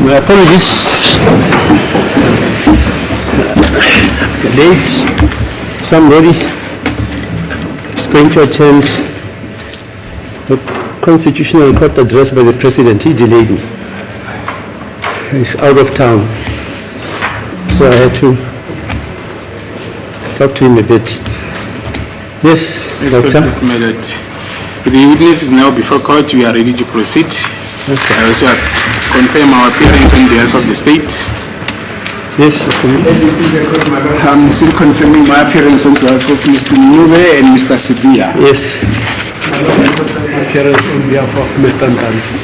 My apologies. Late. Somebody is going to attend the constitutional court address by the president. He delayed me. He's out of town. So I had to talk to him a bit. Yes, Doctor? The witness is now before court. We are ready to proceed. Okay. I also confirm our appearance on behalf of the state. Yes, Mr. I'm still confirming my appearance on behalf of Mr. Mncube and Mr. Sibia. Yes. My appearance on behalf of Mr. Ntanzi.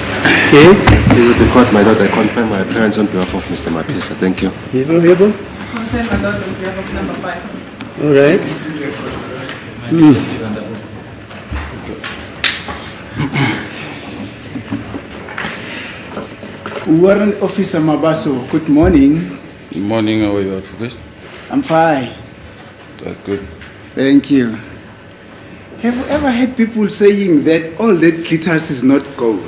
Okay. This is the court, my lord. I confirm my appearance on behalf of Mr. Mabasa. Thank you. Yebo. Confirm my lord on behalf of number 5. All right. Warrant Officer Mabaso, good morning. Good morning, how are you, Advocate? I'm fine. That's good. Thank you. Have you ever heard people saying that all that glitters is not gold?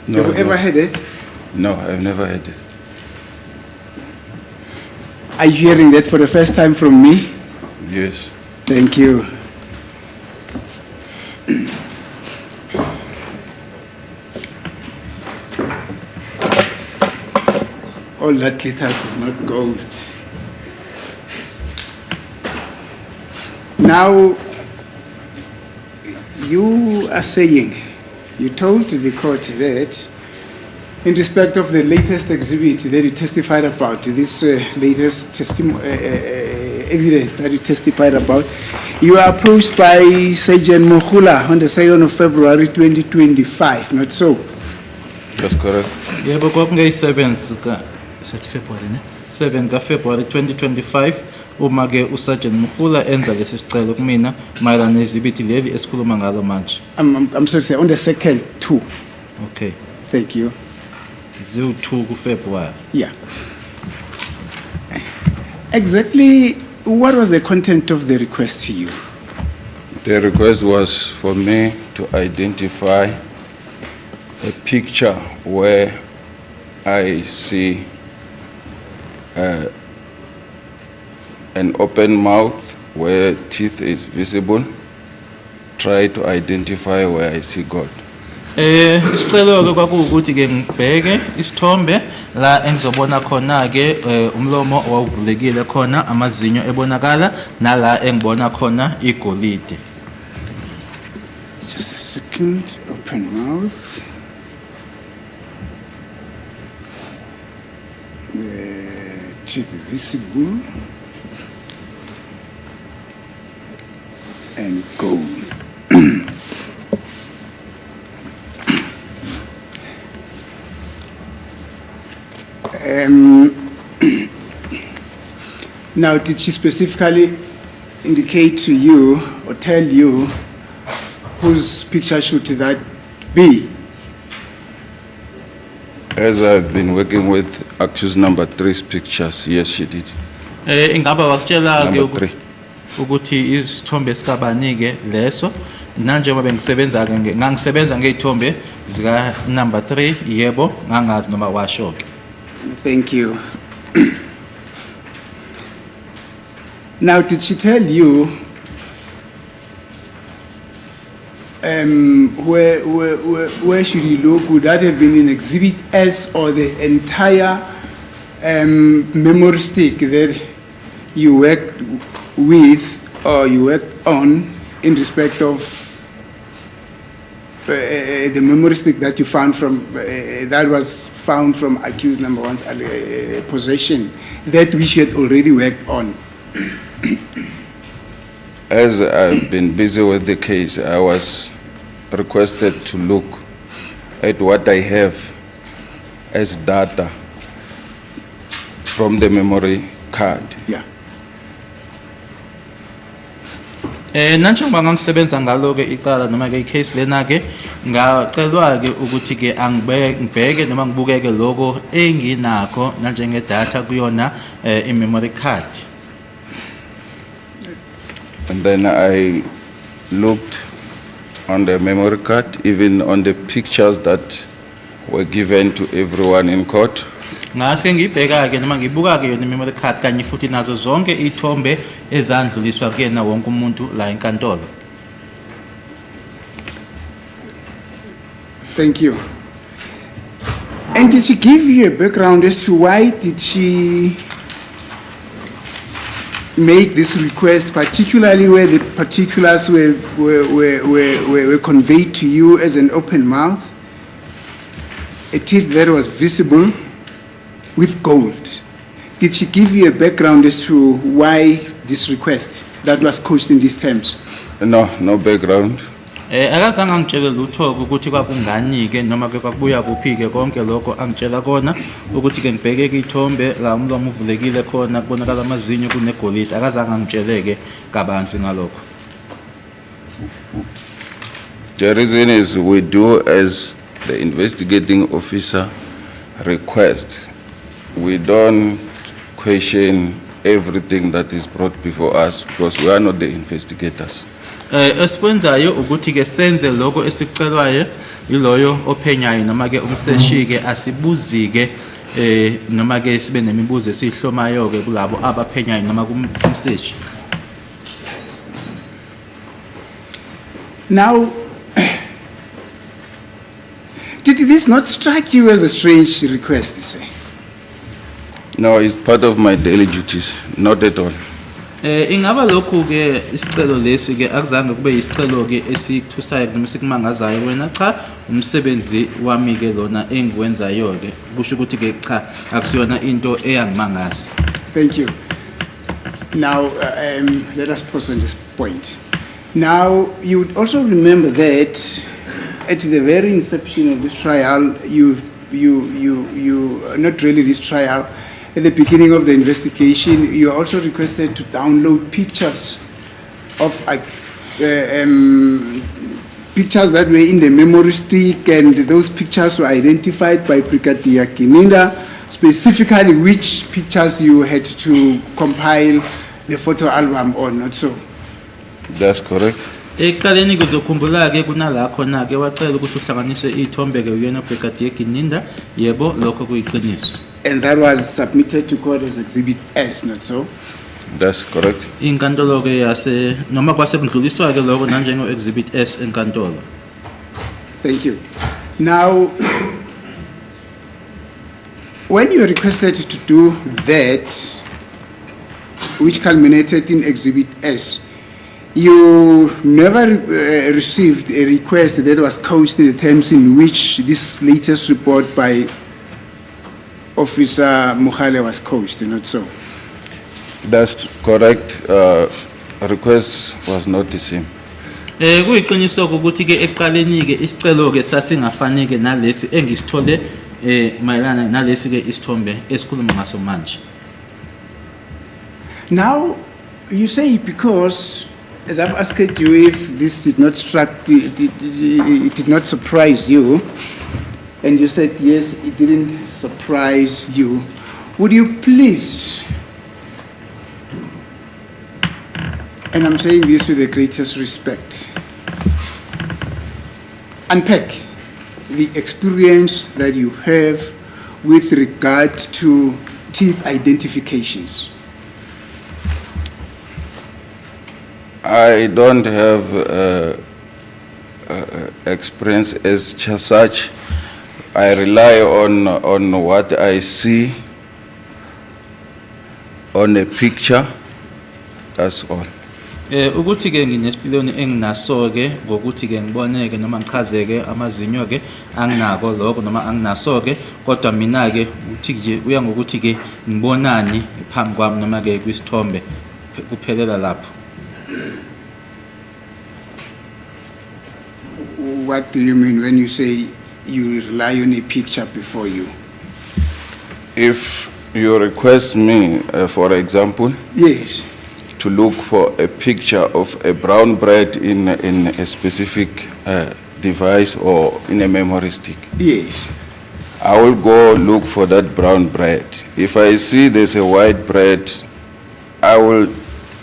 No, Have you ever heard it? No, I've never heard it. Are you hearing that for the first time from me? Yes. Thank you. All that glitters is not gold. Now, you are saying, you told the court that in respect of the latest exhibit that you testified about, this latest evidence that you testified about, you were approached by Sergeant Mokula on the 2nd of February 2025, not so? That's correct. Yeah, but what 7 February 2025 uma ke uSergeant Mkhula enza lesi sicelo kumina mayelana nezibiti leli esikhuluma ngalo manje. I'm sorry, sir, on the 2nd too. Okay. Thank you. 2 February. Yeah. Exactly what was the content of the request to you? The request was for me to identify a picture where I see an open mouth where teeth is visible. Try to identify where I see God. Isicelo ke kwakuwukuthi ke ngibheke isithombe la engizobona khona ke umlomo owuvulekile khona amazinyo ebonakala nala engibona khona igolide. Just a second, open mouth. Teeth visible and gold. Now, did she specifically indicate to you or tell you whose picture should that be? As I've been working with accused number 3's pictures, yes, she did. Ingaba wakutshela ke Number 3. ukuthi isithombe sikabani ke leso njengoba bengisebenza ke ngangisebenza ngezithombe zika number 3 yebo ngangazi noma washo ke. Thank you. Now, did she tell you where should you look? Would that have been in Exhibit S or the entire memory stick that you worked with or you worked on in respect of the memory stick that you found from that was found from accused number 1's possession that which you had already worked on? As I've been busy with the case, I was requested to look at what I have as data from the memory card. Yeah. Nanjengoba ngangisebenza ngalo ke icala noma ke icase lena ke ngacelwa ke ukuthi ke ngibheke noma ngibukeke lokho enginakho nanjenge data kuyona i-memory card. And then I looked on the memory card, even on the pictures that were given to everyone in court. Ngase ngibheka ke noma ngibuka ke yona memory card kanye futhi nazo zonke ithombe ezandluliswa kuyena wonke umuntu la enkantolo. Thank you. And did she give you a background as to why did she make this request, particularly where the particulars were conveyed to you as an open mouth? A teeth that was visible with gold. Did she give you a background as to why this request that was couched in these terms? No, no background. Akazange angitshele lutho ukuthi kwakungani ke noma ke kwakubuya kuphi ke konke lokho angitshela kona ukuthi ke ngibheke ke ithombe la umlomo uvulekile khona kubonakala amazinyo kunegolide akazange angitsheleke kabanzi ngalokho. The reason is we do as the investigating officer request. We don't question everything that is brought before us because we are not the investigators. Esikwenzayo ukuthi ke senze lokho esikucelwayo iloyo ophenyayo noma ke umseshi ke asibuzike noma ke sibe nemibuzo esihlomayo ke kulabo abaphenyayo noma kumseshi. Now, did this not strike you as a strange request, say? No, it's part of my daily duties, not at all. Ingaba lokhu ke isicelo lesi ke akuzange kube isicelo ke esikuthusayo noma sikumangazayo wena cha umsebenzi wami ke lona engikwenzayo ke kusho ukuthi ke cha akusiyona into eyangimangaza. Thank you. Now, let us pause on this point. Now, you would also remember that at the very inception of this trial, not really this trial, at the beginning of the investigation, you also requested to download pictures of pictures that were in the memory stick, and those pictures were identified by Brigadier Kininda, specifically which pictures you had to compile the photo album or not so. That's correct. Ekaleni kuzokhumbula ke kunala khona ke wacela ukuthi uhlanganise ithombe ke uyena Brigadier Kininda yebo lokho kuyiqiniso. And that was submitted to court as Exhibit S, not so? That's correct. Inkantolo ke yase noma kwasekudluliswa ke lokho nanjengo Exhibit S enkantolo. Thank you. Now, when you requested to do that, which culminated in Exhibit S, you never received a request that was couched in the terms in which this latest report by Officer Mukhale was couched, not so? That's correct. Request was not the same. Kuyiqiniso ukuthi ke eqaleni ke isicelo ke sasingafani ke nalesi engisithole mayelana nalesi ke isithombe esikhuluma ngaso manje. Now, you say because, as I've asked you, if this did not it did not surprise you, and you said yes, it didn't surprise you, would you please, and I'm saying this with the greatest respect, unpack the experience that you have with regard to thief identifications? I don't have experience as such. I rely on what I see on a picture. That's all. Ukuthi ke nginesipiloni enginaso ke ngokuthi ke ngiboneke noma ngichazeke amazinyo ke anginako lokho noma anginaso ke kodwa mina ke uthi nje uya ngokuthi ke ngibonani phambi kwami noma ke kwisithombe kuphelela lapho. What do you mean when you say you rely on a picture before you? If you request me, for example, Yes. to look for a picture of a brown bread in a specific device or in a memory stick, Yes. I will go look for that brown bread. If I see there's a white bread, I will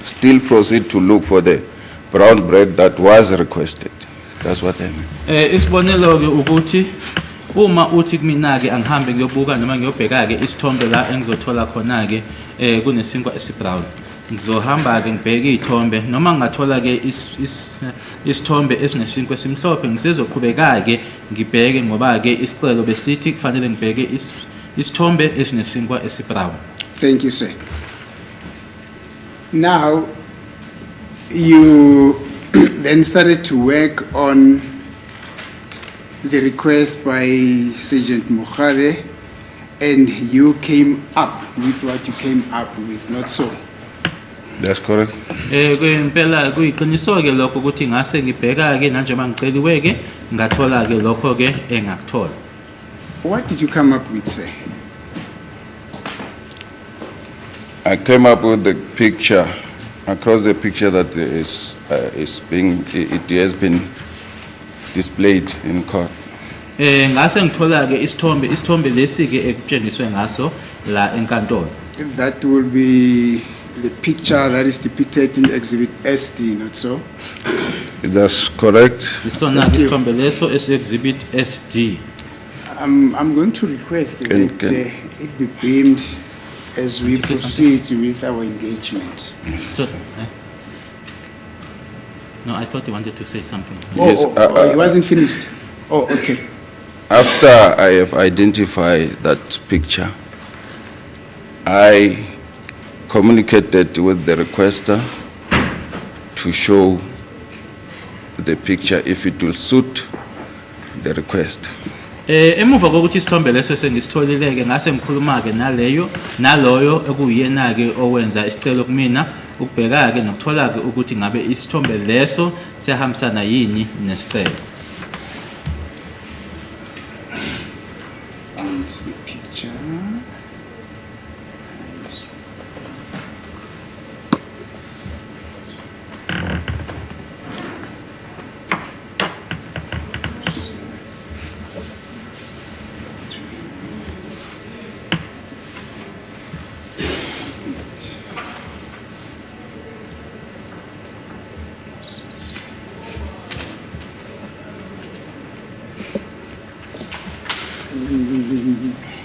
still proceed to look for the brown bread that was requested. That's what I mean. Isibonelo ke ukuthi uma uthi kumina ke angihambe ngiyobuka noma ngiyobheka ke isithombe la engizothola khona ke kunesinkwa esibrown. Ngizohamba ke ngibheke izithombe noma ngathola ke isithombe esinesinkwa esimhlophe ngisezoqhubeka ke ngibheke ngoba ke isicelo besithi kufanele ngibheke isithombe esinesinkwa esibrown. Thank you, sir. Now, you then started to work on the request by Sergeant Mokgare, and you came up with what you came up with, not so? That's correct. Kwempela kuyiqiniso ke lokho ukuthi ngase ngibheka ke nanjema ngiceliwe ke ngathola ke lokho ke engakuthola. What did you come up with, sir? I came up with the picture, across the picture that is being, it has been displayed in court. Ngase ngithola ke isithombe lesi ke ekutshengiswe ngaso la enkantolo. That will be the picture that is depicted in Exhibit SD, not so? That's correct. Isona ke isithombe leso Exhibit SD. I'm going to request that it be beamed as we proceed with our engagement. So, no, I thought you wanted to say something. Yes, It wasn't finished. Oh, okay. After I have identified that picture, I communicated with the requester to show the picture if it will suit the request. Emuva kokuthi isithombe leso sengisitholile ke ngase ngikhuluma ke naloyo ekuyena ke owenza isicelo kumina ukubheka ke nokuthola ke ukuthi ngabe isithombe leso siyahambisana yini nesicelo. And the picture.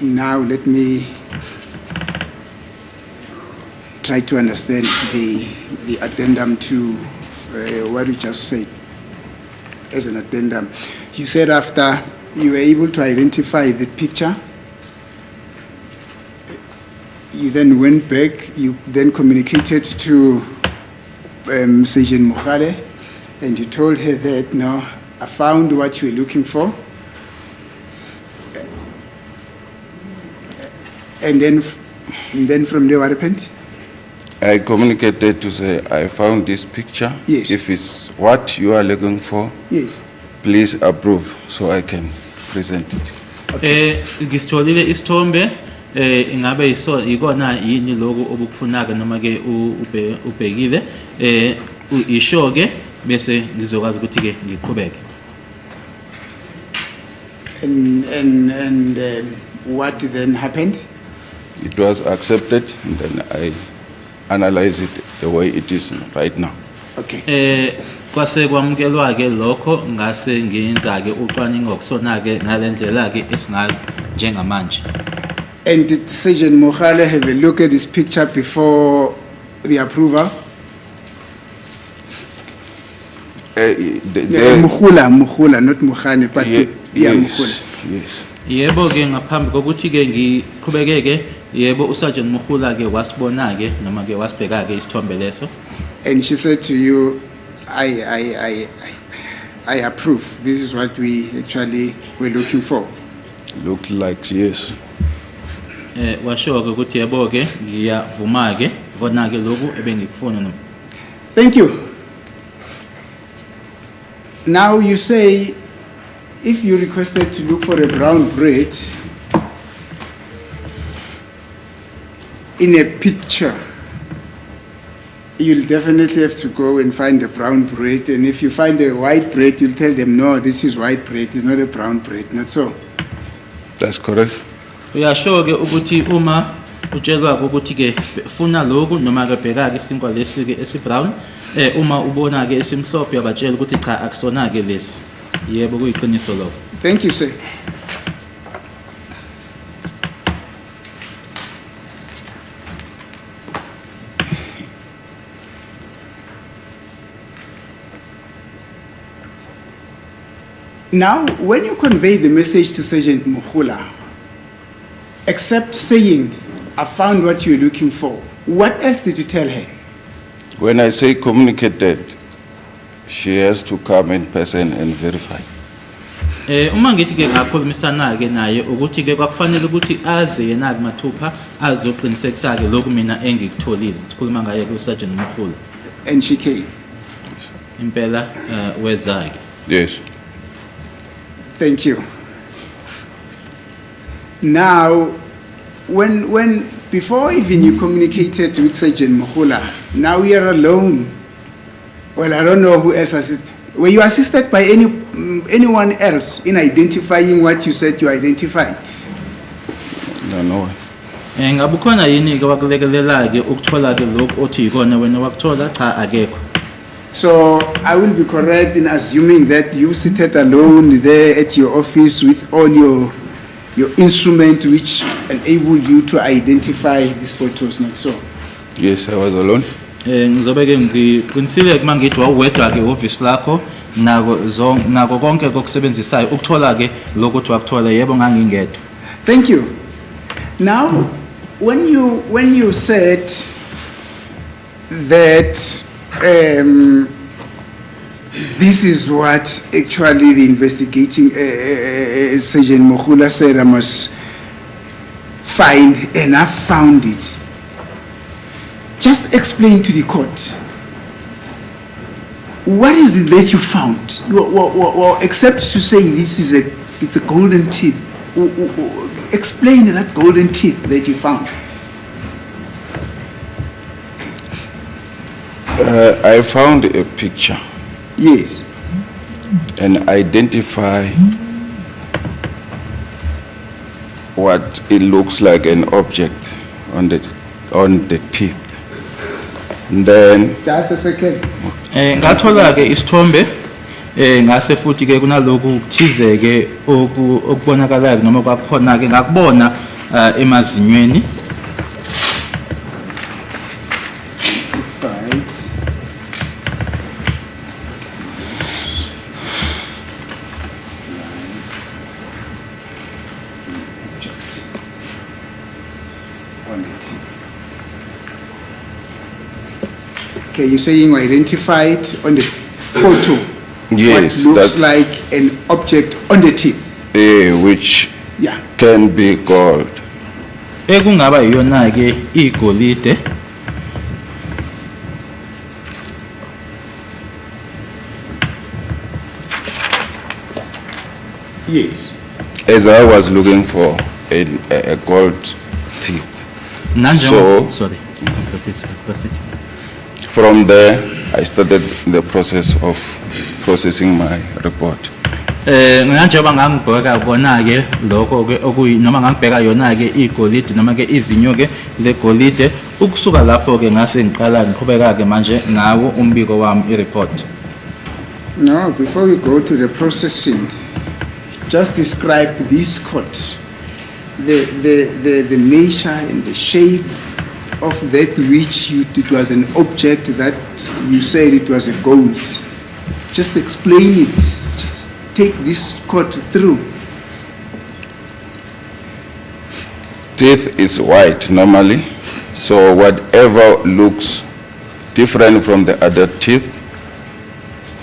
Now let me try to understand the addendum to what you just said as an addendum. You said after you were able to identify the picture, you then went back, you then communicated to Sergeant Mokgare, and you told her that, no, I found what you were looking for. And then from there, what happened? I communicated to say, I found this picture. Yes. If it's what you are looking for, Yes. please approve so I can present it. Ngisitholile isithombe ingabe ikona yini lokho obukufunaka noma ke ubhekile isho ke bese ngizokwazi ukuthi ke ngiqhubeke. And what then happened? It was accepted and then I analyze it the way it is right now. Okay. Kwase kwamukelwa ke lokho ngase ngiyenza ke ucwaningo kusona ke ngalendlela ke esingazi njengamanje. And did Sergeant Mokgare have a look at this picture before the approval? Mukhula, not Mukhane, but yes, yes. Yebo ke ngaphambi kokuthi ke ngiqhubeke ke yebo uSergeant Mukhula ke wasibona ke noma ke wasibheka ke isithombe leso. And she said to you, I approve. This is what we actually were looking for. Looked like yes. Washo ke ukuthi yebo ke ngiyavuma ke kona ke lokhu ebengikufuna noma. Thank you. Now you say, if you requested to look for a brown bread in a picture, you'll definitely have to go and find the brown bread. And if you find a white bread, you'll tell them, no, this is white bread, it's not a brown bread, not so. That's correct. Uyasho ke ukuthi uma utshelwa ukuthi ke funa lokhu noma ke bheka ke isinkwa lesi ke esibrown Uma ubona ke esimhlophe yabatshela ukuthi cha akusona ke lesi. Yebo kuyiqiniso lokho. Thank you, sir. Now, when you convey the message to Sergeant Mkhula, except saying, I found what you're looking for, what else did you tell her? When I say communicated, she has to come in person and verify. Uma ngithi ke ngakhulumisana ke naye ukuthi ke kwakufanele ukuthi aze yena ke mathupha azoqinisekisa ke lokhu mina engikutholile. Sikhuluma ngaye ku Sergeant Mkhulu. And she came. Impela wezake. Yes. Thank you. Now, before even you communicated with Sergeant Mkhula, now we are alone. Well, I don't know who else assisted. Were you assisted by anyone else in identifying what you said you identified? No. Ngabukhona yini ke wakulekelela ke ukuthola ke lokho othi ikona wena wakuthola cha akekho. So I will be correct in assuming that you seated alone there at your office with all your instrument which enabled you to identify these photos, not so? Yes, I was alone. Ngizobe ke ngiqinisile kuma ngithi wawedwa ke office lakho nako konke kokusebenzisayo ukuthola ke lokuthi wakuthola yebo ngangingedwa. Thank you. Now, when you said that this is what actually the investigating Sergeant Mkhula said I must find, and I found it. Just explain to the court. What is it that you found? Well, except to say it's a golden teeth. Explain that golden teeth that you found. I found a picture Yes. and identify what it looks like an object on the teeth. And then Just a second. Ngathola ke isithombe ngase futhi ke kunaloku kuthize ke okubonakalayo noma kwakhona ke ngakubona emazinyweni. Okay, you're saying you identified on the photo yes, what looks that like an object on the teeth. which Yeah. can be gold. Ekungaba yiyona ke igolide. Yes. As I was looking for a gold teeth. So- Sorry. Proceed. From there, I started the process of processing my report. Njengoba ngangibheka kona ke lokho ke okuyi noma ngangibheka yona ke igolide noma ke izinyo ke legolide ukusuka lapho ke ngase ngiqala ngiqhubeka ke manje ngawo umbiko wami ireport. No, before we go to the processing, just describe this court, the nature and the shape of that which it was an object that you said it was a gold. Just explain it. Just take this court through. Teeth is white normally, so whatever looks different from the other teeth,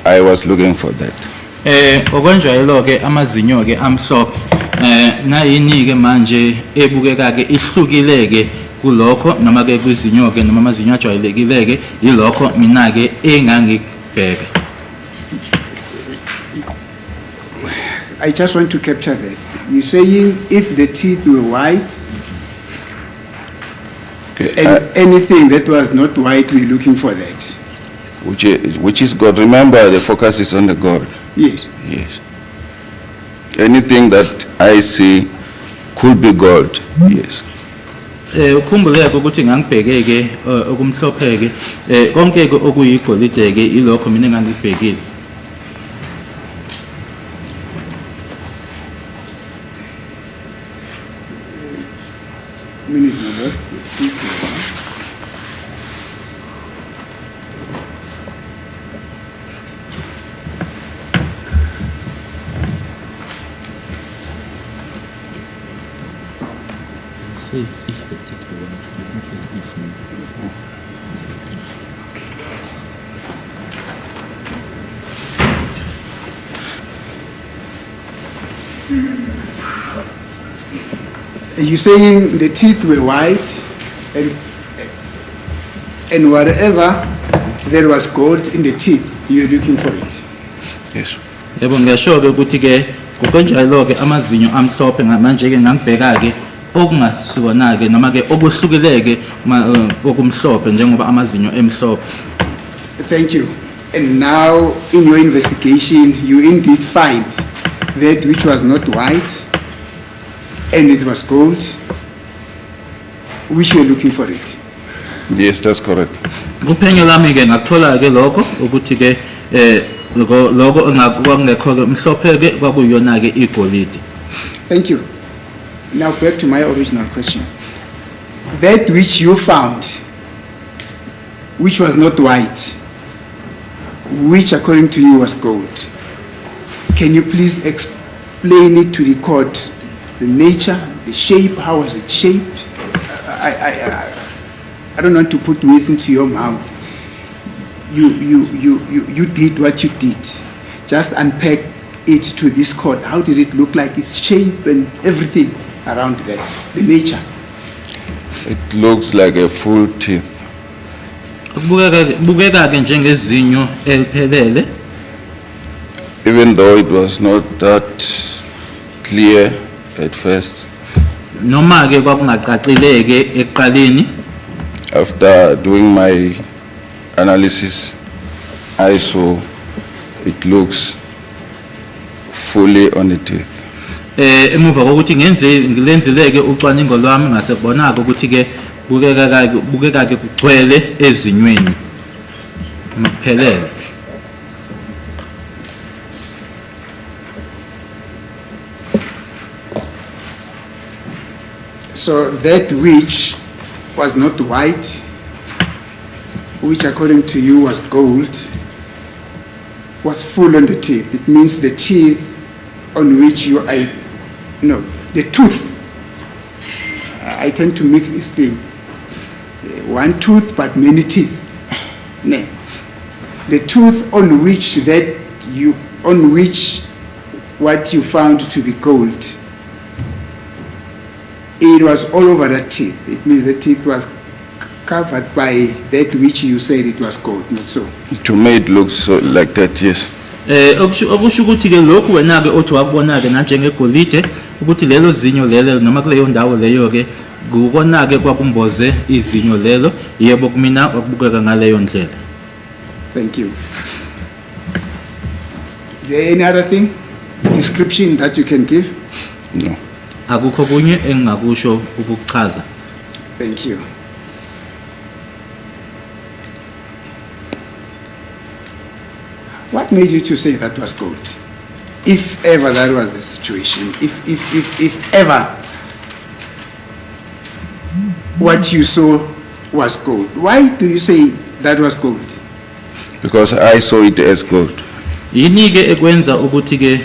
I was looking for that. Okwenjayelo ke amazinyo ke amhlophe nayini ke manje ebukeka ke ihlukile ke kulokho noma ke kwizinyo ke noma amazinyo ajwayelekile ke yilokho mina ke engangibheka. I just want to capture this. You're saying if the teeth were white Okay, and anything that was not white, we're looking for that. which is gold. Remember, the focus is on the gold. Yes. Yes. Anything that I see could be gold. Yes. ukhumbuleke ukuthi ngangibheke ke okumhlophe ke konke ke okuyigolide ke ilokho mina engangibhekile. Minute, my lord. Say if the title one, you can say if no. You saying the teeth were white and whatever there was gold in the teeth, you're looking for it. Yes. Yebo ngiyasho ke ukuthi ke ngokonjalo ke amazinyo amhlophe manje ke ngangibheka ke okungasuona ke noma ke okuhlukileke okumhlophe njengoba amazinyo emhlophe. Thank you. And now in your investigation, you indeed find that which was not white and it was gold, which you were looking for it. Yes, that's correct. Kuphenyo lami ke ngakuthola ke lokho ukuthi ke lokho ngakungekho ke mhlophe ke kwakuyona ke igolide. Thank you. Now back to my original question. That which you found, which was not white, which according to you was gold, can you please explain it to the court? The nature, the shape, how was it shaped? I don't want to put words into your mouth. You did what you did. Just unpack it to this court. How did it look like? Its shape and everything around that. The nature. It looks like a full teeth. Kubukeka ke njengezinyo eliphelele. Even though it was not that clear at first. Noma ke kwakungacacileke eqaleni. After doing my analysis, I saw it looks fully on the teeth. Emuva kokuthi ngilenzileke ucwaningo lwami ngasebonaka ukuthi ke bukeka ke kugcwele ezinyweni maphelele. So that which was not white, which according to you was gold, was full on the teeth. It means the teeth on which the tooth. I tend to mix this thing. One tooth but many teeth. No. The tooth on which what you found to be gold, it was all over the teeth. It means the teeth was covered by that which you said it was gold, not so. To me it looks so like that, yes. Okusho ukuthi ke lokhu wena ke othi wakubona ke nanjengegolide ukuthi lelo zinyo lelo noma kuleyo ndawo leyo ke ukona ke kwakumboze izinyo lelo yebo kumina wakubukeka ngaleyo ndlela. Thank you. Is there any other thing, description that you can give? No. Akukho kunye engingakusho ukuchaza. Thank you. What made you to say that was gold? If ever that was the situation, if ever what you saw was gold, why do you say that was gold? Because I saw it as gold. Yini ke ekwenza ukuthi ke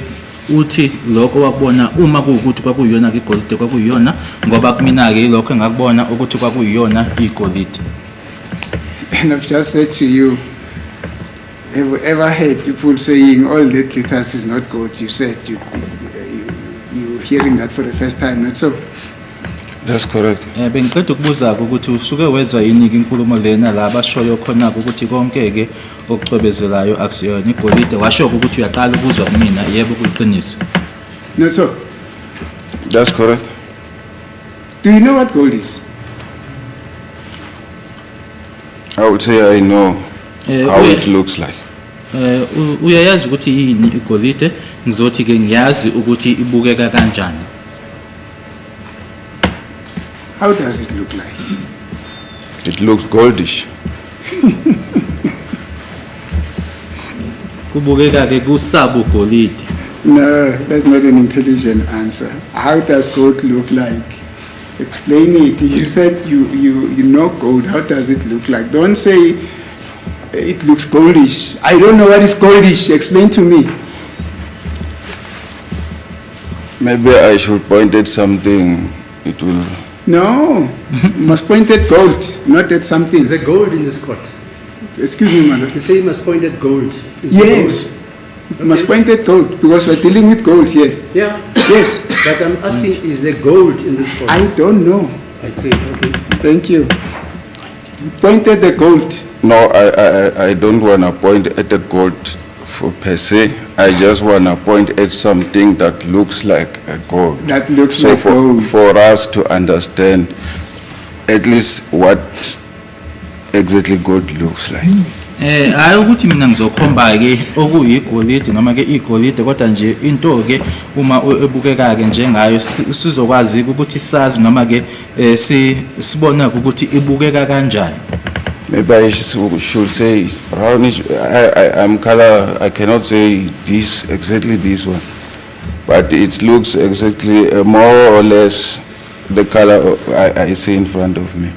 uthi lokho wakubona uma kuukuthi kwakuyona ke igolide kwakuyona ngoba kumina ke lokho engakubona ukuthi kwakuyona igolide. And I've just said to you, have you ever heard people saying all that glitters is not gold? You said you're hearing that for the first time, not so? That's correct. Bengiqeda ukubuza ukuthi usuke wezwa yini inkulumo lena la bashoyo khona ukuthi konke ke okucwebezelayo akusiyona igolide washo ukuthi uyaqala ukuzwa kumina yebo kuyiqiniso. Not so? That's correct. Do you know what gold is? I would say I know how it looks like. Uyayazi ukuthi yini igolide ngizothi ke ngiyazi ukuthi ibukeka kanjani. How does it look like? It looks goldish. Kubukeka ke kusabu golide. No, that's not an intelligent answer. How does gold look like? Explain it. You said you know gold. How does it look like? Don't say it looks goldish. I don't know what is goldish. Explain to me. Maybe I should point at something. It will. No, you must point at gold, not at something. Is there gold in this court? Excuse me, madam. You say you must point at gold. Is there Yes, gold? you must point at gold because we're dealing with gold here. Yeah, Yes, but I'm asking, is there gold in this court? I don't know. I see, okay. Thank you. Point at the gold. No, I don't want to point at the gold for per se. I just want to point at something that looks like a gold. That looks So like gold. for us to understand at least what exactly gold looks like. Hayi ukuthi mina ngizokhomba ke okuyigolide noma ke igolide kodwa nje into ke uma ebukeka ke njengayo sizokwazi ukuthi sazi noma ke sibona ukuthi ibukeka kanjani. Maybe I should say brownish. I'm color. I cannot say this exactly this one, but it looks exactly more or less the color I see in front of me.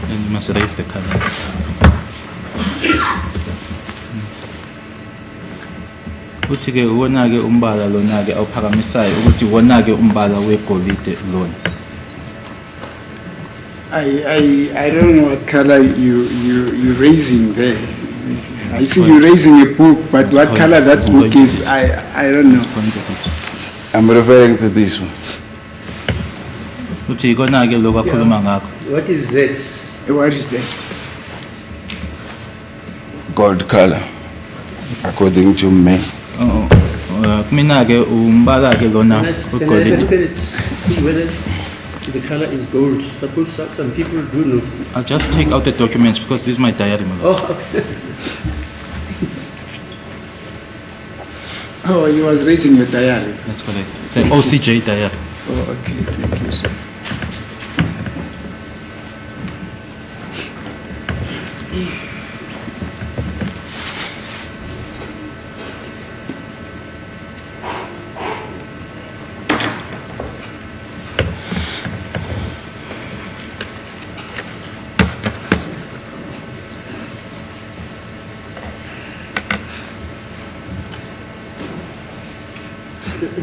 And you must raise the color. Uthi ke wona ke umbala lona ke awuphakamisayo ukuthi wona ke umbala wegolide lona. I don't know what color you're raising there. I see you raising a book, but what point. color that Let's book point is, it. I don't know. I'm referring to this one. Uthi ikona ke lokho akhuluma ngakho. What is that? What is that? Gold color, according to me. Kumina ke umbala ke lona Can I look wegolide. at it, see whether the color is gold? Suppose some people do know. I'll just take out the documents because this is my diary. my lord. Oh, okay. Oh, you was raising your diary. That's correct. It's an OCJ diary. Oh, okay, thank you, sir.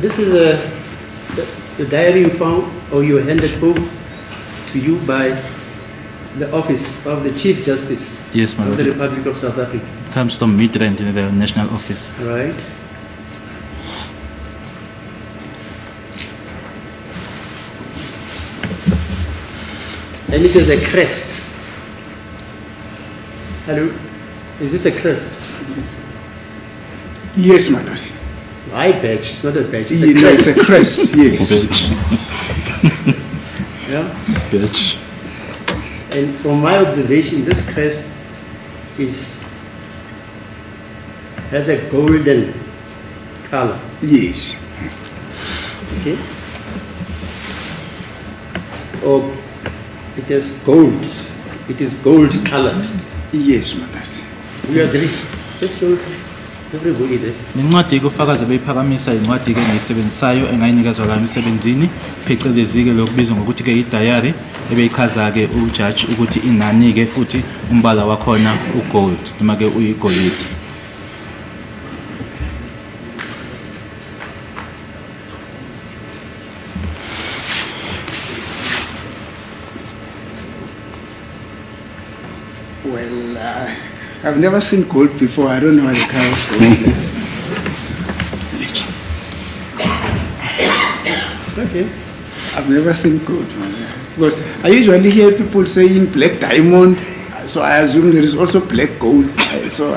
This is the diary you found or you handed over to you by the office of the Chief Justice Yes, my of the lord. Republic of South Africa, It comes from Midrand in the national office. right? And it is a crest. Hello? Is this a crest? Yes, my lord. I badge, it's not a badge, it's a It's crest. a crest, yes. Yeah? Bitch. And from my observation, this crest has a golden color. Yes. Okay? Or it is gold. It is gold colored. Yes, my lord. You agree? Just show everybody there. Incwadi kufakaza beyiphakamisa incwadi ke engiyisebenzisayo engayinikezwa la emsebenzini phecelezi ke lokubizwa ngokuthi ke i-diary ebeyichaza ke ujudge ukuthi inani ke futhi umbala wakhona ugold noma ke uyigolide. Well, I've never seen gold before. I don't know what the color of gold is. Okay. I've never seen gold, man. Because I usually hear people saying black diamond, so I assume there is also black gold. So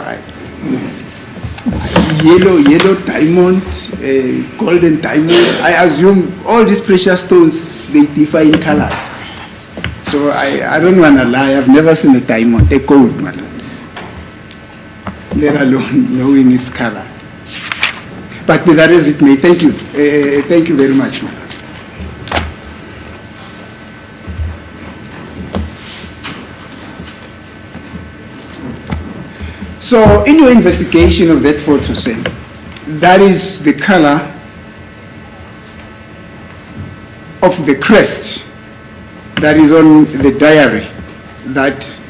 yellow diamond, golden diamond. I assume all these precious stones, they differ in colors. So I don't want to lie. I've never seen a diamond, a gold, man. Let alone knowing its color. But be that as it may, thank you. Thank you very much, man. So in your investigation of that photo, say, that is the color of the crest that is on the diary that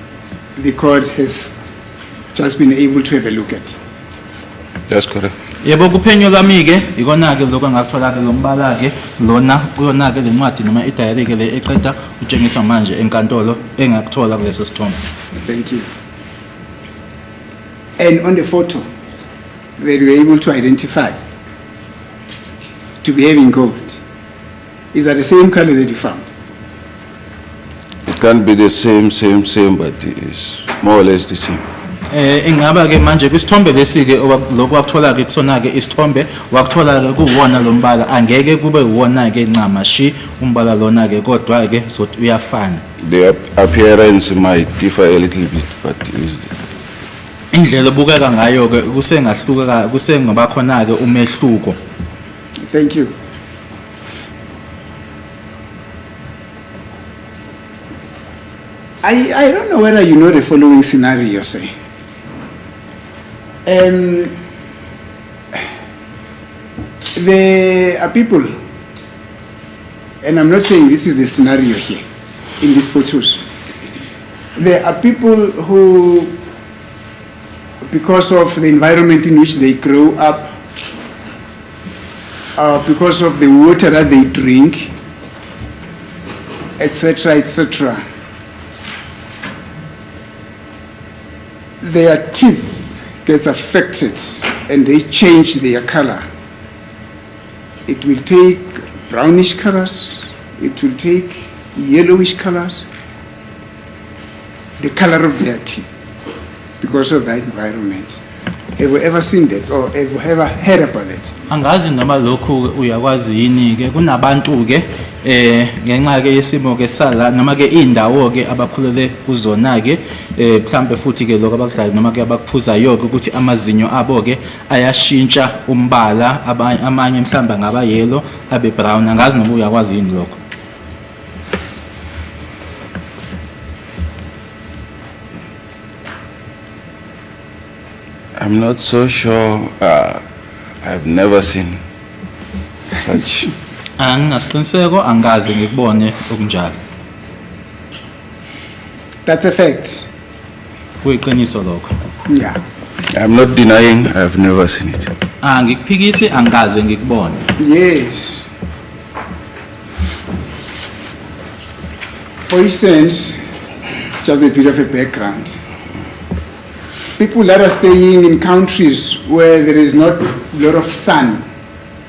the court has just been able to have a look at. That's correct. Yebo kuphenyo lami ke ikona ke lokho engathola ke lombala ke lona uyona ke lencwadi noma idiary ke le eqeda utshengiswa manje enkantolo engakuthola kuleso sithombe. Thank you. And on the photo that you were able to identify to be having gold, is that the same color that you found? It can't be the same, but it's more or less the same. Ingaba ke manje kwisithombe lesi ke lokho wakuthola ke kusona ke isithombe wakuthola ke kuwona lombala angeke kube uwona ke ncama shi umbala lona ke kodwa ke sothi uyafana. The appearance might differ a little bit, but is Indlela obukeka ngayo ke kusengahluka kusengaba khona ke umehluko. Thank you. I don't know whether you know the following scenario, say. There are people, and I'm not saying this is the scenario here, in these photos. There are people who, because of the environment in which they grow up, because of the water that they drink, etc., etc., their teeth gets affected and they change their color. It will take brownish colors, it will take yellowish colors, the color of their teeth, because of that environment. Have you ever seen that or have you ever heard about it? Angazi noma lokhu uyakwazi yini ke kunabantu ke ngenxa ke yesimo ke sala noma ke indawo ke abakhulele kuzona ke mhlambe futhi ke lokho abakudlala noma ke abakuphuza yonke ukuthi amazinyo abo ke ayashintsha umbala amanye mhlambe ngaba yellow abe brown angazi noma uyakwazi yini lokho. I'm not so sure. I've never seen such. Anginasiqiniseko angaze ngikubone okunjalo. That's a fact. Kuyiqiniso lokho. Yeah. I'm not denying I've never seen it. Ngikuphikisi angaze ngikubone. Yes. For instance, it's just a bit of a background. People that are staying in countries where there is not a lot of sun,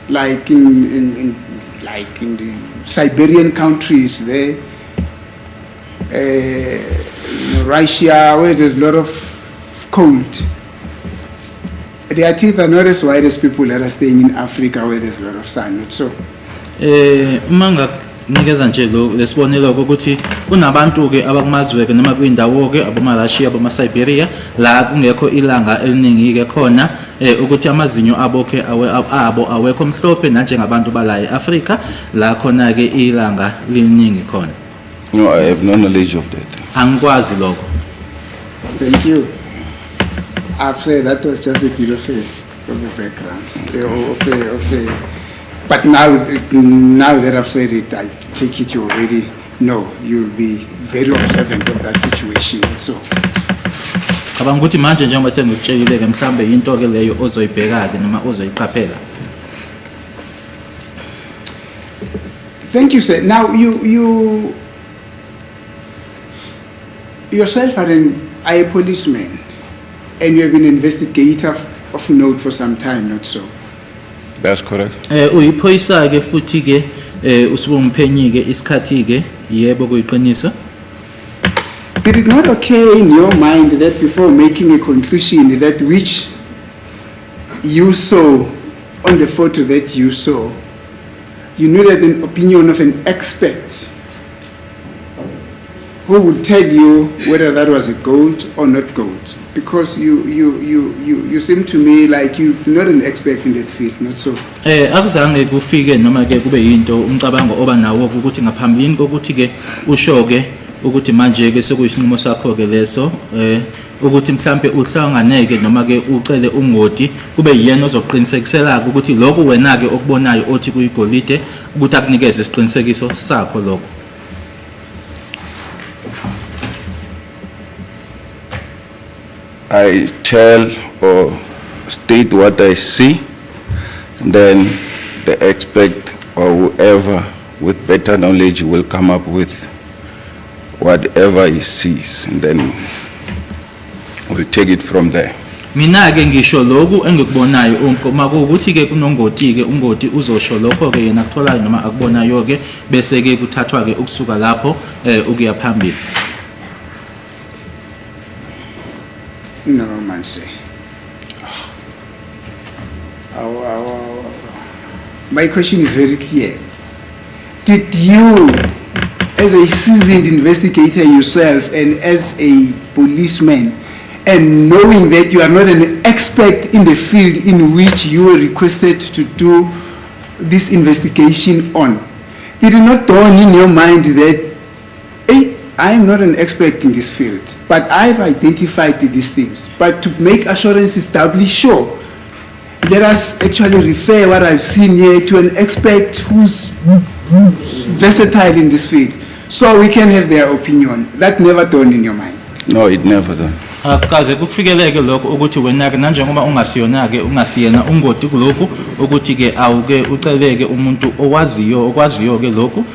like in the Siberian countries, there, Russia, where there's a lot of cold. Their teeth are not as white as people that are staying in Africa where there's a lot of sun, not so. Nikeza nje lo lesibonelo ukuthi kunabantu ke abakumazwe ke noma kwindawo ke aboma-Russia aboma-Siberia la kungekho ilanga eliningi ke khona ukuthi amazinyo abo ke abo awekho mhlophe nanjengabantu bala eAfrica la khona ke ilanga liningi khona. No, I have no knowledge of that. Angikwazi lokho. Thank you. I've said that was just a bit of a background, but now that I've said it, I take it you already know. You'll be very observant of that situation. So, Cabanga ukuthi manje njengoba sengikutshelile ke mhlambe into ke leyo ozoyibheka ke noma ozoyiqaphela. thank you, sir. Now you yourself are a policeman, and you have been an investigator of note for some time, not so? That's correct. Uyiphoyisa ke futhi ke usubumphenyi ke isikhathi ke yebo kuyiqiniso. Did it not occur in your mind that before making a conclusion that which you saw on the photo that you saw, you needed an opinion of an expert who would tell you whether that was a gold or not gold? Because you seem to me like you're not an expert in that field, not so? Akuzange kufike noma ke kube yinto umcabango oba nawo ukuthi ngaphambilini kokuthi ke usho ke ukuthi manje ke sekuyisinqumo sakho ke leso ukuthi mhlambe uhlanganeke noma ke ucele ungoti kube yena ozoqinisekisela ukuthi lokho wena ke okubonayo othi kuyigolide ukuthi akunikeze isiqinisekiso sakho lokho. I tell or state what I see, then the expert or whoever with better knowledge will come up with whatever he sees, and then we'll take it from there. Mina ke ngisho lokhu engikubonayo uma kuukuthi ke kunongoti ke ungoti uzosho lokho ke yena akutholayo noma akubonayo ke bese ke kuthathwa ke ukusuka lapho ukuya phambili. No, Manse. My question is very clear. Did you, as a seasoned investigator yourself and as a policeman, and knowing that you are not an expert in the field in which you were requested to do this investigation on, did it not dawn in your mind that, hey, I am not an expert in this field, but I've identified these things. But to make assurances doubly sure, let us actually refer what I've seen here to an expert who's versatile in this field, so we can have their opinion. That never dawned in your mind. No, it never done. Akaze kufikeleke lokho ukuthi wena ke njengoba ungasiyona ke ungasiyena ungoti kuloko ukuthi ke awuke uceleke umuntu okwaziyo ke lokho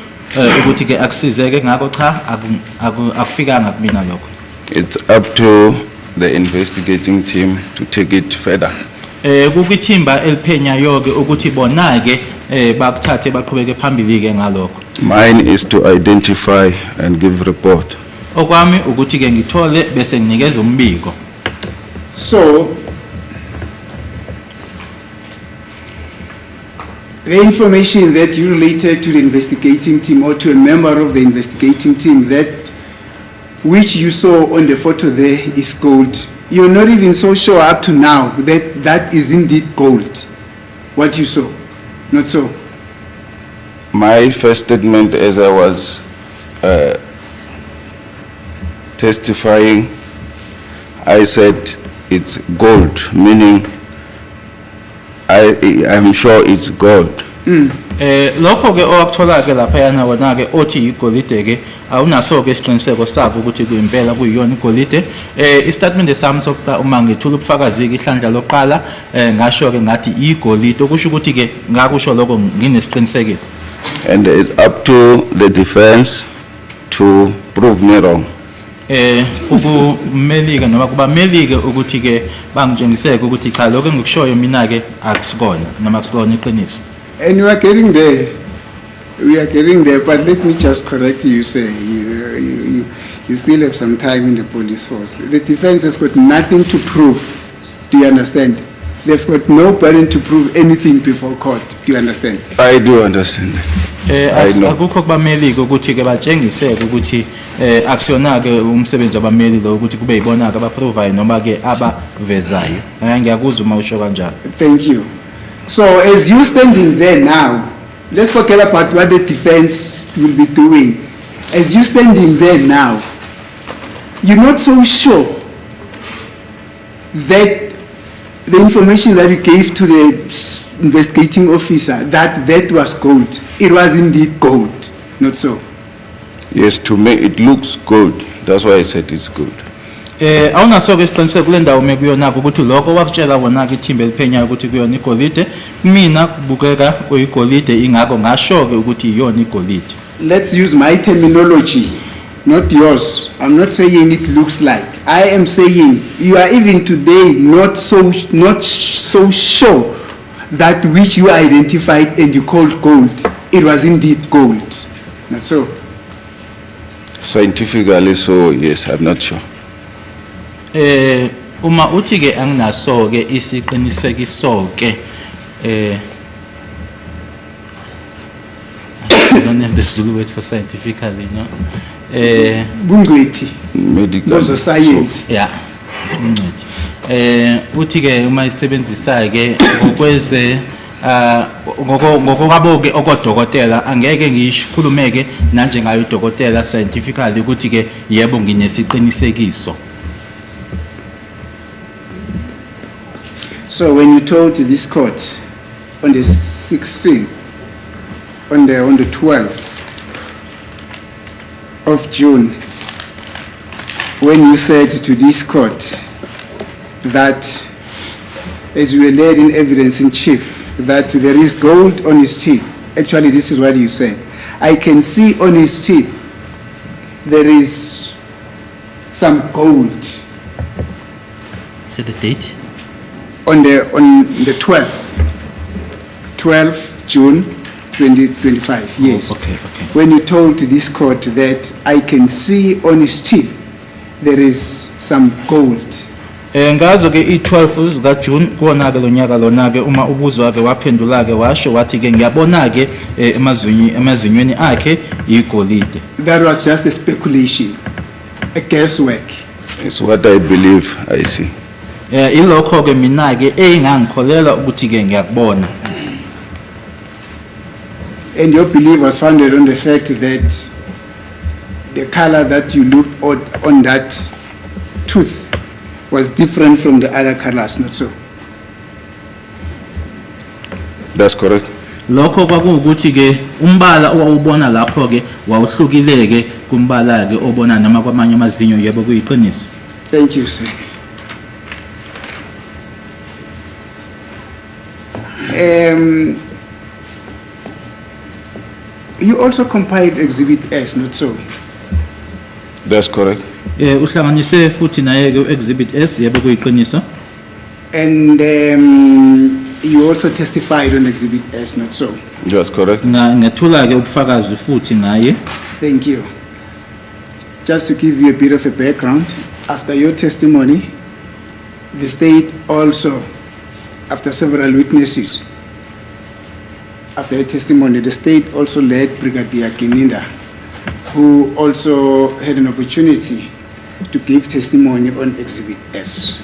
ukuthi ke akusizeke ngakho cha akufikanga kumina lokho. It's up to the investigating team to take it further. Kukithimba eliphenyayo ke ukuthi bona ke bakuthathe baqhubeke phambili ke ngalokho. Mine is to identify and give report. Okwami ukuthi ke ngithole bese nginikeza umbiko. So, the information that you related to the investigating team or to a member of the investigating team that which you saw on the photo there is gold. You're not even so sure up to now that that is indeed gold, what you saw, not so? My first statement as I was testifying, I said it's gold, meaning I'm sure it's gold. Lokho ke owakuthola ke lapha yana wona ke othi igolide ke awunaso ke isiqiniseko sakho ukuthi kuyimpela kuyiyona igolide. Istatement sami sokuba uma ngithula ubufakazi ke ihlandla loqala ngasho ke ngathi igolide okusho ukuthi ke ngakusho lokho nginesiqinisekiso. And it's up to the defense to prove me wrong. Ukumelike noma kubamelike ukuthi ke bangitshengiseke ukuthi cha lokho engikushoyo mina ke akusikona noma akusikona iqiniso. And we are getting there. We are getting there, but let me just correct you, say, you still have some time in the police force. The defense has got nothing to prove. Do you understand? They've got no burden to prove anything before court. Do you understand? I do understand that. I know. Akukho kubamelike ukuthi ke batshengiseke ukuthi akusiyona ke umsebenzi wabameli lo ukuthi kube yibona ke abaprovayo noma ke abavezayo. Ngiyakuzwa uma usho kanjalo. Thank you. So as you standing there now, let's forget about what the defense will be doing. As you standing there now, you're not so sure that the information that you gave to the investigating officer, that was gold. It was indeed gold, not so? Yes, to me it looks gold. That's why I said it's gold. Awunaso ke isiqiniseko kule ndawo mekuyona ukuthi lokho wakutshela wona ke ithimba eliphenyayo ukuthi kuyona igolide mina kubukeka kuyigolide ingakho ngasho ke ukuthi iyona igolide. Let's use my terminology, not yours. I'm not saying it looks like. I am saying you are even today not so sure that which you identified and you called gold, it was indeed gold. Not so? Scientifically, so yes, I'm not sure. Uma uthi ke anginaso ke isiqinisekiso ke I don't have the Zulu word for scientifically, no. Bungweti. Medical. Those are science. Yeah. Uthi ke uma isebenzisa ke ngokweze ngokwabo okodokotela angeke ngishikhulumeke nanjengayo udokotela scientifically ukuthi ke yebo nginesiqinisekiso. So when you told this court on the 16th, on the 12th of June, when you said to this court that, as you were laid in evidence in chief, that there is gold on his teeth. Actually, this is what you said. I can see on his teeth there is some gold. Say the date. On the 12th June 2025, yes. Okay. When you told this court that I can see on his teeth there is some gold. Ngazo ke i-12 zika June kuwona ke lonyaka lona ke uma ubuzwa ke waphendula ke washo wathi ke ngiyabona ke emazinyweni akhe igolide. That was just a speculation, a guesswork. It's what I believe I see. Ilokho ke mina ke engangikholela ukuthi ke ngiyakubona. And your belief was founded on the fact that the color that you looked on that tooth was different from the other colors, not so? That's correct. Lokho kwakuwukuthi ke umbala owawubona lapho ke wawuhlukile ke kumbala ke obona noma kwamanye amazinyo yebo kuyiqiniso. Thank you, sir. You also compiled Exhibit S, not so? That's correct. Uhlanganise futhi naye ke exhibit S yebo kuyiqiniso. And you also testified on Exhibit S, not so? That's correct. Ngethula ke ubufakazi futhi ngaye. Thank you. Just to give you a bit of a background, after your testimony, the state also, after several witnesses, after your testimony, the state also led Brigadier Kininda, who also had an opportunity to give testimony on Exhibit S.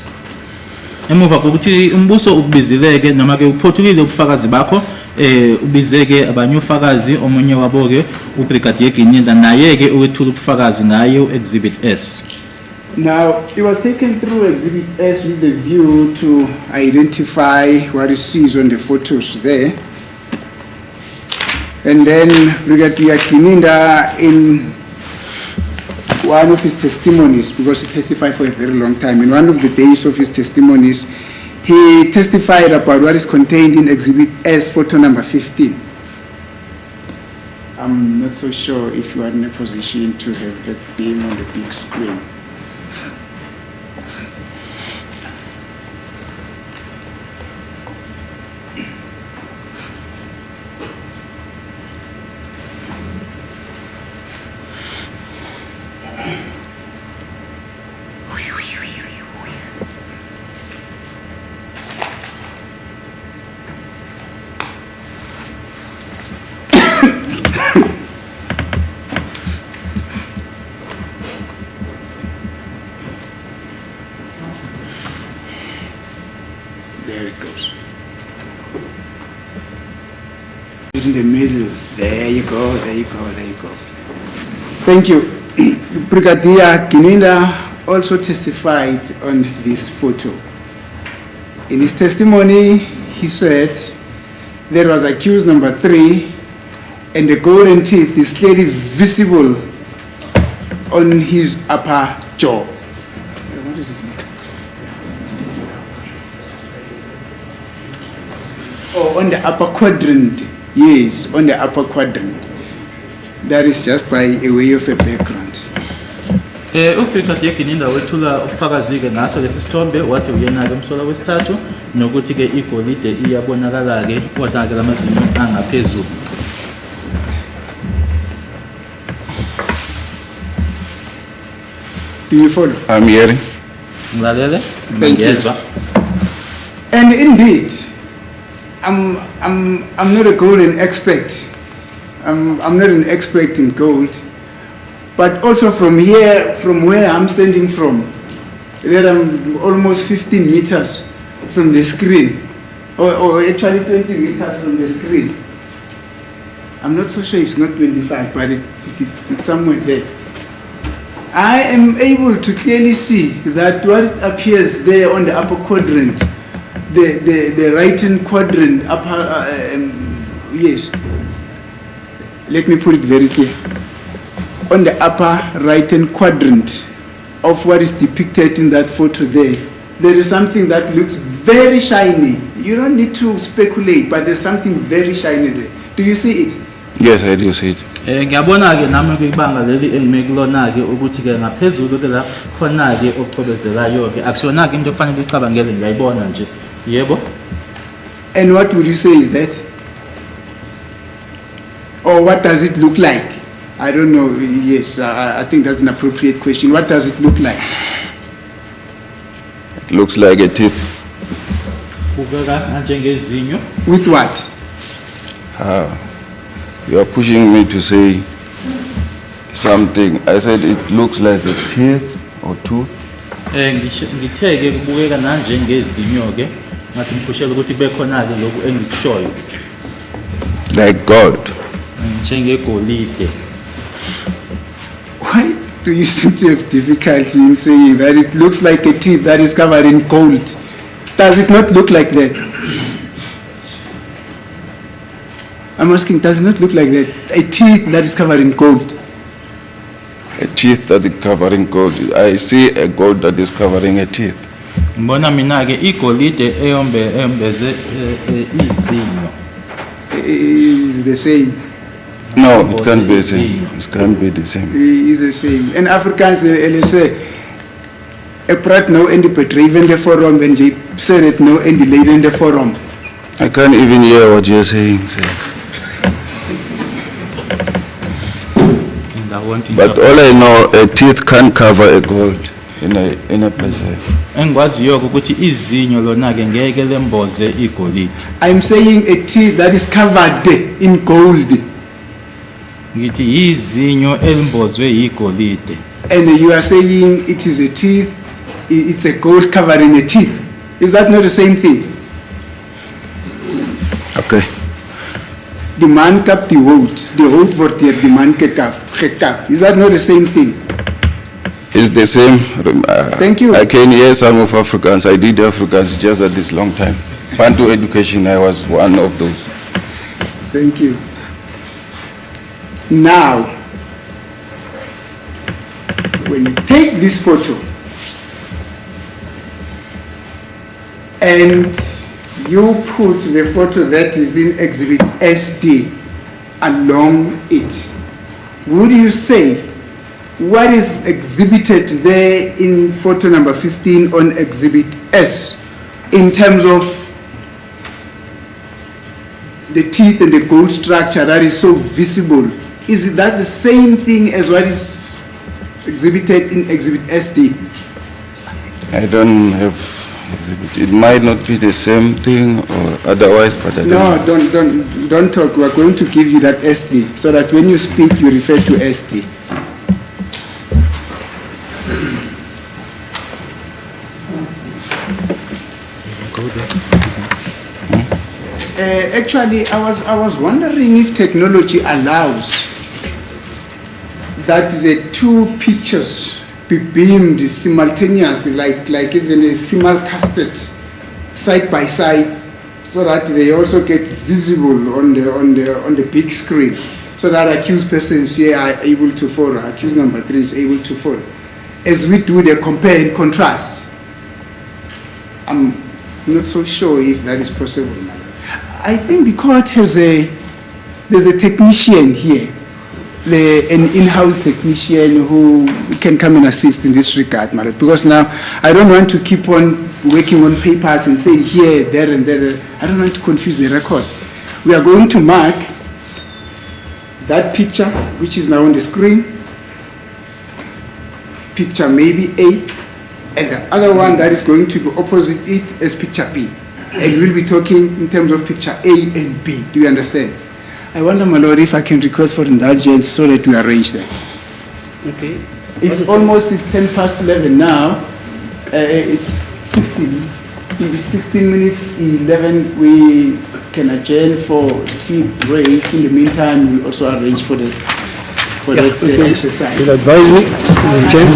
Emuva kokuthi umbuso ubizileke noma ke uphothulile ubufakazi bakho ubizeke abanye ufakazi omunye wabo ke uBrigadier Kininda naye ke uwethula ubufakazi ngayo Exhibit S. Now, it was taken through Exhibit S with the view to identify what it sees on the photos there. And then Brigadier Kininda, in one of his testimonies, because he testified for a very long time, in one of the days of his testimonies, he testified about what is contained in Exhibit S, photo number 15. I'm not so sure if you are in a position to have that being on the big screen. There it goes. In the middle. There you go, there you go, there you go. Thank you. Brigadier Kininda also testified on this photo. In his testimony, he said there was accused number 3 and the golden teeth is clearly visible on his upper jaw. What is it? Oh, on the upper quadrant. Yes, on the upper quadrant. That is just by a way of a background. uBrigadier Kininda wethula ubufakazi ke ngaso lesi sithombe wathi uyena ke umsola wesithathu nokuthi ke igolide iyabonakala ke kodwa ke lamazinyo angaphezulu. Do you follow? I'm hearing. Ngilalele? Thank you. Ngiyezwa. And indeed, I'm not a golden expert. I'm not an expert in gold, but also from here, from where I'm standing from, there I'm almost 15 meters from the screen, or actually 20 meters from the screen. I'm not so sure it's not 25, but it's somewhere there. I am able to clearly see that what appears there on the upper quadrant the right-hand quadrant, upper, yes. Let me put it very clear. On the upper right-hand quadrant of what is depicted in that photo there is something that looks very shiny. You don't need to speculate, but there's something very shiny there. Do you see it? Yes, I do see it. Ngiyabona ke nami kwibanga leli engimekulona ke ukuthi ke ngaphezulu ke la khona ke oqhubezelayo ke akusona ke into efanele icabangele ngiyayibona nje. Yebo. And what would you say is that? Or what does it look like? I don't know. Yes, I think that's an appropriate question. What does it look like? It looks like a tooth. Kubeka njengezinyo. With what? You are pushing me to say something. I said it looks like a teeth or tooth. Ngithe ke kubukeka nanjengezinyo ke ngathi ngiphushela ukuthi bekhona ke lokhu engikushoyo. Like gold. Njengegolide. Why do you seem to have difficulty in saying that it looks like a teeth that is covered in gold? Does it not look like that? I'm asking, does it not look like that? A teeth that is covered in gold. A teeth that is covering gold. I see a gold that is covering a teeth. Mbona mina ke igolide eyombeze izinyo. Is the same. No, it can't be the same. It can't be the same. Is the same. In Afrikaans, they say, "A prat no in the bedrijven de forum when je said it no in the lady in the forum." I can't even hear what you're saying, sir. But all I know, a teeth can't cover a gold in a place. Engikwaziyo ukuthi izinyo lona ke ngeke lemboze igolide. I'm saying a teeth that is covered in gold. Ngithi izinyo elimbozwe igolide. And you are saying it is a teeth, it's a gold covering a teeth. Is that not the same thing? Okay. The man cap the hold for the man cap. Is that not the same thing? It's the same. Thank you. I can hear some of Africans. I did Africans just at this long time. Bantu education, I was one of those. Thank you. Now, when you take this photo and you put the photo that is in Exhibit SD along it, would you say what is exhibited there in photo number 15 on Exhibit S in terms of the teeth and the gold structure that is so visible, is that the same thing as what is exhibited in Exhibit SD? I don't have exhibit. It might not be the same thing or otherwise, but I don't No, don't talk. We are going to give you that SD so that when you speak, you refer to SD. Actually, I was wondering if technology allows that the two pictures be beamed simultaneously, like isn't a simulcasted side by side, so that they also get visible on the big screen, so that accused persons here are able to follow. Accused number 3 is able to follow, as we do the compare and contrast. I'm not so sure if that is possible. I think the court has there's a technician here, an in-house technician who can come and assist in this regard, because now I don't want to keep on working on papers and saying here, there, and there. I don't want to confuse the record. We are going to mark that picture, which is now on the screen, picture maybe A, and the other one that is going to be opposite it as picture B. And we'll be talking in terms of picture A and B. Do you understand? I wonder, my lord, if I can request for indulgence so that we arrange that. Okay. It's almost 11 now. It's 16 minutes 11. We can adjourn for tea break. In the meantime, we'll also arrange for the exercise. You'll advise me, Chair?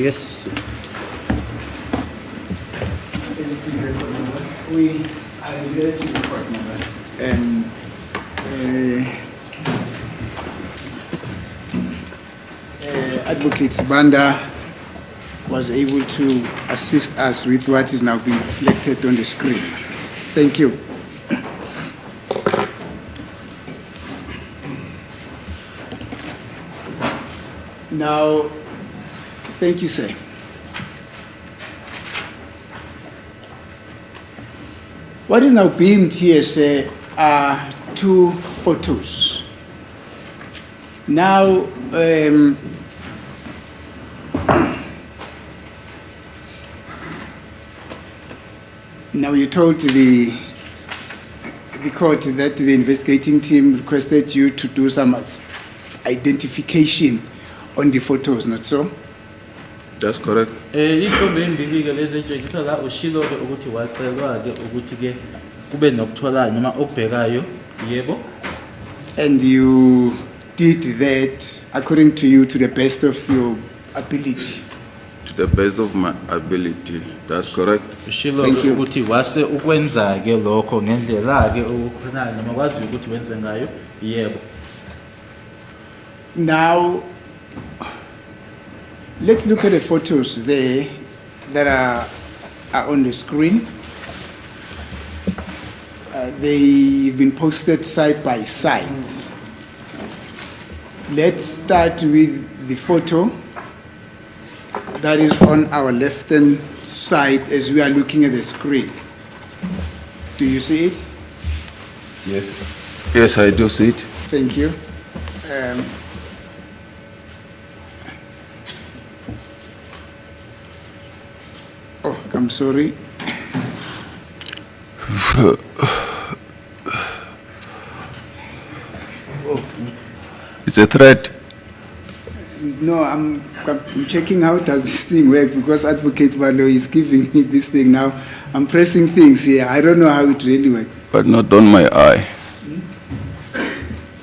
Yes. We are here to report numbers. Advocate Banda was able to assist us with what is now being reflected on the screen. Thank you. Now, thank you, sir. What is now beamed here, sir, are two photos. Now, now you told the court that the investigating team requested you to do some identification on the photos, not so? That's correct. Intombi imbili-ke lezi etshengisa la ushilo-ke ukuthi wacelwa-ke ukuthi-ke kube nokutholayo noma okubhekayo, yebo. And you did that, according to you, to the best of your ability. To the best of my ability. That's correct. Ushilo Thank you. ukuthi wase ukwenza ke lokho ngendlela ke ukhonayo noma kwazi ukuthi wenze ngayo yebo. Now, let's look at the photos there that are on the screen. They've been posted side by side. Let's start with the photo that is on our left-hand side as we are looking at the screen. Do you see it? Yes. Yes, I do see it. Thank you. Oh, I'm sorry. It's a threat. No, I'm checking how does this thing work because Advocate Malo is giving me this thing now. I'm pressing things here. I don't know how it really works. But not on my eye.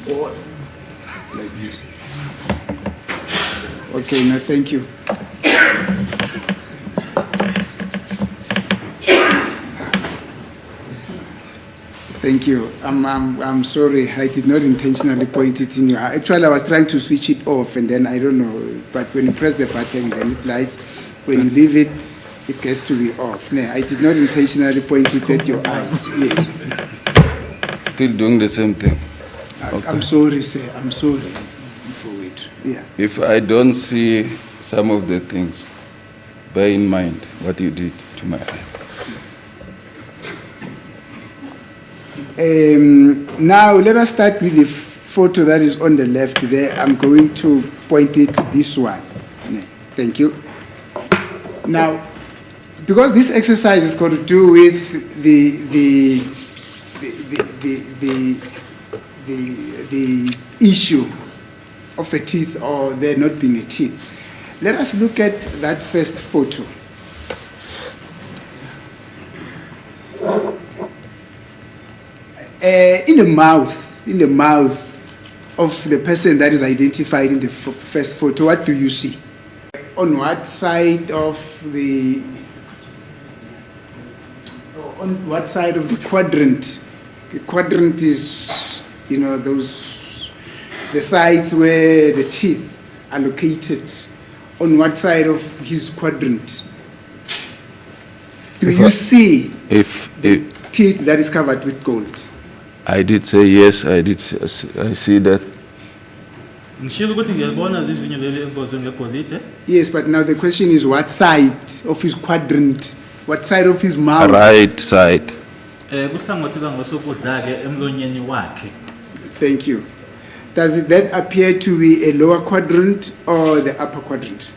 Or like this. Okay, no, thank you. Thank you. I'm sorry. I did not intentionally point it in you. Actually, I was trying to switch it off, and then I don't know. But when you press the button, then it lights. When you leave it, it gets to be off. No, I did not intentionally point it at your eyes. Yes. Still doing the same thing. I'm sorry, sir. I'm sorry for it. Yeah. If I don't see some of the things, bear in mind what you did to my eye. Now, let us start with the photo that is on the left there. I'm going to point it this one. Thank you. Now, because this exercise is going to do with the issue of a teeth or there not being a teeth, let us look at that first photo. In the mouth of the person that is identified in the first photo, what do you see? On what side of the quadrant? The quadrant is, you know, the sides where the teeth are located. On what side of his quadrant? Do you see the teeth that is covered with gold? I did say yes, I did. I see that. Yes, but now the question is what side of his quadrant? What side of his mouth? Right side. Thank you. Does that appear to be a lower quadrant or the upper quadrant?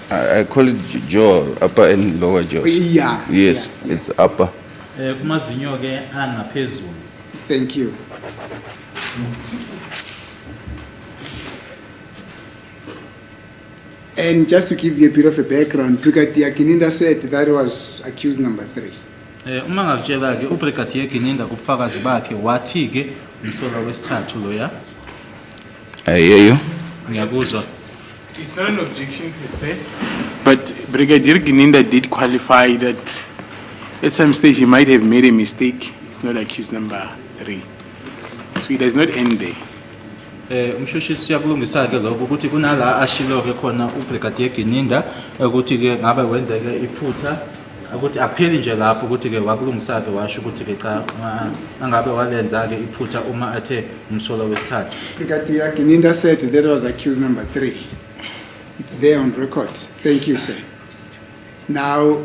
I call it jaw, upper and lower jaws. Yeah. Yes, yeah. it's upper. Thank you. And just to give you a bit of a background, Brigadier Kininda said that was accused number 3. I hear you. It's not an objection per se, but Brigadier Gininda did qualify that at some stage he might have made a mistake. It's not accused number 3. So it does not end there. Umshushi siyakulungisa ke lokho ukuthi kunala ashilo ke khona uBrigadier Gininda ukuthi ke ngabe wenzeke iphutha ukuthi akupheli nje lapho ukuthi ke wakulungisa ke washo ukuthi ke cha ngabe walenza ke iphutha uma athe umsolo wesithathu. Brigadier Gininda said that was accused number 3. It's there on record. Thank you, sir. Now,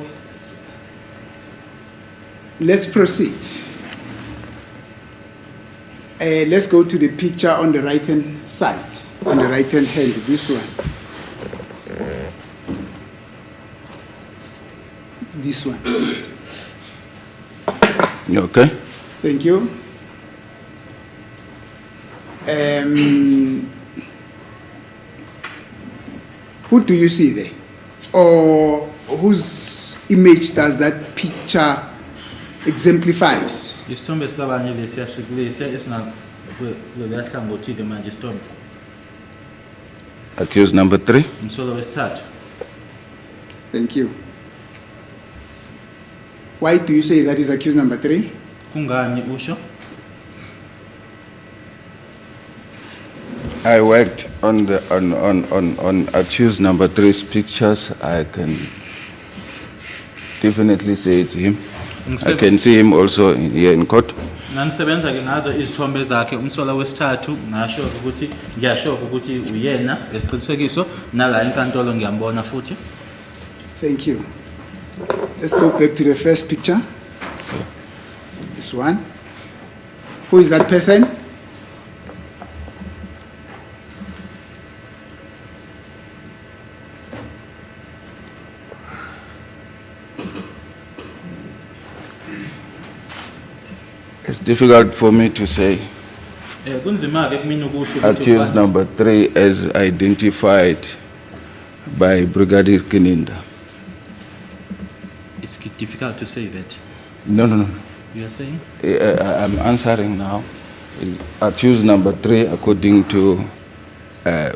let's proceed. Let's go to the picture on the right-hand side, on the right-hand hand, this one. This one. You okay? Thank you. Who do you see there? Or whose image does that picture exemplifies? Isithombe silabanye lesiyasikilise esina lelahlangothi ke manje isithombe. Accused number 3. umsolo wesithathu. Thank you. Why do you say that is accused number 3? Kungani usho? I worked on the on accused number 3's pictures. I can definitely say it's him. I can see him also here in court. Ngisebenza ke ngazo izithombe zakhe umsolo wesithathu ngasho ukuthi ngiyasho ukuthi uyena lesiqinisekiso nala enkantolo ngiyambona futhi. Thank you. Let's go back to the first picture. This one. Who is that person? It's difficult for me to say. Kunzima ke kumina ukusho Accused number 3 as identified by Brigadier Kininda. It's difficult to say that. No. You are saying? I'm answering now. Is accused number 3 according to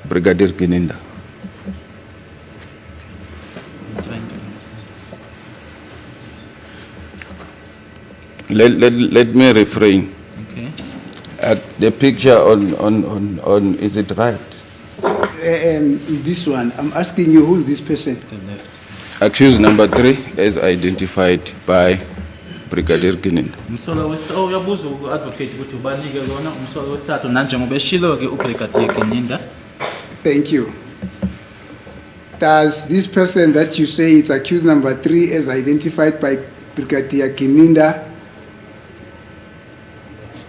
Brigadier Kininda. I'm trying to understand. Let me refrain. Okay. The picture on is it right? This one. I'm asking you, who's this person? The left. Accused number 3 as identified by Brigadier Kininda. Umsolo wesithathu uyabuza ku-advocate ukuthi ubanike lona umsolo wesithathu nanjengoba eshilo ke uBrigadier Kininda. Thank you. Does this person that you say is accused number 3 as identified by Brigadier Kininda,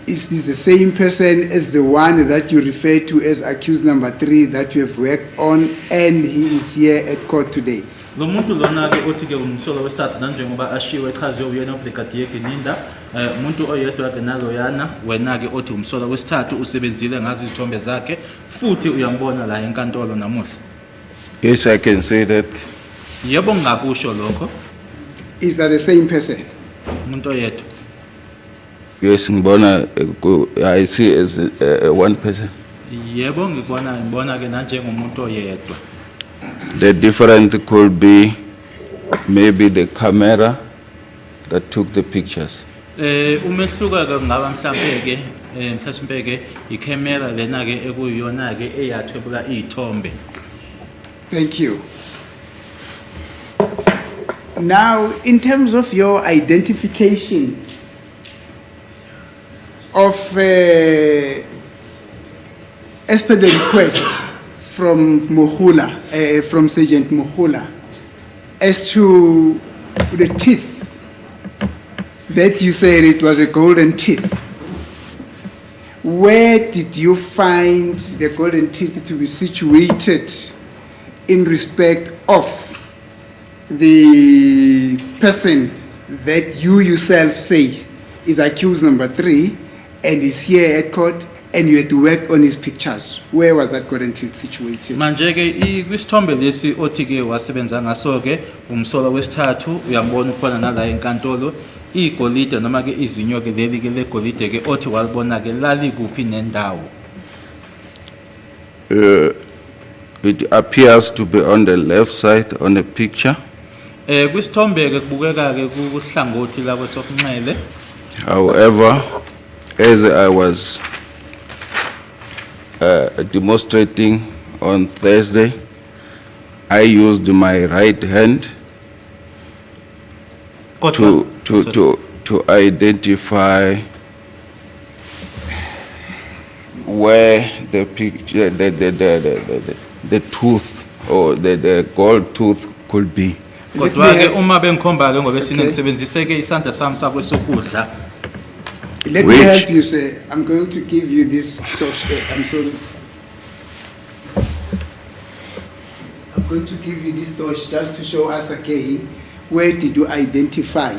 is this the same person as the one that you refer to as accused number 3 that you have worked on and he is here at court today? Lo muntu lona ke othi ke umsolo wesithathu nanjengoba ashiwe echaziwe uyena uBrigadier Kininda, umuntu oyedwa ke naloyana wena ke othi umsolo wesithathu usebenzile ngazo izithombe zakhe futhi uyambona la enkantolo namuhla. Yes, I can say that. Yebo ngakusho lokho. Is that the same person? Umuntu oyedwa. Yes, ngibona, I see as one person. Yebo ngibona ke nanjengomuntu oyedwa. The difference could be maybe the camera that took the pictures. Umehluka ke ngaba mhlambe ke mhlawumbe ke ikhamera lena ke ekuyona ke eyathwebula izithombe. Thank you. Now, in terms of your identification of, as per the request from from Sergeant Mohula, as to the teeth, that you said it was a golden teeth. Where did you find the golden teeth to be situated in respect of the person that you yourself say is accused number 3 and is here at court and you had to work on his pictures? Where was that golden teeth situated? Manje ke kwisithombe lesi othi ke wasebenza ngaso ke umsolo wesithathu uyambona khona nala enkantolo igolide noma ke izinyo ke leli ke legolide ke othi walibona ke lali kuphi nendawo. It appears to be on the left side on the picture. Kwisithombe ke kubukeka ke kuhlangothi labo sokunxele. However, as I was demonstrating on Thursday, I used my right hand to identify where the picture, the tooth or the gold tooth could be. Kodwa ke uma bengikhomba ke ngoba esine ngisebenzise ke isandla sami sakwesokudla. Let me help you, sir. I'm going to give you this torch. I'm sorry. I'm going to give you this torch just to show us again where did you identify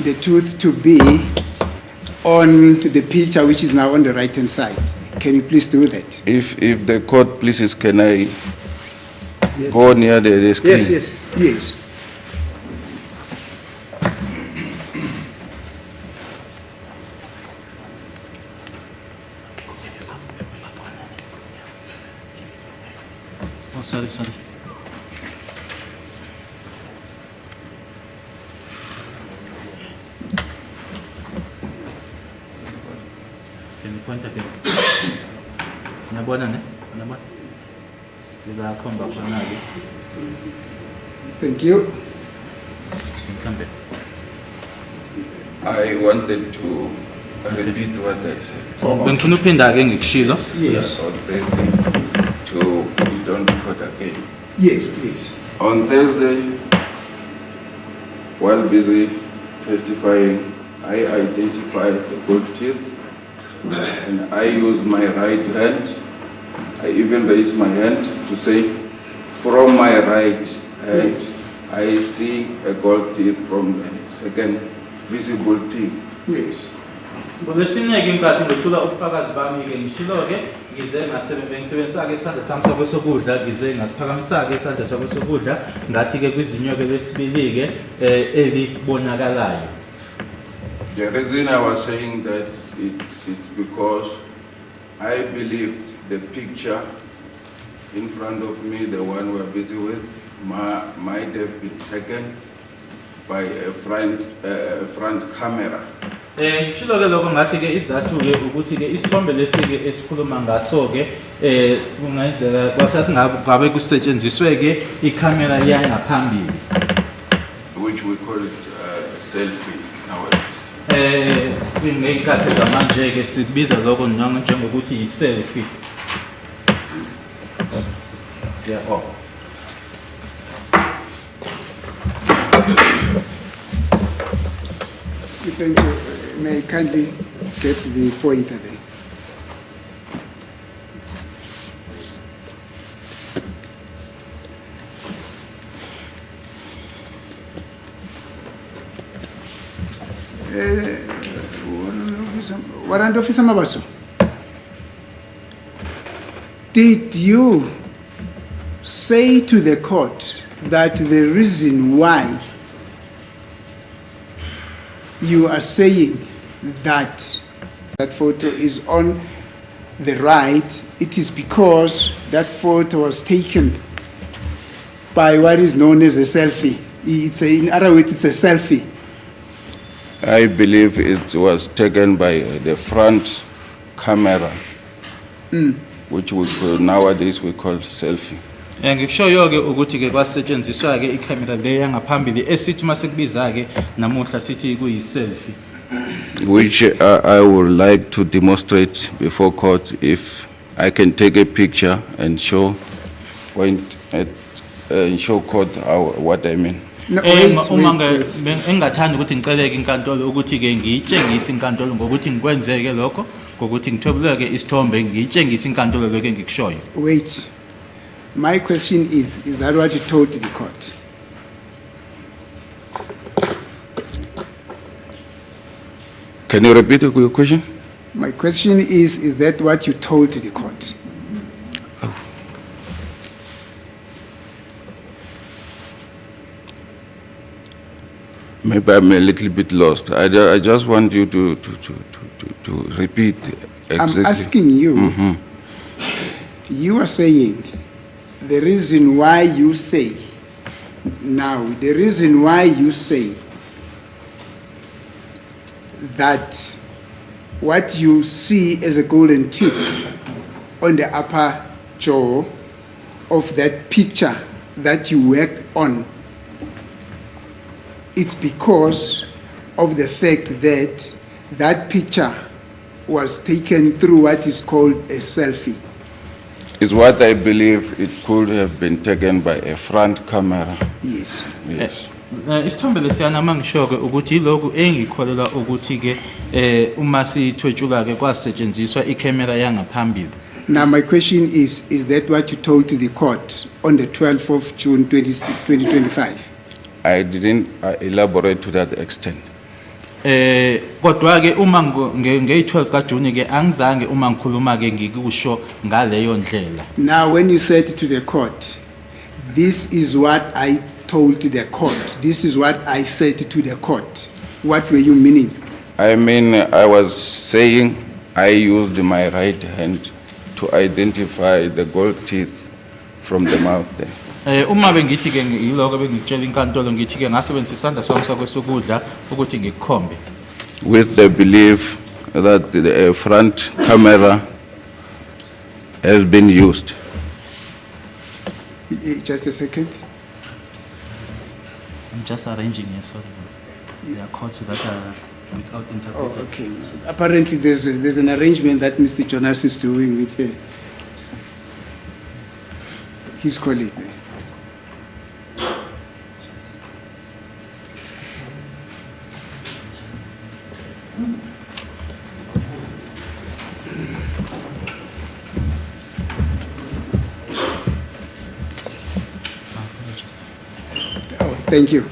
the tooth to be on the picture which is now on the right hand side. Can you please do that? If the court pleases, can I go near the screen? Yes. sorry. Can you point again? Nabona ne? Nabona? Ila khomba khona ke. Thank you. Mhlambe. I wanted to repeat what I said. Bengifuna uphinda ke ngikushilo. Yes. On Thursday to put it on record again. Yes, please. On Thursday, while busy testifying, I identified the gold teeth and I used my right hand. I even raised my hand to say, from my right hand, I see a gold teeth from the second visible teeth. Yes. Ngolesineke inkathi ngithula ubufakazi bami ke ngishilo ke ngize ngisebenzisa ke isandla sami sokwesokudla ngize ngasiphakamisa ke isandla sokwesokudla ngathi ke kwizinyo ke lesibili ke elibonakalayo. The reason I was saying that it's because I believed the picture in front of me, the one we're busy with, might have been taken by a front camera. Ngishilo ke lokho ngathi ke izathu ke ukuthi ke isithombe lesi ke esikhuluma ngaso ke kungenzeka kwathi singabe kusetshenziswe ke ikhamera yangaphambili, Which we call it selfie nowadays. ngeyinkathi zamanje ke sikubiza lokho njengokuthi yi-selfie. Yeah, oh. Thank you. May I kindly get the pointer there? Warrant Officer Mabasa, did you say to the court that the reason why you are saying that that photo is on the right, it is because that photo was taken by what is known as a selfie? In other words, it's a selfie. I believe it was taken by the front camera, which nowadays we call selfie. Ngikushoyo ke ukuthi ke kwasetshenziswa ke ikhamera le yangaphambili esithi masekubiza ke namuhla sithi kuyi-selfie. Which I would like to demonstrate before court if I can take a picture and show court what I mean. No, wait. Engathanda ukuthi ngiceleke inkantolo ukuthi ke ngiyitshengise inkantolo ngokuthi ngikwenzeke lokho ngokuthi ngithobuleke isithombe ngiyitshengise inkantolo lokho engikushoyo. Wait. My question is that what you told the court? Can you repeat your question? My question is that what you told the court? Maybe I'm a little bit lost. I just want you to repeat exactly. I'm asking you. You are saying the reason why you say that what you see as a golden tooth on the upper jaw of that picture that you worked on, it's because of the fact that that picture was taken through what is called a selfie. It's what I believe it could have been taken by a front camera. Yes. Yes. Isithombe lesiyana mangisho ke ukuthi lokhu engikholelwa ukuthi ke uma sithwetshula ke kwasetshenziswa ikhamera yangaphambili. Now my question is that what you told to the court on the 12th of June 2025? I didn't elaborate to that extent. Kodwa ke uma nge-12 kaJune ke angizange uma ngikhuluma ke ngikusho ngaleyo ndlela. Now when you said to the court, this is what I told to the court, this is what I said to the court, what were you meaning? I mean, I was saying I used my right hand to identify the gold teeth from the mouth there. Uma bengithi ke yiloko bengitshela inkantolo ngithi ke ngasebenzisa isandla sami sakwesokudla ukuthi ngikukhombe. With the belief that the front camera has been used. Just a second. I'm just arranging here, sorry. There are courts that are without Oh, interpreters. okay. So apparently, there's an arrangement that Mr. Jonas is doing with his colleague. Thank you.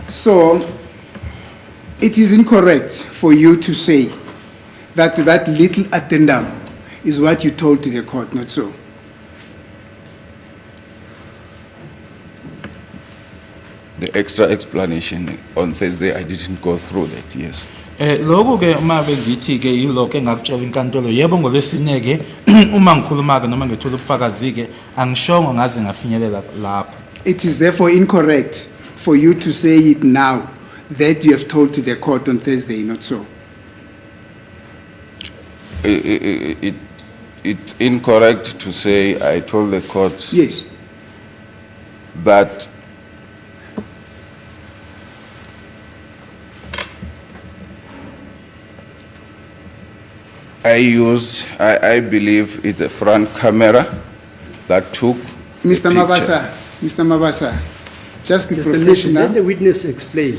So, it is incorrect for you to say that that little addendum is what you told to the court, not so. The extra explanation on Thursday, I didn't go through that, yes. Lokho ke uma bengithi ke yiloko engakutshela inkantolo yebo ngolwesine ke uma ngikhuluma ke noma ngithola ubufakazi ke angishongo ngaze ngafinyelela lapho. It is therefore incorrect for you to say it now that you have told to the court on Thursday, not so. It's incorrect to say I told the court Yes. that I believe it's a front camera that took the Mr. picture. Mr. Mabasa, just be Mr. Mnisi, professional. let the witness explain.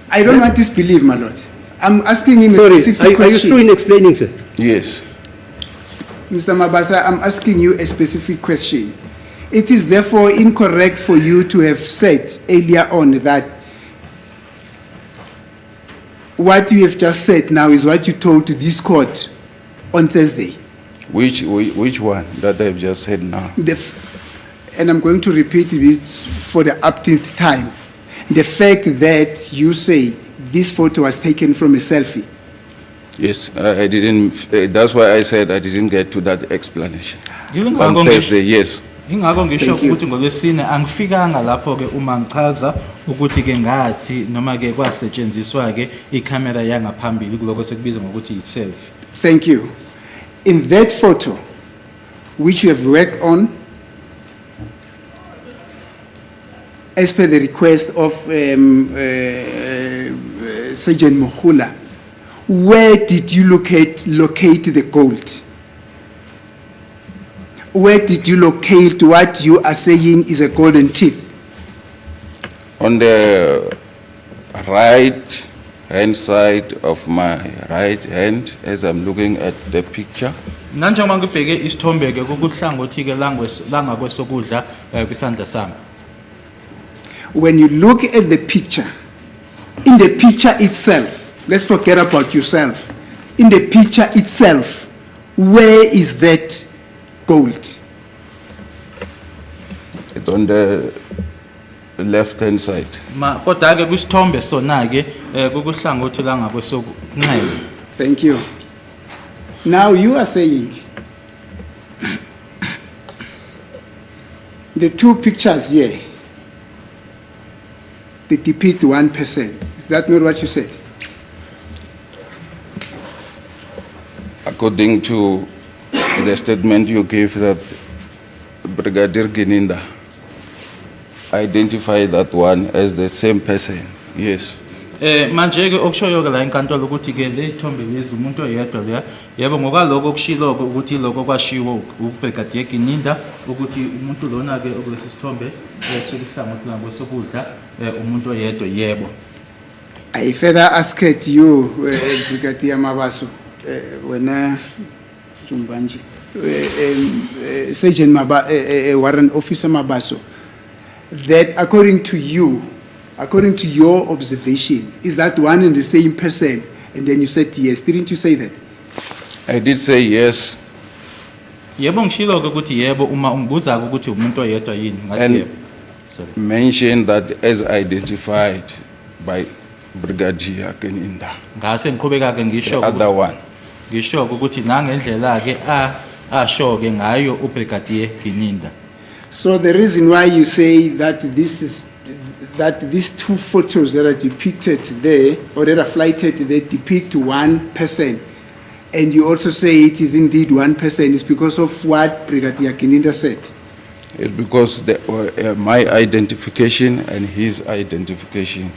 I don't want disbelief, my lord. I'm asking him Sorry, a specific are you question. through in explaining, sir? Yes. Mr. Mabasa, I'm asking you a specific question. It is therefore incorrect for you to have said earlier on that what you have just said now is what you told to this court on Thursday. Which one that I've just said now? And I'm going to repeat this for the upteenth time. The fact that you say this photo was taken from a selfie. Yes, I didn't, that's why I said I didn't get to that explanation. Yilungako On ngisho- Thursday, yes. Ingakho ngisho Thank you. ukuthi ngolwesine angifikanga lapho ke uma ngichaza ukuthi ke ngathi noma ke kwasetshenziswa ke ikhamera yangaphambili kuloko sekubiza ngokuthi i-selfie. Thank you. In that photo, which you have worked on, as per the request of Sergeant Mokula, where did you locate the gold? Where did you locate what you are saying is a golden teeth? On the right hand side of my right hand, as I'm looking at the picture, Nanjengoba ngibheke isithombe ke kuhlangothi ke langakwesokudla kwisandla sami. When you look at the picture, in the picture itself, let's forget about yourself. In the picture itself, where is that gold? it's on the left hand side. Ma kodwa ke kwisithombe sona ke kuhlangothi langakwesokunxele. Thank you. Now you are saying the two pictures here, they depict 1%. Is that not what you said? According to the statement you gave that Brigadier Gininda identified that one as the same person, yes. Manje ke okushoyo ke la inkantolo ukuthi ke le thombe lezi umuntu oyedwa leya yebo ngokwaloko okushiloko ukuthi lokho kwashiwo uBrigadier Gininda ukuthi umuntu lona ke okulesi sithombe sokuhlangothi lakwesokudla umuntu oyedwa yebo. I further asked you, Brigadier Mabaso, when Sergeant Warrant Officer Mabaso, that according to you, according to your observation, is that one and the same person? And then you said yes. Didn't you say that? I did say yes, Yebo ngishiloko ukuthi yebo uma ungibuza ukuthi umuntu oyedwa yini ngathi And- yebo. Sorry. mentioned that as identified by Brigadier Gininda, Ngase ngiqhubeka ke the ngisho other one. ngisho ukuthi nangendlela ke asho ke ngayo uBrigadier Gininda. So the reason why you say that these two photos that are depicted there, or that are flighted, they depict one person, and you also say it is indeed one person, is because of what Brigadier Gininda said? It's because my identification and his identification.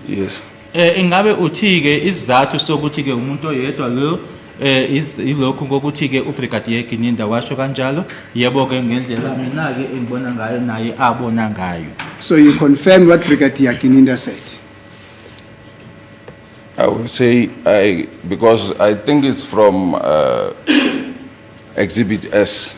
Yes. Ingabe uthi ke isizathu sokuthi ke umuntu oyedwa lo ilokhu ngokuthi ke uBrigadier Gininda washo kanjalo yebo ke ngendlela mina ke engibona ngayo naye abona ngayo. So you confirm what Brigadier Gininda said? I will say because I think it's from Exhibit S,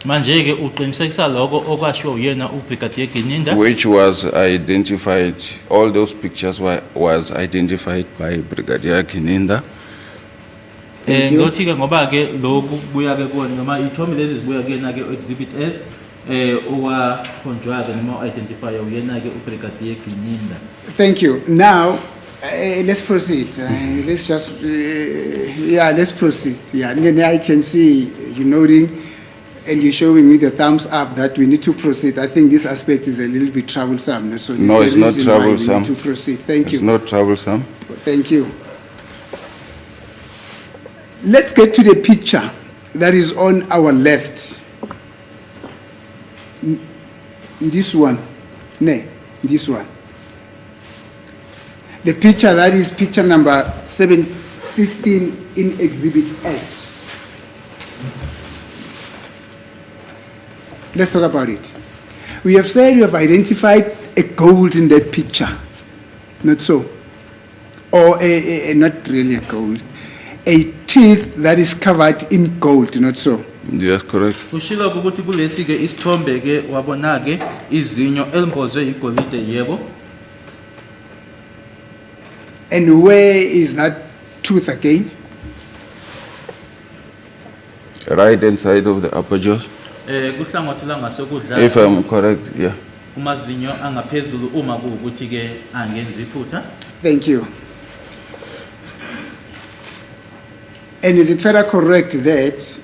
Manje ke uqinisekisa lokho okwasho uyena uBrigadier Gininda, which was identified. All those pictures was identified by Brigadier Gininda. ngothi ke ngoba ke lokhu kubuya ke kona noma ithombe lezi zibuya ke na ke Exhibit S owakhonjwa ke noma identify uyena ke uBrigadier Gininda. Thank you. Now, let's proceed. Let's just, let's proceed. Yeah, and then I can see you nodding and you're showing me the thumbs up that we need to proceed. I think this aspect is a little bit troublesome. So this No, is it's the not reason why we need troublesome. to proceed. Thank It's you. not troublesome. Thank you. Let's get to the picture that is on our left. This one. No, this one. The picture that is picture number 715 in Exhibit S. Let's talk about it. We have said we have identified a gold in that picture. Not so. Or not really a gold. A teeth that is covered in gold, not so. Yes, correct. Ushilo ukuthi kulesi ke isithombe ke wabona ke izinyo elimbozwe igolide yebo. And where is that tooth again? Right hand side of the upper jaw. Kuhlangothi la ngasokudla. If I'm correct, yeah. Kumazinyo angaphezulu uma kuukuthi ke angenza iphutha. Thank you. And is it further correct that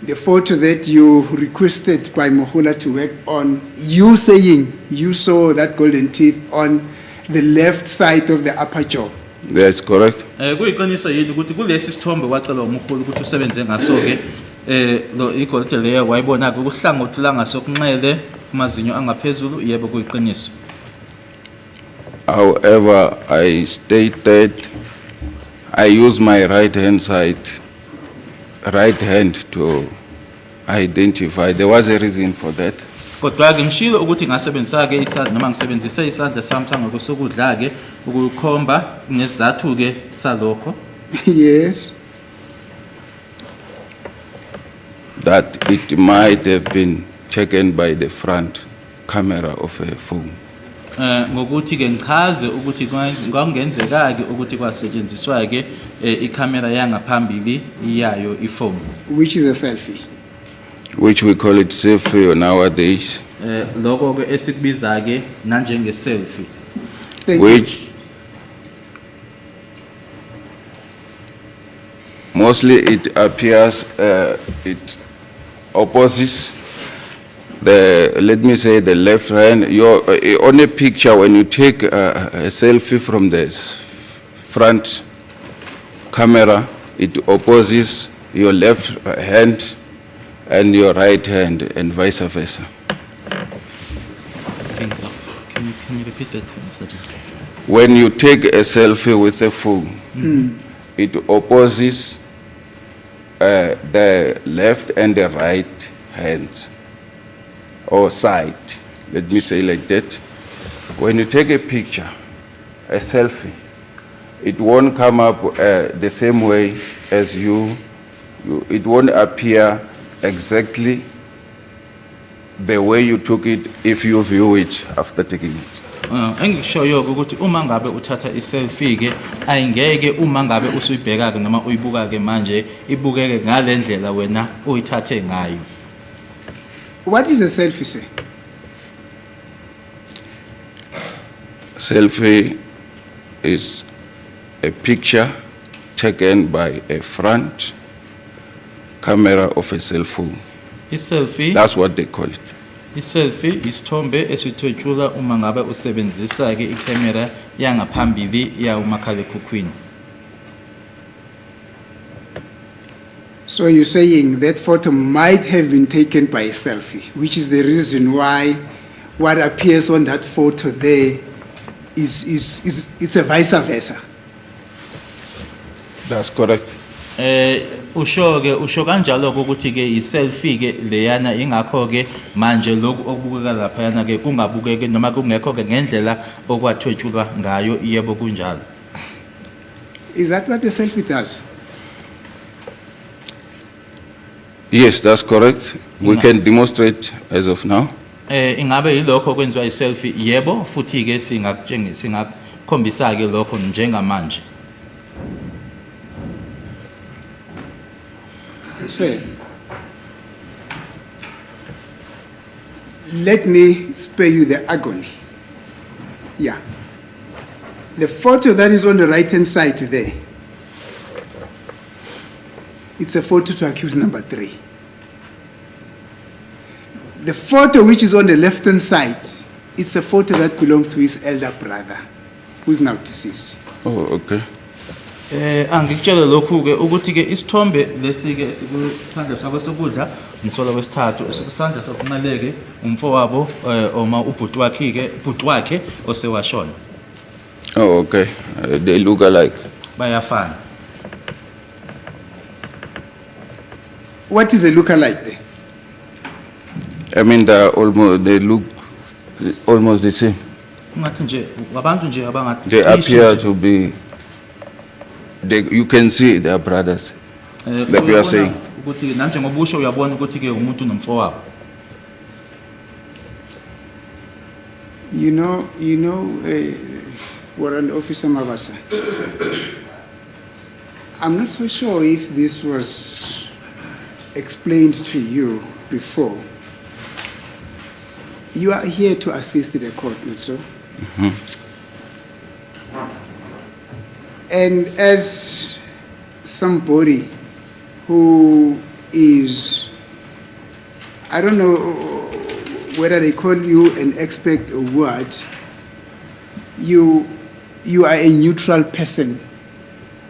the photo that you requested by Mohula to work on, you saying you saw that golden teeth on the left side of the upper jaw? That's correct. Kuyiqiniso yini ukuthi kulesi sithombe wacela umholi ukuthi usebenze ngaso ke lo igolide leyo wayibona ke kuhlangothi la ngasokunxele kumazinyo angaphezulu yebo kuyiqiniso. However, I stated I use my right hand to identify. There was a reason for that. Kodwa ke ngishilo ukuthi ngasebenzisa ke isandla noma ngisebenzise isandla sami sangokusokudla ke ukukhomba nesizathu ke salokho. Yes. That it might have been taken by the front camera of a phone. Ngokuthi ke ngichaze ukuthi kwangenzeka ke ukuthi kwasetshenziswa ke ikhamera yangaphambili yayo iphone, Which is a selfie. Which we call it selfie nowadays. lokho ke esikubiza ke nanjenge selfie. Thank you. Which mostly it appears, it opposes let me say the left hand. On a picture, when you take a selfie from the front camera, it opposes your left hand and your right hand and vice versa. Can you repeat that, Sergeant? When you take a selfie with a phone, it opposes the left and the right hands or side. Let me say like that. When you take a picture, a selfie, it won't come up the same way as it won't appear exactly the way you took it if you view it after taking it. Engikushoyo ukuthi uma ngabe uthatha iselfie ke ayingeke uma ngabe usuyibheka ke noma uyibuka ke manje ibukeke ngalendlela wena uyithathe ngayo. What is a selfie, say? Selfie is a picture taken by a front camera of a cell phone. I-selfie, That's what they call it. i-selfie isithombe esithwetshula uma ngabe usebenzisa ke i-camera yangaphambili yawumakhalekhukhwini. So you're saying that photo might have been taken by a selfie, which is the reason why what appears on that photo there it's a vice versa. That's correct. Usho kanjalo ukuthi ke i-selfie ke leyana ingakho ke manje lokhu okubukeka laphayana ke kungabukeki noma kungekho ke ngendlela okwathwetshulwa ngayo yebo kunjalo. Is that what a selfie does? Yes, that's correct. We can demonstrate as of now. Ingabe yilokho kwenziwa i-selfie yebo futhi ke singakhombisa ke lokho njengamanje. Sir, let me spare you the agony. Yeah. The photo that is on the right-hand side there, it's a photo to accuse number 3. The photo which is on the left-hand side, it's a photo that belongs to his elder brother, who's now deceased. Oh, okay. Angikutshela lokhu ke ukuthi ke isithombe lesi ke sikusandla sakho sokudla umsolo wesithathu esikusandla sokunqaleke umfowabo oma ubhuti wakhe osewashona. Oh, okay. They look alike. Bayafana. What is a lookalike there? I mean, they look almost the same. Ngathi nje abantu nje abangathi They appear to be. You can see they are brothers. Like we are saying. ukuthi nanje ngoba usho uyabona ukuthi ke umuntu nomfowabo. You know, Warrant Officer Mabasa, I'm not so sure if this was explained to you before. You are here to assist the court, not so? And as somebody who is, I don't know whether they call you an expert or what, you are a neutral person.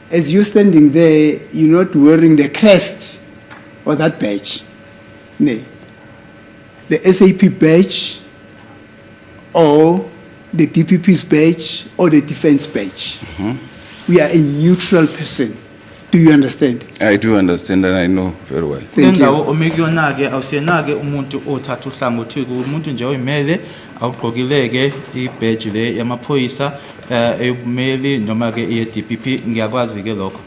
As you're standing there, you're not wearing the crest or that badge. No. The SAP badge or the DPP's badge or the defense badge. We are a neutral person. Do you understand? I do understand and I know very well. Thank you. Omekuyona ke awusenake umuntu othatha uhlangothi umuntu nje oyimele awugqokileke ibadge le yamaphoyisa eyumeli noma ke ye-DPP ngiyakwazi ke lokho.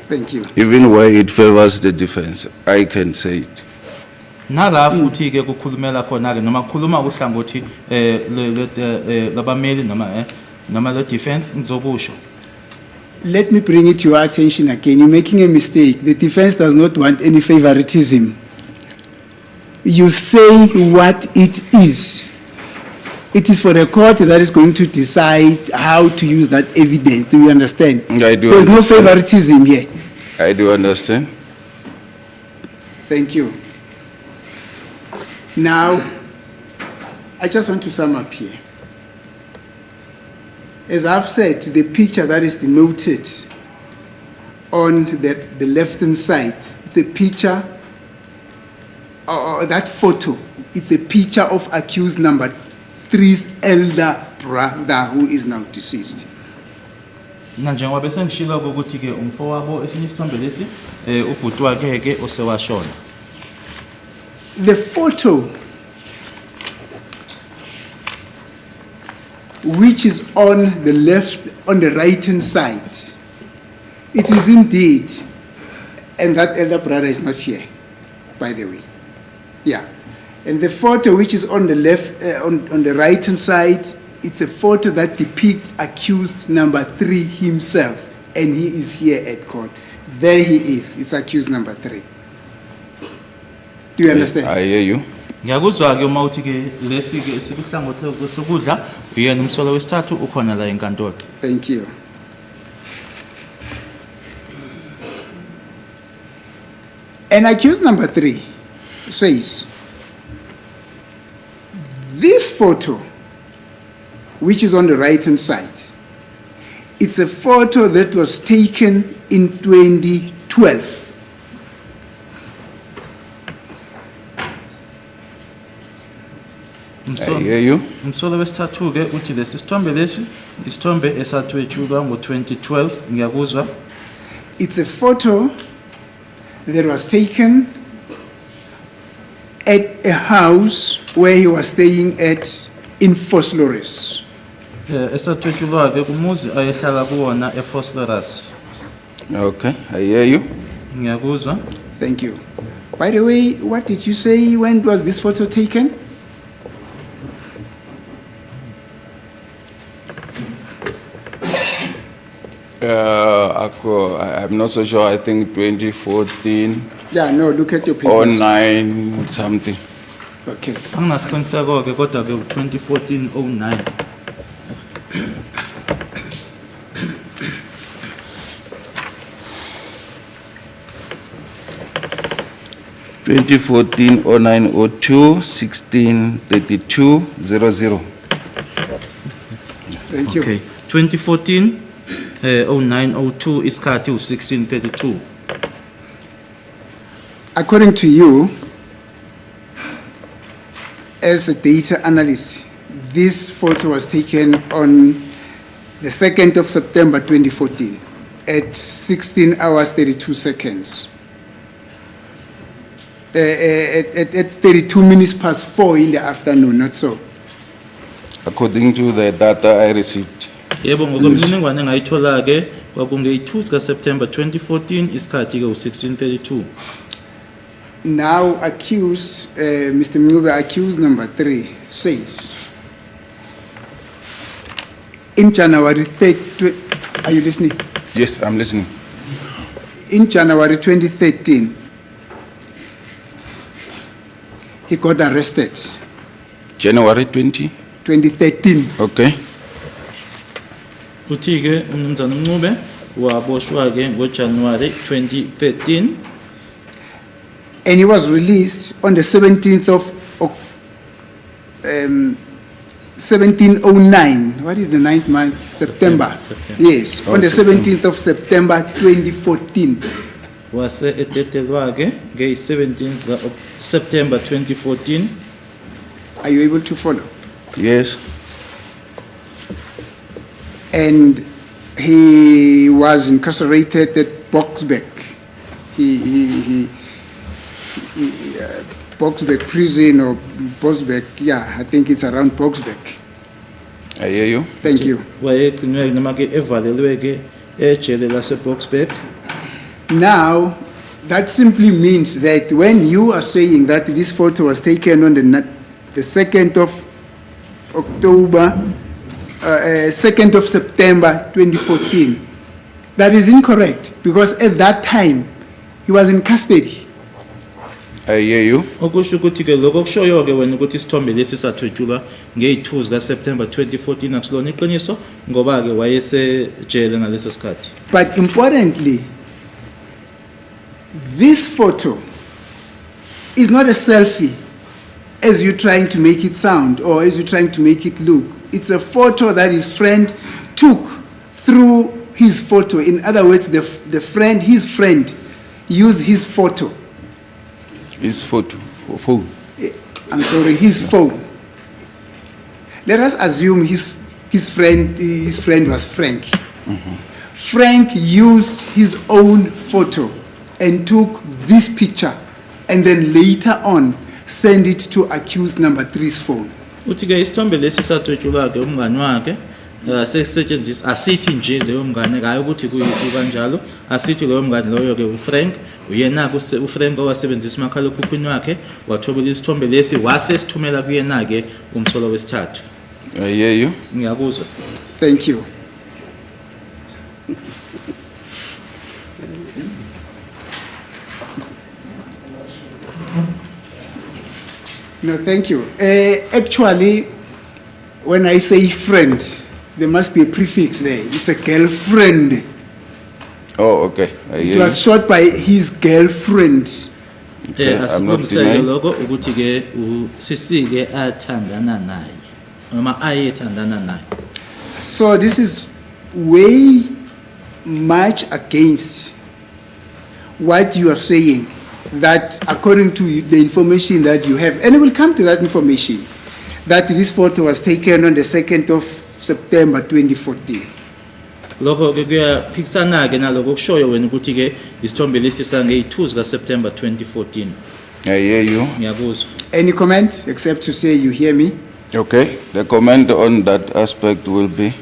Thank you. Even where it favors the defense, I can say it. Nala futhi ke kukhulumela khona ke noma kukhuluma uhlangothi labameli noma le defense ngizokusho. Let me bring it to your attention again. You're making a mistake. The defense does not want any favoritism. You say what it is. It is for the court that is going to decide how to use that evidence. Do you understand? I do. There's no favoritism here. I do understand. Thank you. Now, I just want to sum up here. As I've said, the picture that is denoted on the left-hand side, it's a picture, that photo, it's a picture of accused number 3's elder brother who is now deceased. Njengoba bese ngishilo ukuthi ke umfowabo esinye isithombe lesi ubhuti wakhe ke osewashona. The photo which is on the right-hand side, it is indeed, and that elder brother is not here, by the way. Yeah. And the photo which is on the left, on the right-hand side, it's a photo that depicts accused number 3 himself, and he is here at court. There he is. It's accused number 3. Do you understand? I hear you. Ngiyakuzwa ke uma uthi ke lesi ke sikuhlangothi sokudla uyena umsolo wesithathu ukhona la enkantolo. Thank you. And accused number 3 says, this photo, which is on the right-hand side, it's a photo that was taken in 2012. I hear you. Umsolo wesithathu ke uthi lesi sithombe lesi isithombe esathwetshulwa ngo-2012 ngiyakuzwa. It's a photo that was taken at a house where he was staying at in Vosloorus. Esathwetshulwa ke kumuzi ayehlala kuwona eVosloorus. Okay, I hear you. Ngiyakuzwa. Thank you. By the way, what did you say? When was this photo taken? I'm not so sure. I think 2014 Yeah, no, look at your or papers. 9 something. Okay. Anginasiqiniseko ke kodwa ke 2014-09. Twenty 0902 16 32 00. Thank you. Okay. 2014 0902 isikhathi u1632. According to you, as a data analyst, this photo was taken on the 2nd of September 2014 at 16 hours 32 seconds. At 32 minutes past 4 in the afternoon, not so? According to the data I received. Yebo ngokomniningwane engayithola ke kwakunge-2 sika September 2014 isikhathi ke u1632. Now accused, Mr. Mncube, accused number 3 says, in January 3rd, are you listening? Yes, I'm listening. In January 2013, he got arrested. January 20? 2013. Okay. Uthi ke umnumzana Mncube waboshwa ke ngoJanuary 2013 And he was released on the 17th of 1709. What is the 9th month? September. September. Yes, on the 17th of September 2014. wase edetelwa ke nge-17th of September 2014. Are you able to follow? Yes. And he was incarcerated at Boksbeek. Boksbeek prison or Boksbeek, yeah, I think it's around Boksbeek. I hear you. Thank you. Wayegcinwe noma ke evalelwe ke ejele laseBoksburg. Now, that simply means that when you are saying that this photo was taken on the 2nd of October, 2nd of September 2014, that is incorrect because at that time he was in custody. I hear you. Okusho ukuthi ke lokho kushoyo ke wena ukuthi isithombe lesi sathwetshulwa nge-2 sika September 2014 akusilona iqiniso ngoba ke wayesejele ngaleso sikhathi. But importantly, this photo is not a selfie as you're trying to make it sound or as you're trying to make it look. It's a photo that his friend took through his photo. In other words, his friend used his photo. His photo, phone. I'm sorry, his phone. Let us assume his friend was Frank. Frank used his own photo and took this picture and then later on send it to accused number 3's phone. Uthi ke isithombe lesi sathwetshulwa ke umngane wakhe sesetshenziswa asithi nje leyo mngane hayi ukuthi kuyikanjalo asithi leyo mngane loyo ke uFrank uyena uFrank owasebenzisa umakhalekhukhwini wakhe wathobela isithombe lesi wasesithumela kuyena ke umsolo wesithathu. I hear you. Ngiyakuzwa. Thank you. No, thank you. Actually, when I say friend, there must be a prefix there. It's a girlfriend. Oh, okay. I It hear was shot by his girlfriend. Okay, I'm not Asibongiseke denying. lokho ukuthi ke usisike athandana naye noma ayethandana naye. So this is way much against what you are saying, that according to the information that you have, and we'll come to that information, that this photo was taken on the 2nd of September 2014. Lokho ke kuyaphikisana ke naloko kushoyo wena ukuthi ke isithombe lesi sange-2 zika September 2014. I hear you. Ngiyakuzwa. Any comment, except to say you hear me? Okay, the comment on that aspect will be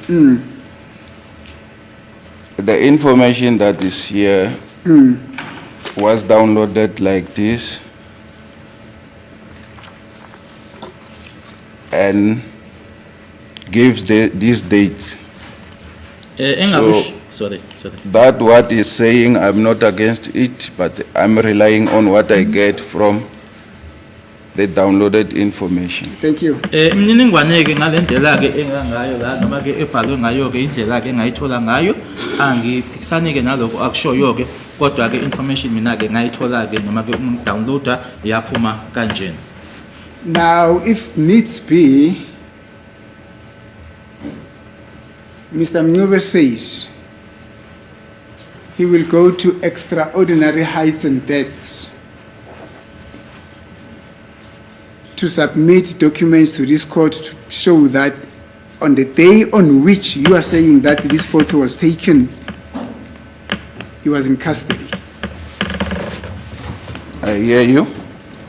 the information that is here was downloaded like this and gives these dates. Sorry. That what is saying, I'm not against it, but I'm relying on what I get from the downloaded information. Thank you. Imininingwane ke ngalendlela ke engangayo la noma ke ebhalwe ngayo ke indlela ke ngayithola ngayo angiphikisane ke naloko akushoyo ke kodwa ke information mina ke ngayithola ke noma ke downloader yaphuma kanjena. Now, if needs be, Mr. Mncube says he will go to extraordinary heights and depths to submit documents to this court to show that on the day on which you are saying that this photo was taken, he was in custody. I hear you.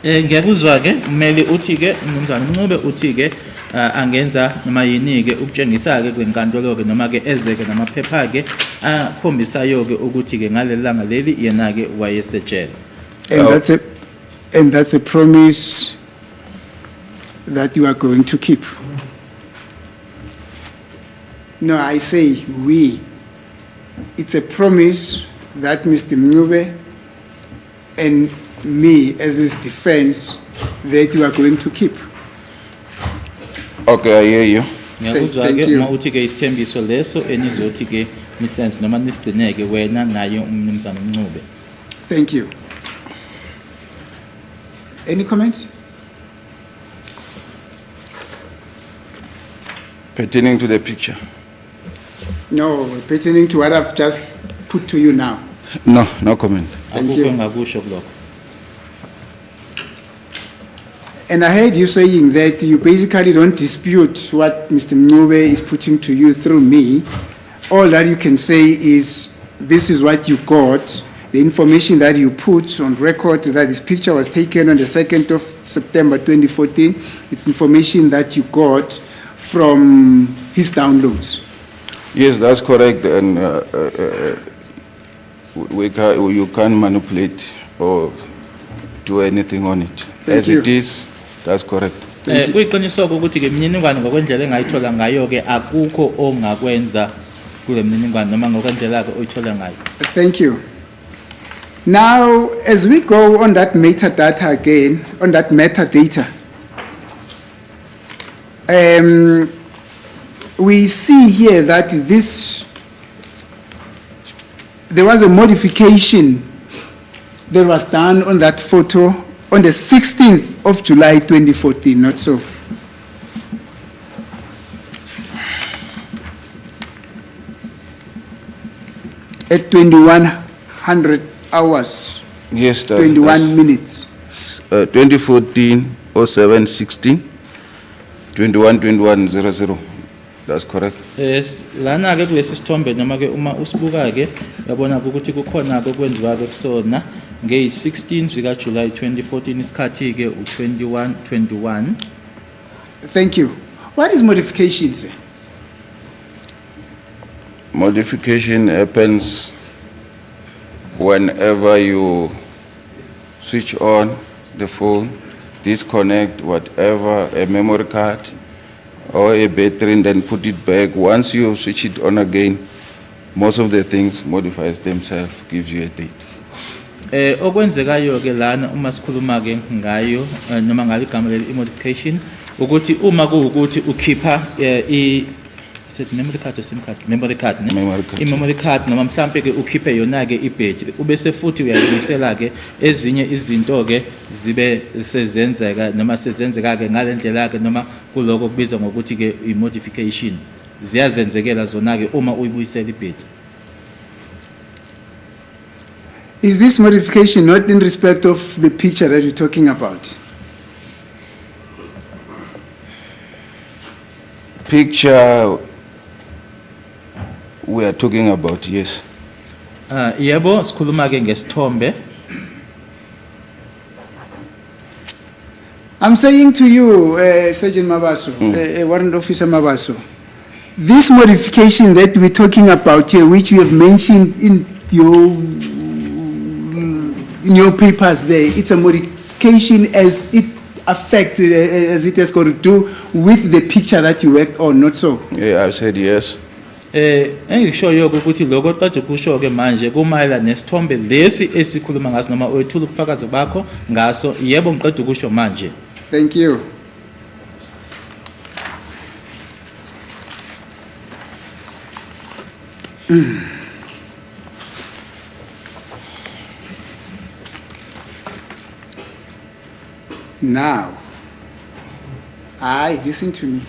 Ngiyakuzwa ke kumele uthi ke mnumzana Mncube uthi ke angenza noma yini ke ukutshengisa ke kwenkantolo ke noma ke ezeke namaphepha ke akhombisayo ke ukuthi ke ngalelanga leli yena ke wayesejele. And that's a promise that you are going to keep. No, I say we. It's a promise that Mr. Mncube and me as his defense that you are going to keep. Okay, I hear you. Ngiyakuzwa Thank ke you. uma uthi ke isithembiso leso enizothi ke nisenze noma nisigcineke wena naye umnumzana Mncube. Thank you. Any comment? Pertaining to the picture. No, pertaining to what I've just put to you now. No comment. Thank you. Akukho engakusho kulokho. And I heard you saying that you basically don't dispute what Mr. Mncube is putting to you through me. All that you can say is this is what you got, the information that you put on record that this picture was taken on the 2nd of September 2014. It's information that you got from his downloads. Yes, that's correct, and you can't manipulate or do anything on it. Thank As you. it is, that's correct. Kuyiqiniswa ukuthi ke imininingwane ngokwendlela engayithola ngayo ke akukho ongakwenza kule mininingwane noma ngokwendlela ke oyithola ngayo. Thank you. Now, as we go on that metadata again, on that metadata, we see here that there was a modification that was done on that photo on the 16th of July 2014, not so? At 2100 hours, Yes, 21 minutes. 2014 0716 212100. That's correct. Yes, lana ke kulesi sithombe noma ke uma usibuka ke yabona ukuthi kukhona ke kwenziwa ke kusona nge-16 zika July 2014 isikhathi ke u21:21. Thank you. What is modification, sir? Modification happens whenever you switch on the phone, disconnect whatever, a memory card or a battery, and then put it back. Once you switch it on again, most of the things modifies themselves, gives you a date. Okwenzekayo ke lana uma sikhuluma ke ngayo noma ngaligama leli modification ukuthi uma kuukuthi ukhipha said memory card or SIM card? Memory card, ne? Memory card. I-memory card noma mhlampe ke ukhiphe yona ke i-battery ubese futhi uyayibuyisela ke ezinye izinto ke zibe sezenzeka noma sezenzeka ke ngalendlela ke noma kuloko kubizwa ngokuthi ke i-modification ziyazenzekela zona ke uma uyibuyisela i-battery. Is this modification not in respect of the picture that you're talking about? Picture we are talking about, yes. Yebo sikhuluma ke ngesithombe. I'm saying to you, Sergeant Mabasa, Warrant Officer Mabasa, this modification that we're talking about here, which you have mentioned in your papers there, it's a modification as it affects, as it has got to do with the picture that you worked on, not so? Yeah, I said yes. Engishoyo ukuthi lokho qeda ukusho ke manje kumayela nesithombe lesi esikhuluma ngaso noma wethula ubufakazi bakho ngaso yebo ngiqeda ukusho manje. Thank you. Now, listen to me.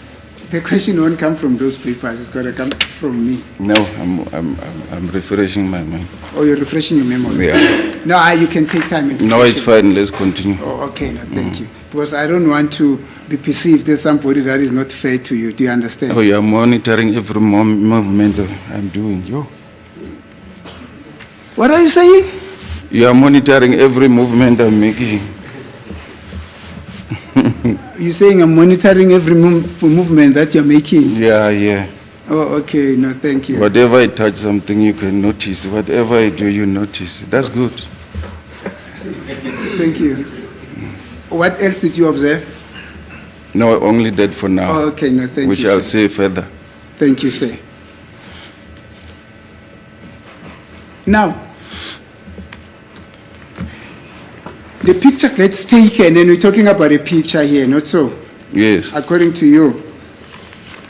The question won't come from those papers. It's got to come from me. No, I'm refreshing my mind. Oh, you're refreshing your memory. Yeah. No, you can take time. No, it's fine. Let's continue. Oh, okay. No, thank you. Because I don't want to be perceived as somebody that is not fair to you. Do you understand? Oh, you are monitoring every movement I'm doing. Yo. What are you saying? You are monitoring every movement I'm making. You're saying I'm monitoring every movement that you're making? Yeah. Oh, okay. No, thank you. Whatever I touch something, you can notice. Whatever I do, you notice. That's good. Thank you. What else did you observe? No, only that for now. Oh, okay. No, thank We you. shall sir. see further. Thank you, sir. Now, the picture gets taken, and we're talking about a picture here, not so? Yes. According to you.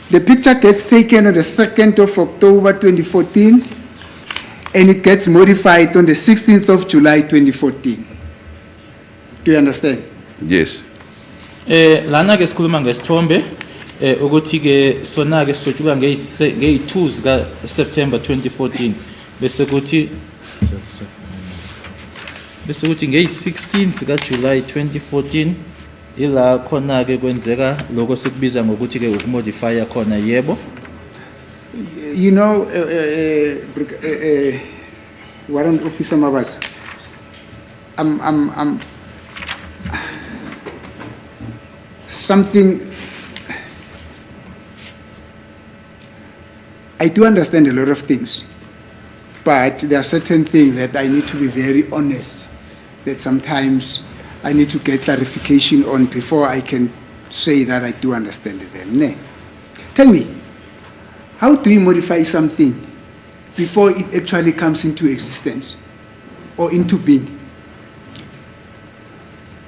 The picture gets taken on the 2nd of October 2014, and it gets modified on the 16th of July 2014. Do you understand? Yes. Lana ke sikhuluma ngesithombe ukuthi ke sona ke sithotyulwa ngey2 zika September 2014 bese kuthi ngey16 zika July 2014 ila khona ke kwenzeka lokho sikubiza ngokuthi ke ukumodify khona yebo. You know, Warrant Officer Mabasa, I'm something. I do understand a lot of things, but there are certain things that I need to be very honest, that sometimes I need to get clarification on before I can say that I do understand them. Ne? Tell me, how do you modify something before it actually comes into existence or into being?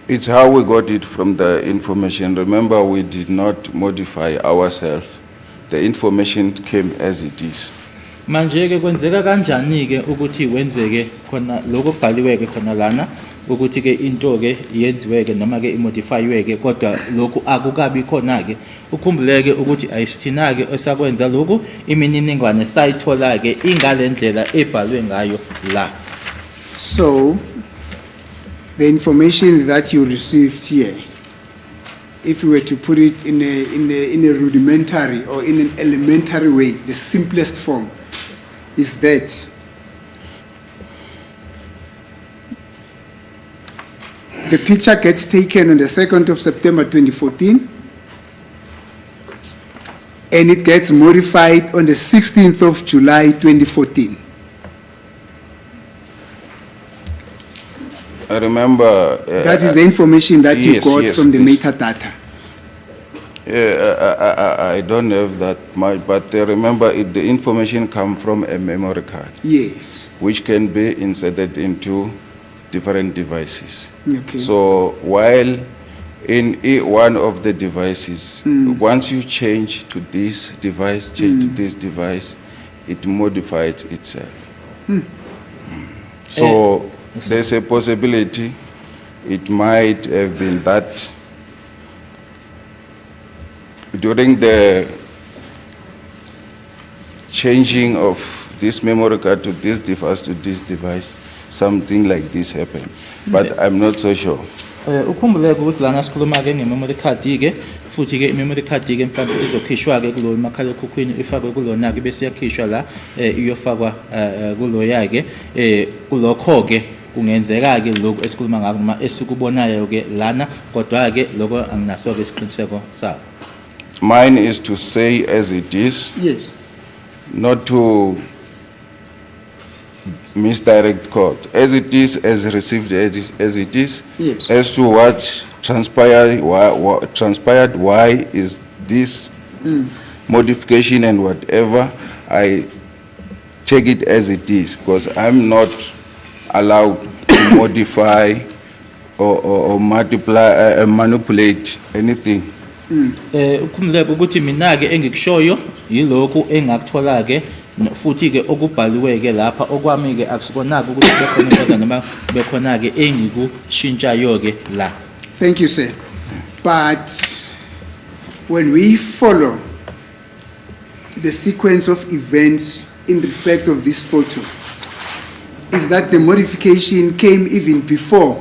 It's how we got it from the information. Remember, we did not modify ourselves. The information came as it is. Manje ke kwenzeka kanjani ke ukuthi wenzeke khona lokho kubhaliwe ke khona lana ukuthi ke into ke yenziwe ke noma ke imodifywe ke kodwa lokho akukabi khona ke ukhumbuleke ukuthi ayisithina ke esakwenza lokho imininingwane sayithola ke ingalendlela ebhalwe ngayo la. So, the information that you received here, if you were to put it in a rudimentary or in an elementary way, the simplest form is that the picture gets taken on the 2nd of September 2014 and it gets modified on the 16th of July 2014. I remember... that is the information that you got from the metadata. I don't have that much, but remember the information comes from a memory card. Yes. Which can be inserted into different devices. Okay. So while in one of the devices. Once you change to this device, change to this device, it modifies itself. So there's a possibility it might have been that during the changing of this memory card to this device, something like this happened. But I'm not so sure. Ukhumbuleke ukuthi lana sikhuluma ke nge-memory card ke futhi ke i-memory card ke mhlawumbe izokhishwa ke kulo makhalekhukhwini ifakwe kulona ke bese yakhishwa la iyofakwa kulo yake kulokho ke kungenzeka ke lokho esikhuluma ngako noma esikubonayo ke lana kodwa ke lokho anginaso ke isiqiniseko sawo. Mine is to say as it is, Yes. not to misdirect court. As it is, as received as it is, Yes. as to what transpired, why is this modification and whatever, I take it as it is, because I'm not allowed to modify or multiply, manipulate anything. Ukhumbuleke ukuthi mina ke engikushoyo yilokhu engakuthola ke futhi ke okubhaliwe ke lapha okwami ke akusikonaka ukuthi bekhona kodwa noma bekhona ke engikushintshayo ke la. Thank you, sir. But when we follow the sequence of events in respect of this photo, is that the modification came even before,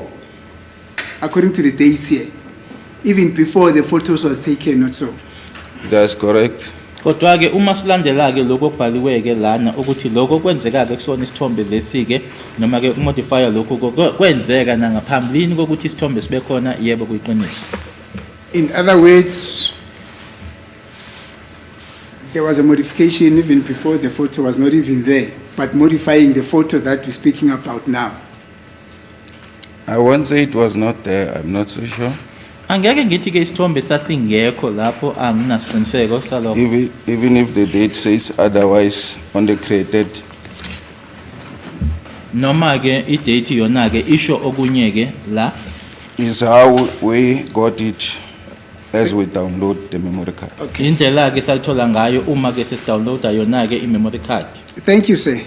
according to the dates here, even before the photos was taken, not so? That's correct. Kodwa ke uma silandela ke lokho okubhaliwe ke lana ukuthi lokho kwenzeka ke kusona isithombe lesi ke noma ke umodifier lokho kwenzeka na ngaphambilini kokuthi isithombe sibe khona yebo kuyiqiniso. In other words, there was a modification even before the photo was not even there, but modifying the photo that we're speaking about now. I won't say it was not there, I'm not so sure. Angeke ngithi ke isithombe sasingekho lapho anginasiqiniseko salokho. Even if the date says otherwise on the created, Noma ke idate yona ke isho okunye ke la. is how we got it as we download the memory card. Indlela ke salithola ngayo uma ke sesidownloada yona ke i-memory card. Thank you, sir.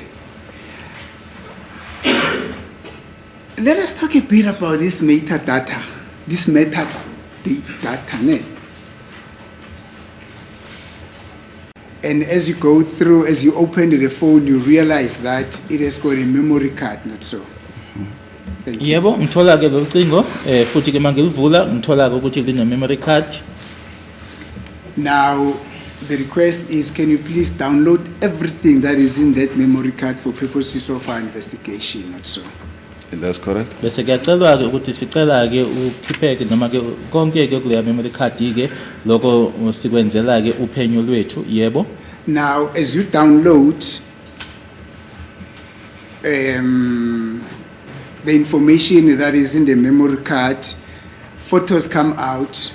Let us talk a bit about this metadata. This metadata, ne? And as you go through, as you open the phone, you realize that it has got a memory card, not so. Thank you. Yebo ngithola ke lo cingo futhi ke mangilivula ngithola ke ukuthi line memory card. Now, the request is, can you please download everything that is in that memory card for purposes of our investigation, not so? That's correct. Bese kuyacelwa ke ukuthi sicela ke ukhiphe ke noma ke konke ke kule memory card ke lokho sikwenzela ke uphenyo lwethu yebo. Now, as you download the information that is in the memory card, photos come out,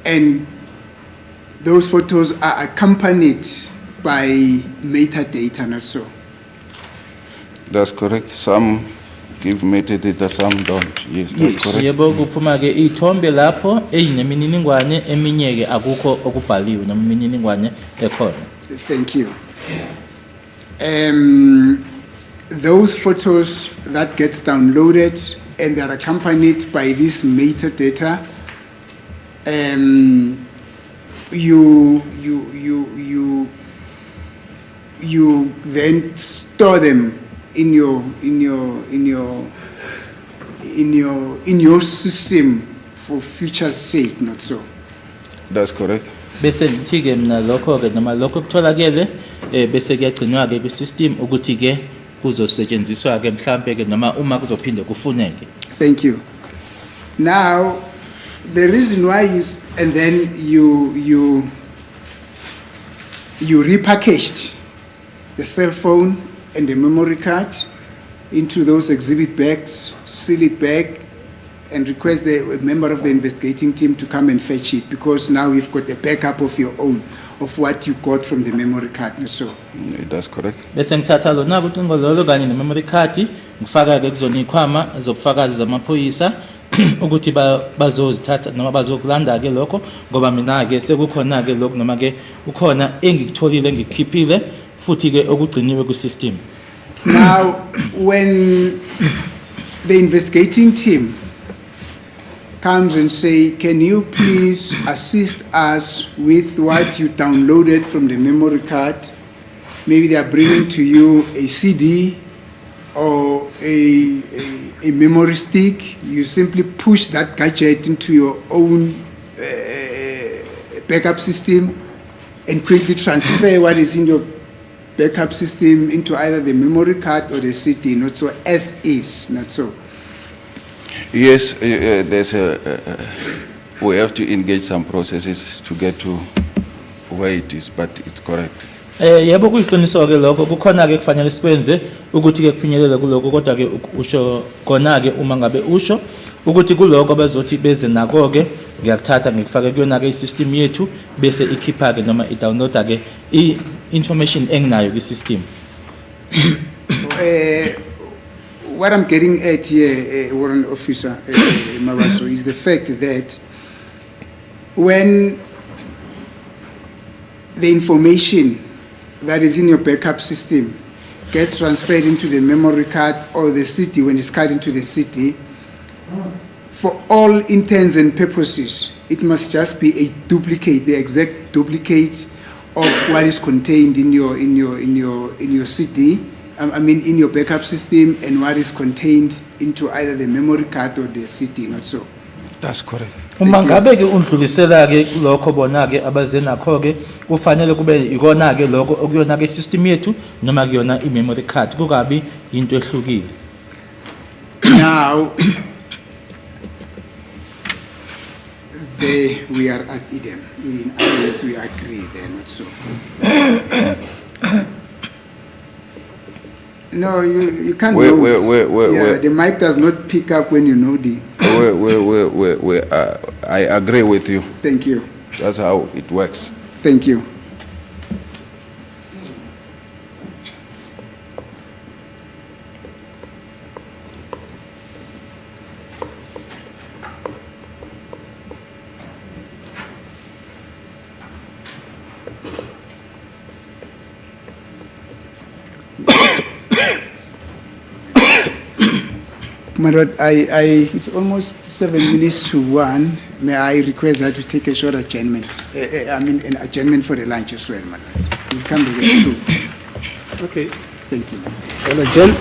and those photos are accompanied by metadata, not so? That's correct. Some give metadata, some don't. Yes, that's Yes. correct. Yebo kuphuma ke ithombe lapho eyinemininingwane eminye ke akukho okubhaliwe noma imininingwane ekhona. Thank you. Those photos that gets downloaded and they're accompanied by this metadata, you then store them in your system for future's sake, not so? That's correct. Bese ngithi ke mina lokho ke noma lokho kutholakele bese kuyagcinwa ke kwi-system ukuthi ke kuzosetshenziswa ke mhlambe ke noma uma kuzophinde kufuneke. Thank you. Now, the reason why and then you repackaged the cell phone and the memory card into those exhibit bags, seal it back, and request a member of the investigating team to come and fetch it, because now you've got a backup of your own of what you got from the memory card. So That's correct. Bese ngithatha lona ucingo lolo kanye ne-memory card ngifaka ke kuzona ikhwama zobufakazi zamaphoyisa ukuthi bazozithatha noma bazokulanda ke lokho ngoba mina ke sekukhona ke lokho noma ke ukhona engikutholile engikhiphile futhi ke okugciniwe ku system. Now, when the investigating team comes and say, can you please assist us with what you downloaded from the memory card? Maybe they are bringing to you a CD or a memory stick. You simply push that gadget into your own backup system and quickly transfer what is in your backup system into either the memory card or the CD, not so as is, not so. Yes, there's we have to engage some processes to get to where it is, but it's correct. Yebo kuyiqiniso ke lokho kukhona ke kufanele sikwenze ukuthi ke kufinyelele kuloko kodwa ke usho khona ke uma ngabe usho ukuthi kuloko bazothi beze nako ke ngiyakuthatha ngikufake kuyona ke isystem yethu bese ikhipha ke noma idownloada ke information enginayo ku system. What I'm getting at here, Warrant Officer Mabasa, is the fact that when the information that is in your backup system gets transferred into the memory card or the CD, when it's cut into the CD, for all intents and purposes, it must just be a duplicate, the exact duplicate of what is contained in your CD. I mean, in your backup system, and what is contained into either the memory card or the CD, not so. That's correct. Uma ngabe ke undlulisela ke lokho bona ke abaze nakho ke kufanele kube ikona ke lokho okuyona ke system yethu noma kuyona i-memory card kukabi into ehlukile. Now, there we are at Eden. In others we agree, they're not so. No, you can't know. The mic does not pick up when you know the. I agree with you. Thank you. That's how it works. Thank you. My Lord, it's almost 7 minutes to 1. May I request that we take a short adjournment? I mean, an adjournment for the lunch as well, my Lord. We'll come back soon. Okay. Thank you. And adjourn.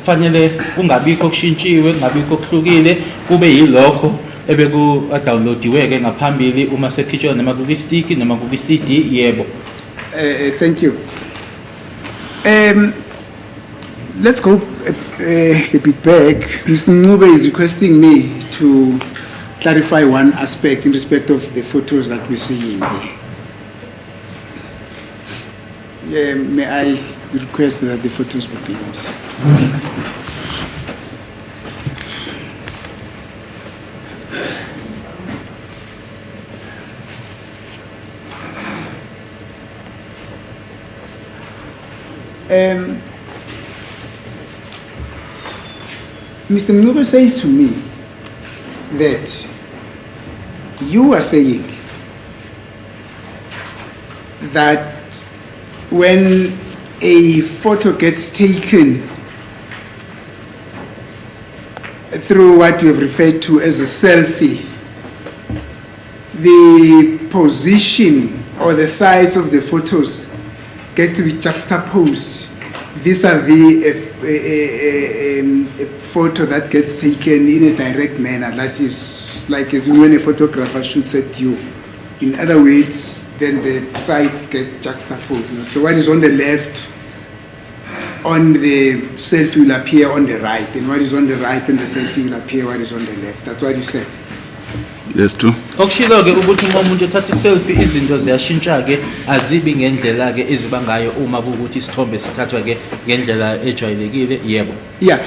fanele kungabikho kushintshiwe kungabikho kuhlukile kube yilokho ebeku downloadiweke ngaphambili uma sekhitshwa noma ku stick noma ku CD yebo. Thank you. Let's go a bit back. Mr. Mncube is requesting me to clarify one aspect in respect of the photos that we're seeing there. May I request that the photos be used? Mr. Mncube says to me that you are saying that when a photo gets taken through what you have referred to as a selfie, the position or the size of the photos gets to be juxtaposed vis-a-vis a photo that gets taken in a direct manner. That is like as when a photographer shoots at you. In other words, then the sides get juxtaposed. So what is on the left on the selfie will appear on the right, and what is on the right on the selfie will appear what is on the left. That's what you said. Yes, true. Okushilo ke ukuthi uma umuntu uthatha iselfie izinto ziyashintsha ke azibi ngendlela ke eziba ngayo uma ukuthi isithombe sithathwa ke ngendlela ejwayelekile yebo. Yeah,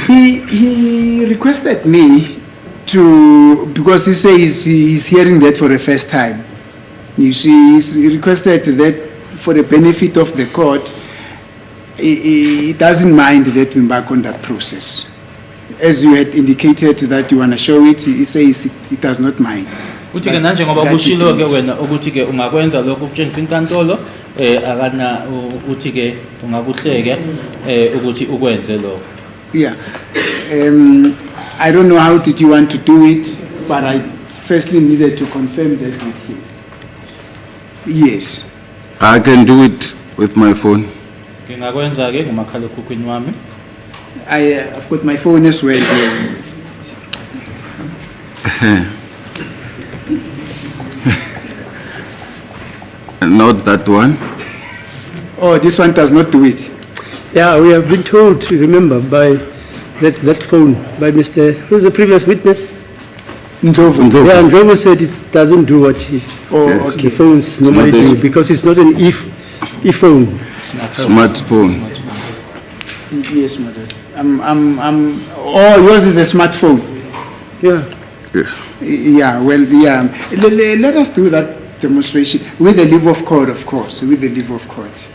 he requested me to, because he says he's hearing that for the first time. You see, he requested that for the benefit of the court, he doesn't mind that we embark on that process. As you had indicated that you want to show it, he says he does not mind. Uthi ke nanje ngoba kushilo ke wena ukuthi ke ungakwenza lokho ukutshengisa inkantolo akana uthi ke ungakuhleke ukuthi ukwenze lokho. Yeah. I don't know how did you want to do it, but I firstly needed to confirm that with him. Yes. I can do it with my phone. Ngingakwenza ke ngomakhalekhukhwini wami. I've got my phone as well here. Not that one. Oh, this one does not do it. Yeah, we have been told, remember, by that phone, by Mr. Who's the previous witness? Ndlovu. Yeah, Ndlovu said it doesn't do what he, Oh, okay. the phones normally not do, this. because it's not an e-phone. Smartphone. Yes, madam. Oh, yours is a smartphone. Yeah. Yes. Yeah, well, yeah. Let us do that demonstration with the leave of court, of course, with the leave of court.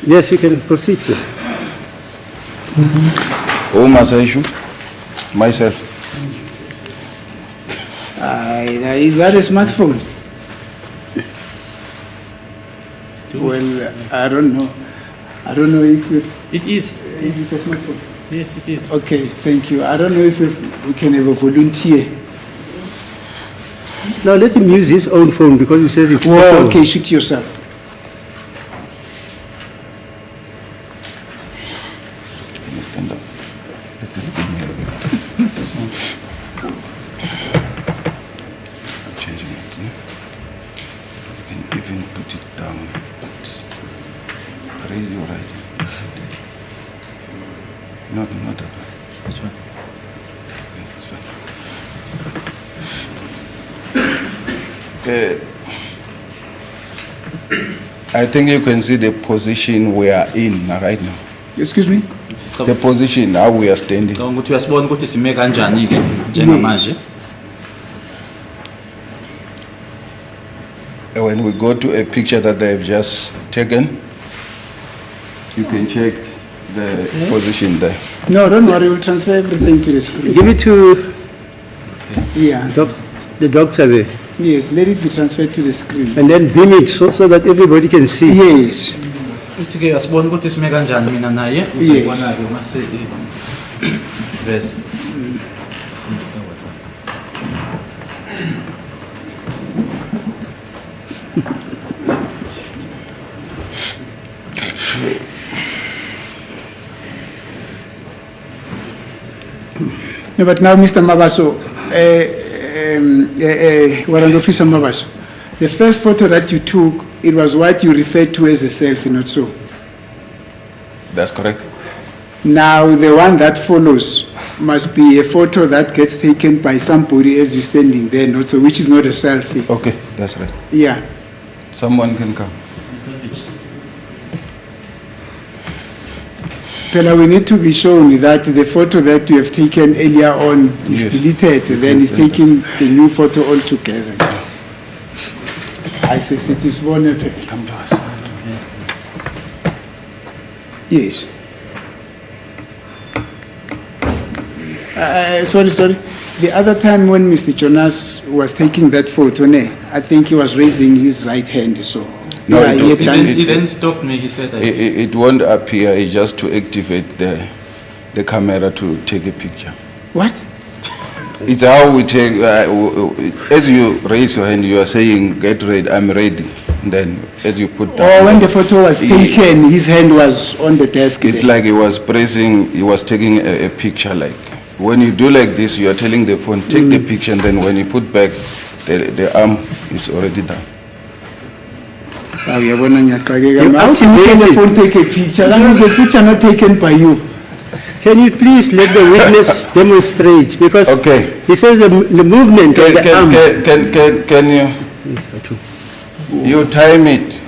Yes, you can proceed, sir. Who must I shoot? Myself. Is that a smartphone? Well, I don't know. I don't know if It is. it is a smartphone. Yes, it is. Okay, thank you. I don't know if we can have a volunteer. Now let him use his own phone because he says it's a Oh, phone. okay, shoot yourself. Stand up. Let it be me. I'm changing it. You can even put it down, but raise your right. No, not that one. Which one? Okay, it's fine. I think you can see the position we are in right now. Excuse me? The position, how we are standing. Ngicabanga ukuthi uyasibona ukuthi sime kanjani ke njengamanje. When we go to a picture that they've just taken, you can check the position there. No, don't worry. We'll transfer everything to the screen. Give it to Yeah. the doctor there, Yes, let it be transferred to the screen. and then beam it so that everybody can see. Yes. Uthi ke uyasibona ukuthi sime kanjani mina naye uzobona ke uma se vese. No, but now, Mr. Mabaso, Warrant Officer Mabaso, the first photo that you took, it was what you referred to as a selfie, not so? That's correct. Now, the one that follows must be a photo that gets taken by somebody as you're standing there, not so, which is not a selfie. Okay, that's right. Yeah. Someone can come. Pela, we need to be shown that the photo that you have taken earlier on is Yes. deleted, then it's taking the new photo altogether. I say it is vulnerable. Come to us. Yes. Sorry. The other time when Mr. Jonas was taking that photo, I think he was raising his right hand, so. No, Yeah, it he had don't- done- He then stopped me, he said that. It won't appear, it's just to activate the camera to take a picture. What? It's how we take, as you raise your hand, you are saying, get ready, I'm ready. And then as you put down. Or when the photo was He- taken, his hand was on the desk. It's there. like he was pressing, he was taking a picture like. When you do like this, you are telling the phone, take the picture, and then when you put back, the arm is already done. Ah, uyabona ngiyaxakeka. You How can activated. the phone take a picture? That was the picture not taken by you. Can you please let the witness demonstrate? Because Okay. he says the movement of the arm. Can you time it?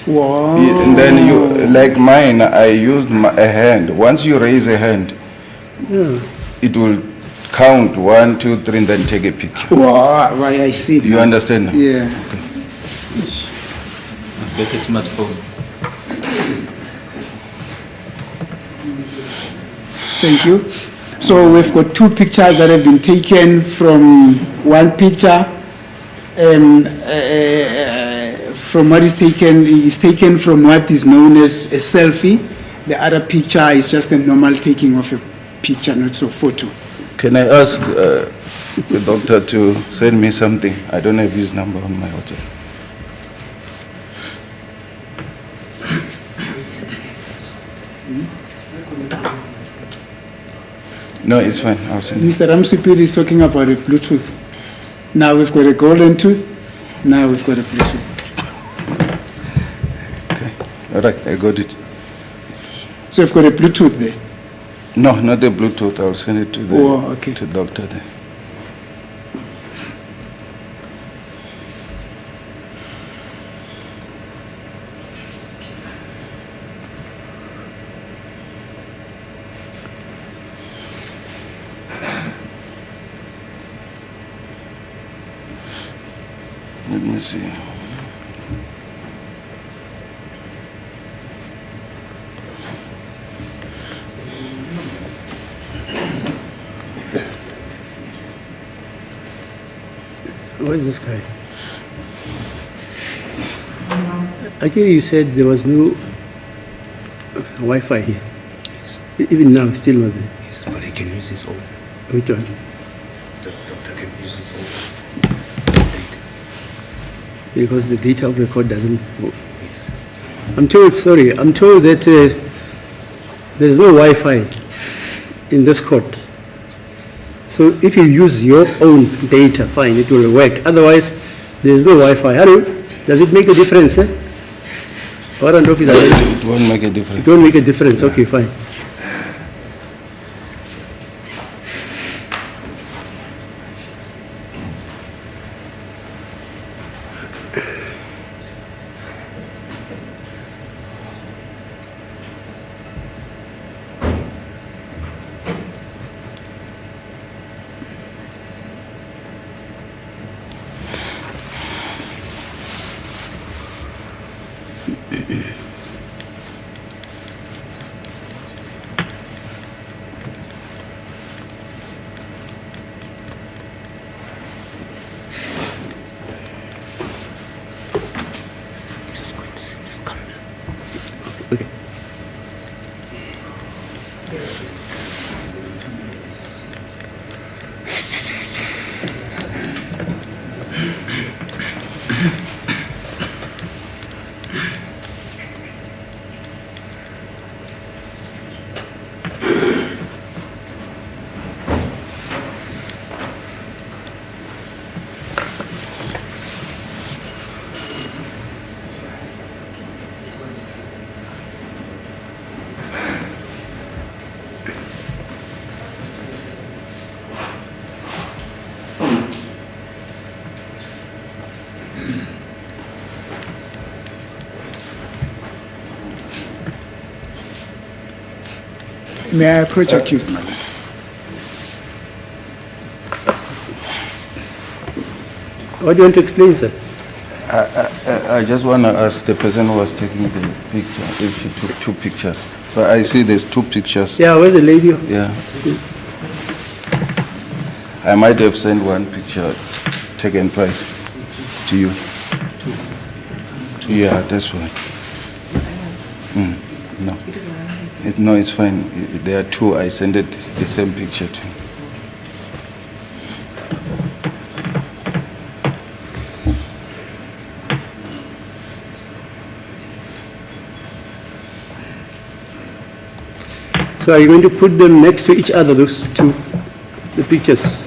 Wow. And then you, like mine, I used a hand. Once you raise a hand, it will count 1, 2, 3, and then take a picture. Wow, right, I see. You understand now? Yeah. This is smartphone. Thank you. So we've got two pictures that have been taken from one picture. From what is taken from what is known as a selfie. The other picture is just a normal taking of a picture, not so photo. Can I ask the doctor to send me something? I don't have his number on my WhatsApp. No, it's fine. I'll send it. Mr. Ramsipiri is talking about a Bluetooth. Now we've got a golden tooth. Now we've got a Bluetooth. Okay. All right, I got it. So we've got a Bluetooth there. No, not the Bluetooth. I'll send it to the Oh, okay. to doctor there. Let me see. Who is this guy? Actually, you said there was no Wi-Fi here. Even now, still not there. Yes, but he can use his own. Which one? The doctor can use his own. Because the data of the court doesn't work. Yes. I'm told that there's no Wi-Fi in this court. So if you use your own data, fine, it will work. Otherwise, there's no Wi-Fi. Hello? Does it make a difference? Warrant officer, It won't make a difference. it don't make a difference. Okay, fine. May I approach accused, my lord? What do you want to explain, sir? I just want to ask the person who was taking the picture if she took 2 pictures. But I see there's 2 pictures. Yeah, where's the lady? Yeah. I might have sent 1 picture taken price to you. Yeah, that's fine. No. No, it's fine. There are 2. I sent it the same picture to you. So are you going to put them next to each other, those 2, the pictures?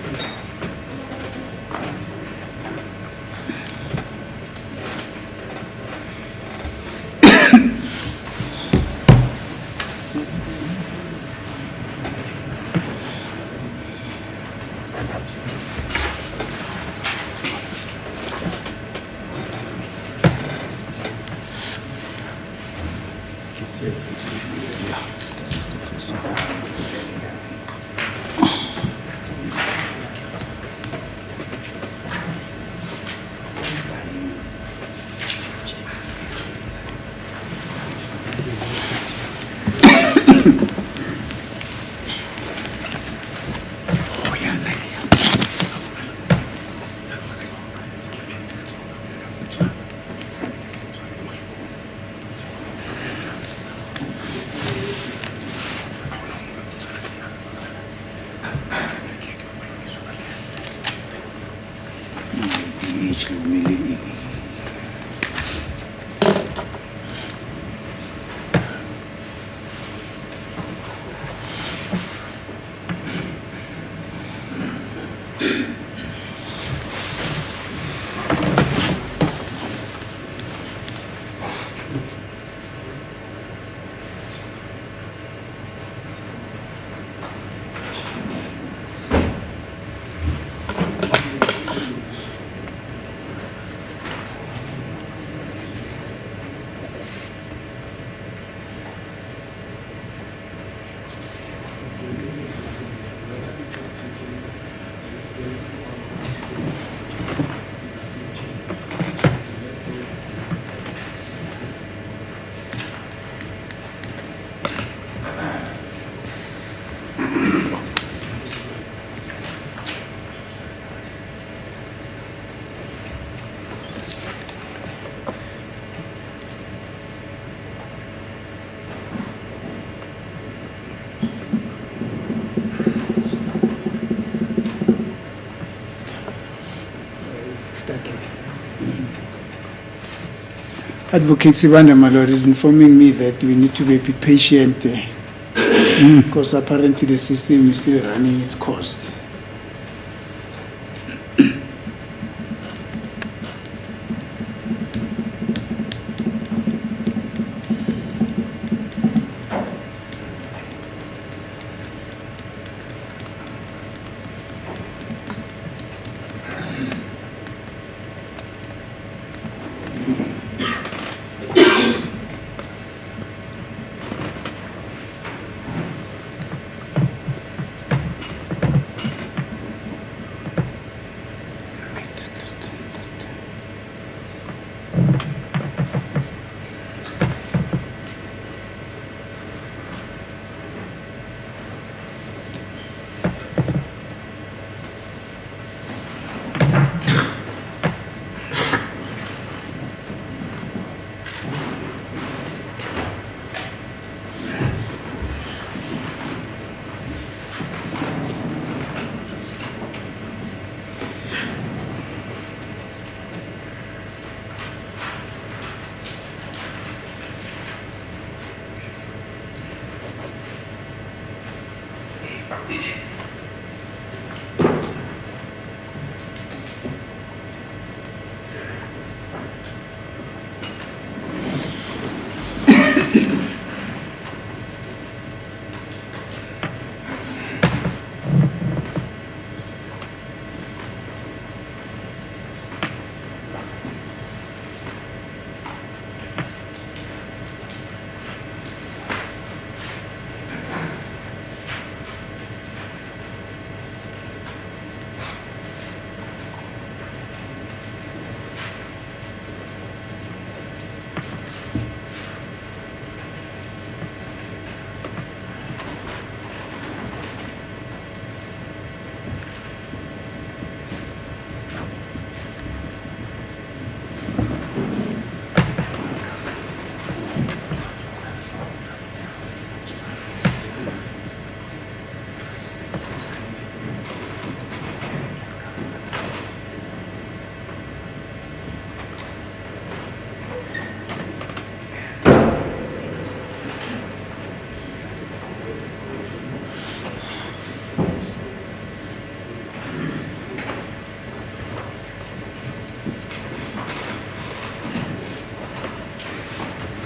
Advocate Sibanda, my lord, is informing me that we need to be a bit patient because apparently the system is still running its course.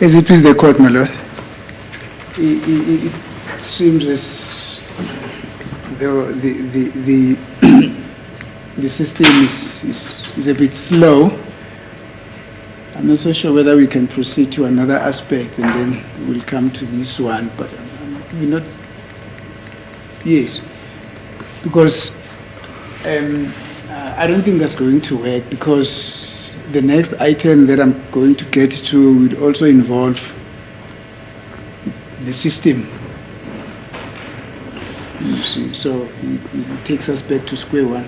As it please the court, my lord. It seems as though the system is a bit slow. I'm not so sure whether we can proceed to another aspect and then we'll come to this one, but we're not. Yes, because I don't think that's going to work, because the next item that I'm going to get to would also involve the system. You see, so it takes us back to square one.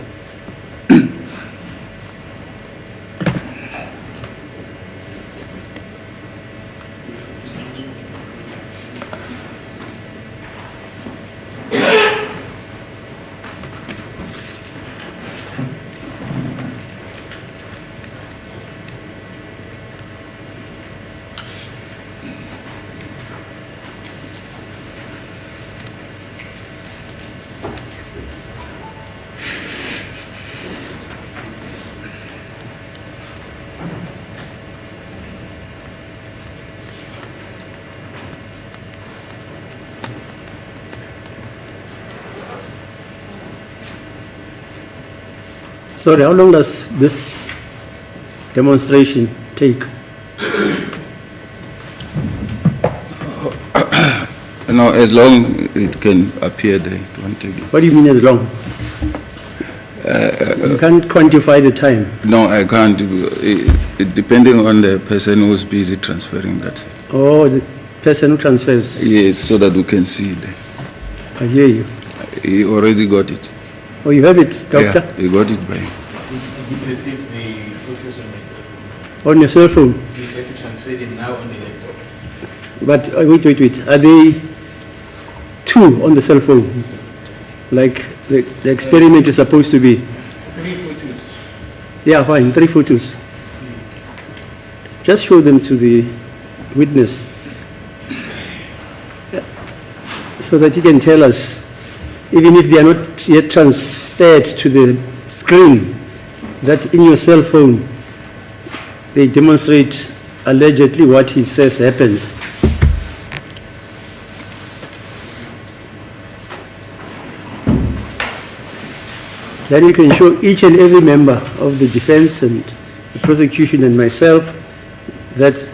Sorry, how long does this demonstration take? No, as long it can appear there, it won't take it. What do you mean as long? You can't quantify the time. No, I can't. Depending on the person who's busy transferring that. Oh, the person who transfers. Yes, so that we can see it. I hear you. He already got it. Oh, you have it, doctor? Yeah, he got it by. He received the photos on my cell phone. On your cell phone? He's have to transfer them now on the laptop. But wait. Are they two on the cell phone? Like the experiment is supposed to be? 3 photos. Yeah, fine, 3 photos. Just show them to the witness so that he can tell us, even if they are not yet transferred to the screen, that in your cell phone they demonstrate allegedly what he says happens. Then you can show each and every member of the defense and the prosecution and myself that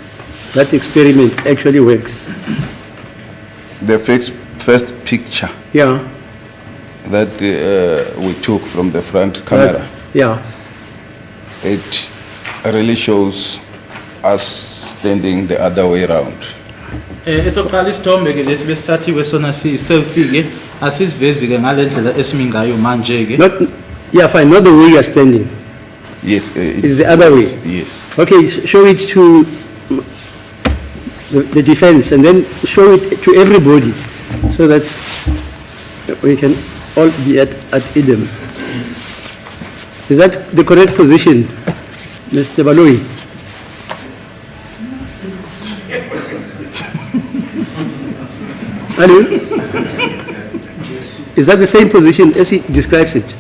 that experiment actually works. The first picture Yeah. that we took from the front camera, Yeah. it really shows us standing the other way around. Esoqala isithombe ke lesi besithathiwe sona si-selfie ke asisivezi ke ngale ndlela esimi ngayo manje ke. Yeah, fine, not the way you are standing. Yes. It's the other way. Yes. Okay, show it to the defense and then show it to everybody so that we can all be at idem. Is that the correct position, Mr. Baloyi? Hello? Is that the same position as he describes it?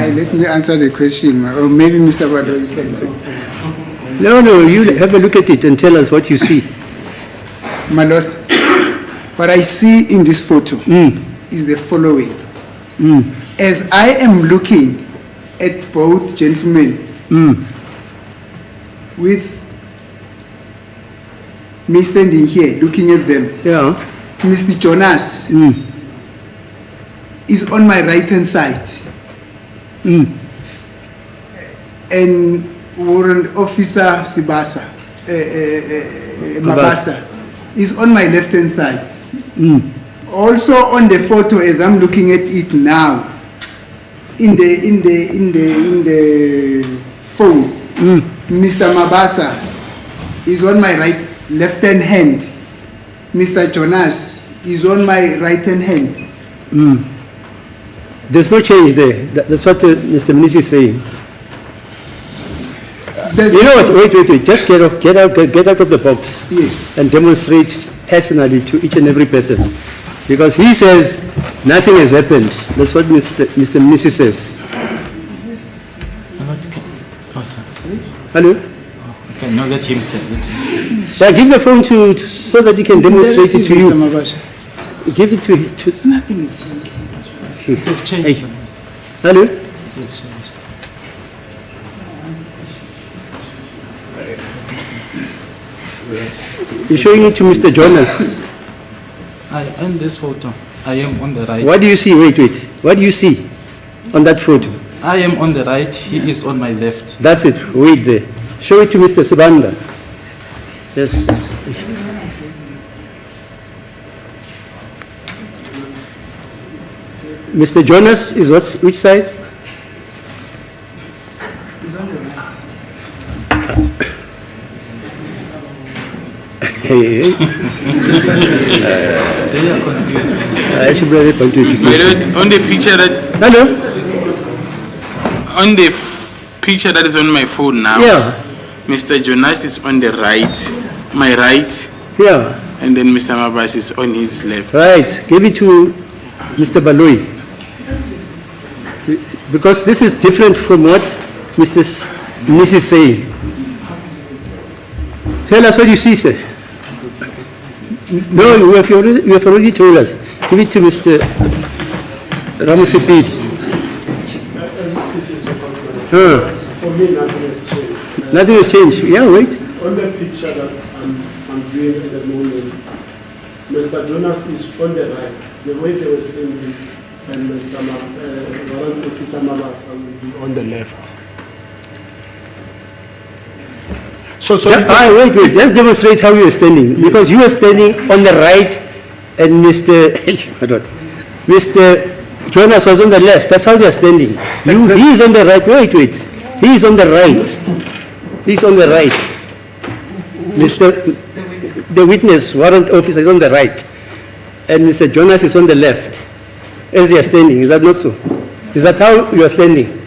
Let me answer the question, or maybe Mr. Bado, you can. No, you have a look at it and tell us what you see. My lord, what I see in this photo is the following. As I am looking at both gentlemen with me standing here looking at them, Yeah. Mr. Jonas is on my right hand side. And Warrant Officer Mabasa is on my left hand side. Also on the photo, as I'm looking at it now, in the phone, Mr. Mabasa is on my left hand. Mr. Jonas is on my right hand. There's no change there. That's what Mr. Mnisi is saying. You know what? Wait. Just get out of the box. Yes. And demonstrate personally to each and every person. Because he says nothing has happened. That's what Mr. Mnisi says. Hello? Okay, no, let him say. Yeah, give the phone so that he can demonstrate it to Mr. you. Mabasa. Give it to Nothing is changed. she says, hey. Hello? You're showing it to Mr. Jonas. In this photo, I am on the right. What do you see? Wait. What do you see on that photo? I am on the right, he is on my left. That's it. Wait there. Show it to Mr. Sibanda. Yes. Mr. Jonas is which side? Hey. They are confused. I should be point to education. My lord, on the picture that, Hello? on the picture that is on my phone now, Yeah. Mr. Jonas is on the right, my right, Yeah. and then Mr. Mabasa is on his left. Right. Give it to Mr. Baloi. Because this is different from what Mr. Mnisi is saying. Tell us what you see, sir. No, you have already told us. Give it to Mr. Ramusipidi. For me, nothing has changed. Nothing has changed. Yeah, wait. On the picture that I'm viewing at the moment, Mr. Jonas is on the right. The way they were standing, and Mr. Warrant Officer Mabasa will be on the left. Wait. Let's demonstrate how you are standing. Because you are standing on the right and Mr. Jonas was on the left. That's how they are standing. He is on the right. Wait. He is on the right. He's on the right. The witness, warrant officer, is on the right. And Mr. Jonas is on the left. As they are standing. Is that not so? Is that how you are standing?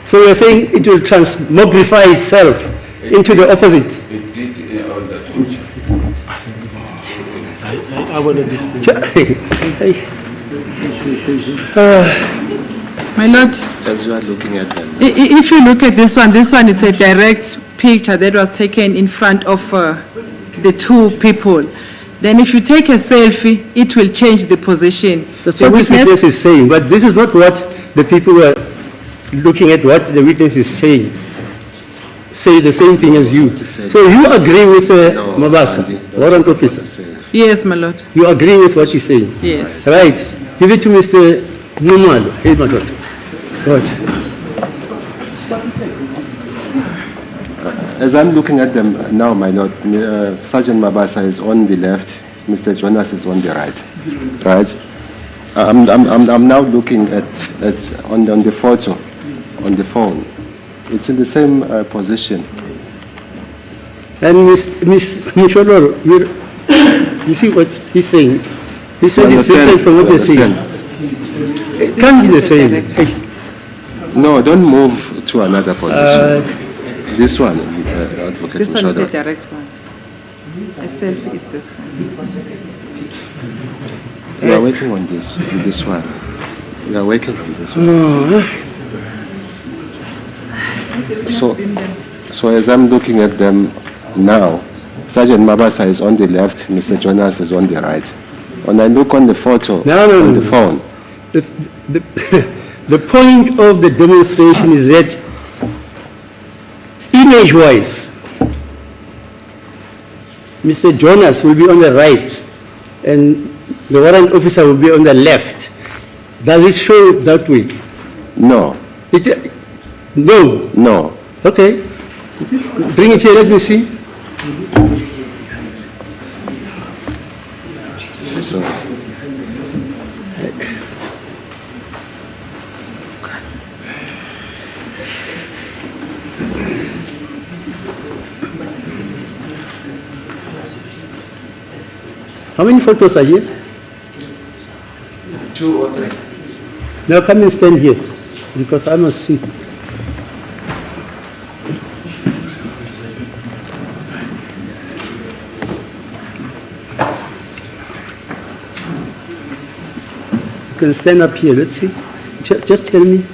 So you are saying it will transmogrify itself into the opposite. It did on that picture. I want to dispute. My lord, As you are looking at them, if you look at this one is a direct picture that was taken in front of the two people. Then if you take a selfie, it will change the position. That's what this witness is saying, but this is not what the people were looking at, what the witness is saying. Say the same thing as you. So you agree with no, Mabasa, Andy, warrant officer? self. Yes, my lord. You agree with what he's saying? Yes. Right. Give it to Mr. Numalo. Hey, my daughter. Right. As I'm looking at them now, my lord, Sergeant Mabasa is on the left, Mr. Jonas is on the right. Right? I'm now looking at on the photo, on the phone. It's in the same position. And Miss Mucholoro, you see what he's saying? He says it's different from what you're saying. It can't be the same. No, don't move to another position. This one, Advocate This one is a Mshado. direct one. A selfie is this one. We are working on this one. We are working on this one. So as I'm looking at them now, Sergeant Mabasa is on the left, Mr. Jonas is on the right. When I look on the photo, on the phone, The point of the demonstration is that image-wise, Mr. Jonas will be on the right and the warrant officer will be on the left. Does it show that way? no, No. no. Okay. Bring it here, let me see. So, How many photos are here? 2 or 3. Now come and stand here, because I must see. You can stand up here, let's see. Just tell me.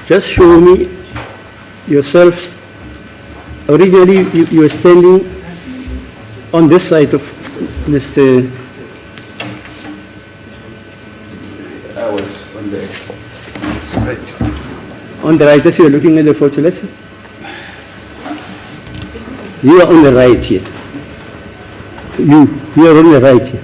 Just show me yourself, originally you were standing on this side of Mr. I was on the right. On the right, as you're looking at the photo, let's see. You are on the right here. You are on the right here.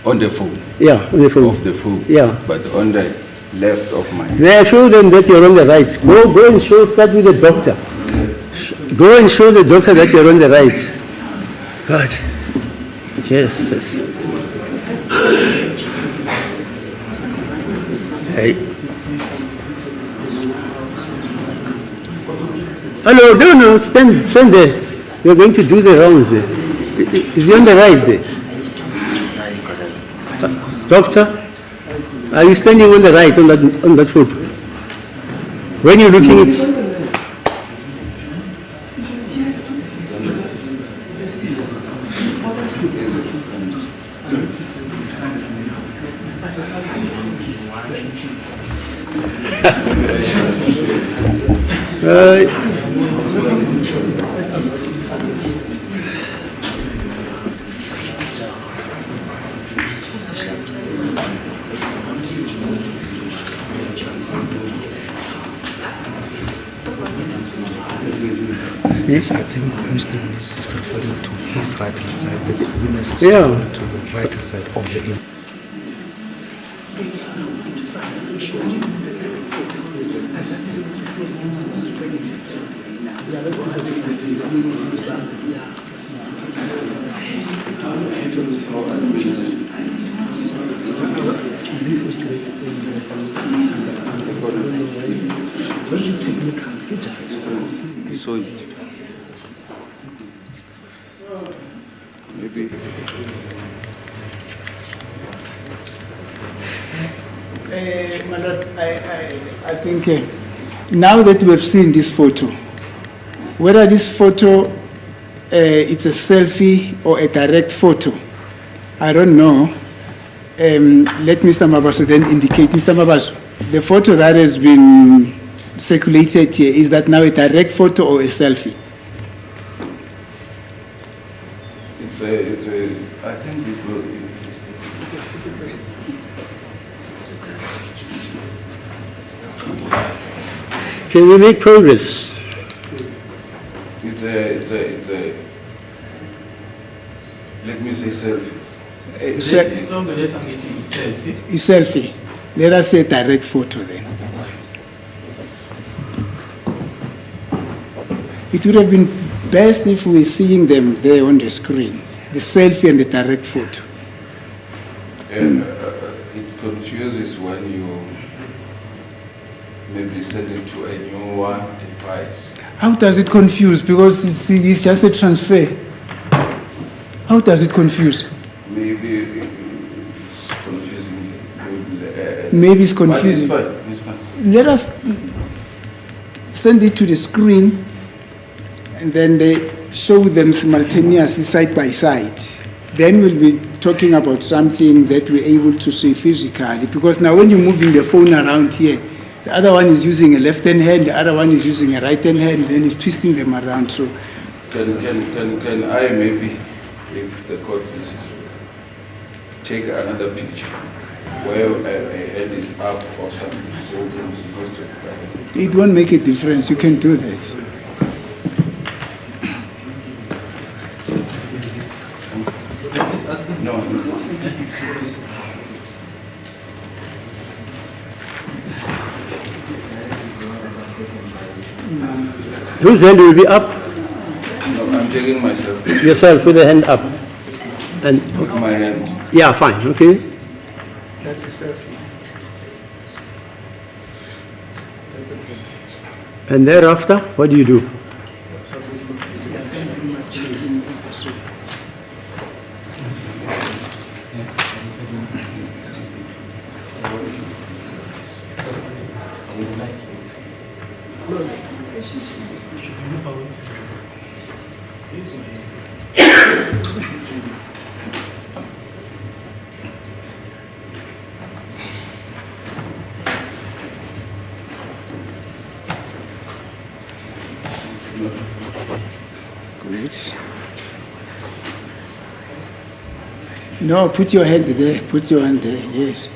On the phone. Yeah, on the phone. Of the phone. Yeah. But on the left of my. May I show them that you're on the right? Go and show, start with the doctor. Go and show the doctor that you're on the right. God. Jesus. Hey. Hello, no, stand there. You're going to do the rounds there. Is he on the right there? Doctor, are you standing on the right on that photo? When you're looking at... Yes, I think Mr. Mnisi is referring to his right hand side, the witness is Yeah. referring to the right hand side of the image. So maybe My Lord, I think now that we have seen this photo, whether this photo it's a selfie or a direct photo, I don't know. Let Mr. Mabasa then indicate. Mr. Mabasa, the photo that has been circulated here, is that now a direct photo or a selfie? it's a I think it will. Can we make progress? It's a let me say selfie. Selfie. Let us say direct photo then. It would have been best if we were seeing them there on the screen, the selfie and the direct photo. It confuses when you maybe send it to a new one device. How does it confuse? Because it's just a transfer. How does it confuse? Maybe it's confusing. Maybe it's But confusing. it's fine. Let us send it to the screen and then they show them simultaneously side by side. Then we'll be talking about something that we're able to see physically. Because now when you're moving the phone around here, the other one is using a left-hand hand, the other one is using a right-hand hand, then he's twisting them around. So Can I maybe, if the court pleases, take another picture where a hand is up or something, so we can post it. it won't make a difference. You can do that. No. Whose hand will be up? No, I'm taking myself Yourself with the hand up. And with my hand. yeah, fine, okay. That's a selfie. And thereafter, what do you do? Good. No, put your hand there. Put your hand there. Yes.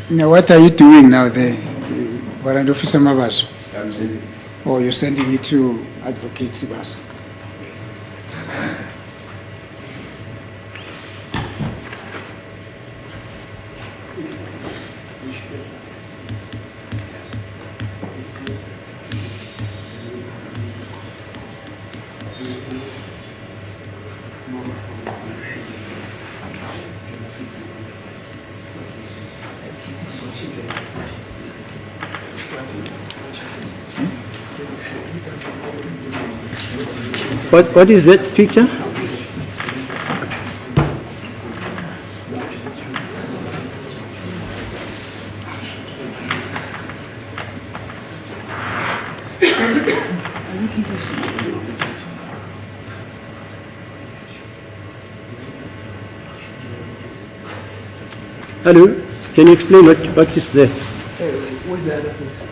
Now, what are you doing now there, Warrant Officer Mabasa? I'm sending. Or you're sending it to Advocate Mabasa? What is that picture? Hello, can you explain what is there? What's the other thing?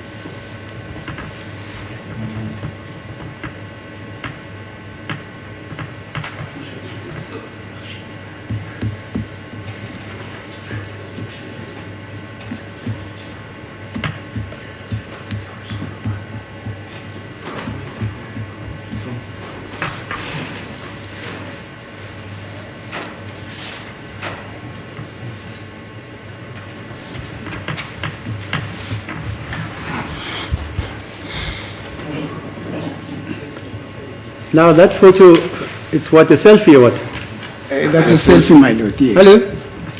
Now that photo, it's what, a selfie or what? That's a selfie, my lord, yes. Hello?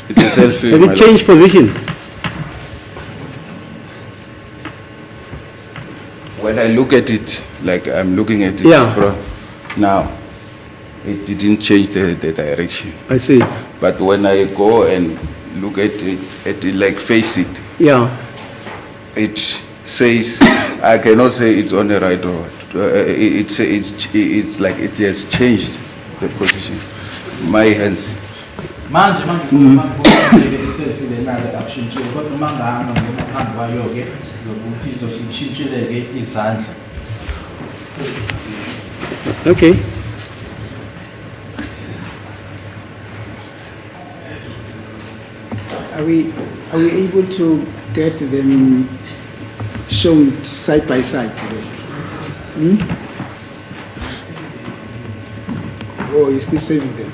It's a selfie. Has my it changed position? When I look at it, like I'm looking at it Yeah. from now, it didn't change the direction. I see. But when I go and look at it like face it, Yeah. it says, I cannot say it's on the right or what. It's like it has changed the position. My hands. Manje manje iselfie lenale akushintshile kodwa uma ngahamba ngoma phambi kwayo ke zokuthi izoshintsheleke izandla. Okay. Are we able to get them shown side by side today? Or you're still saving them?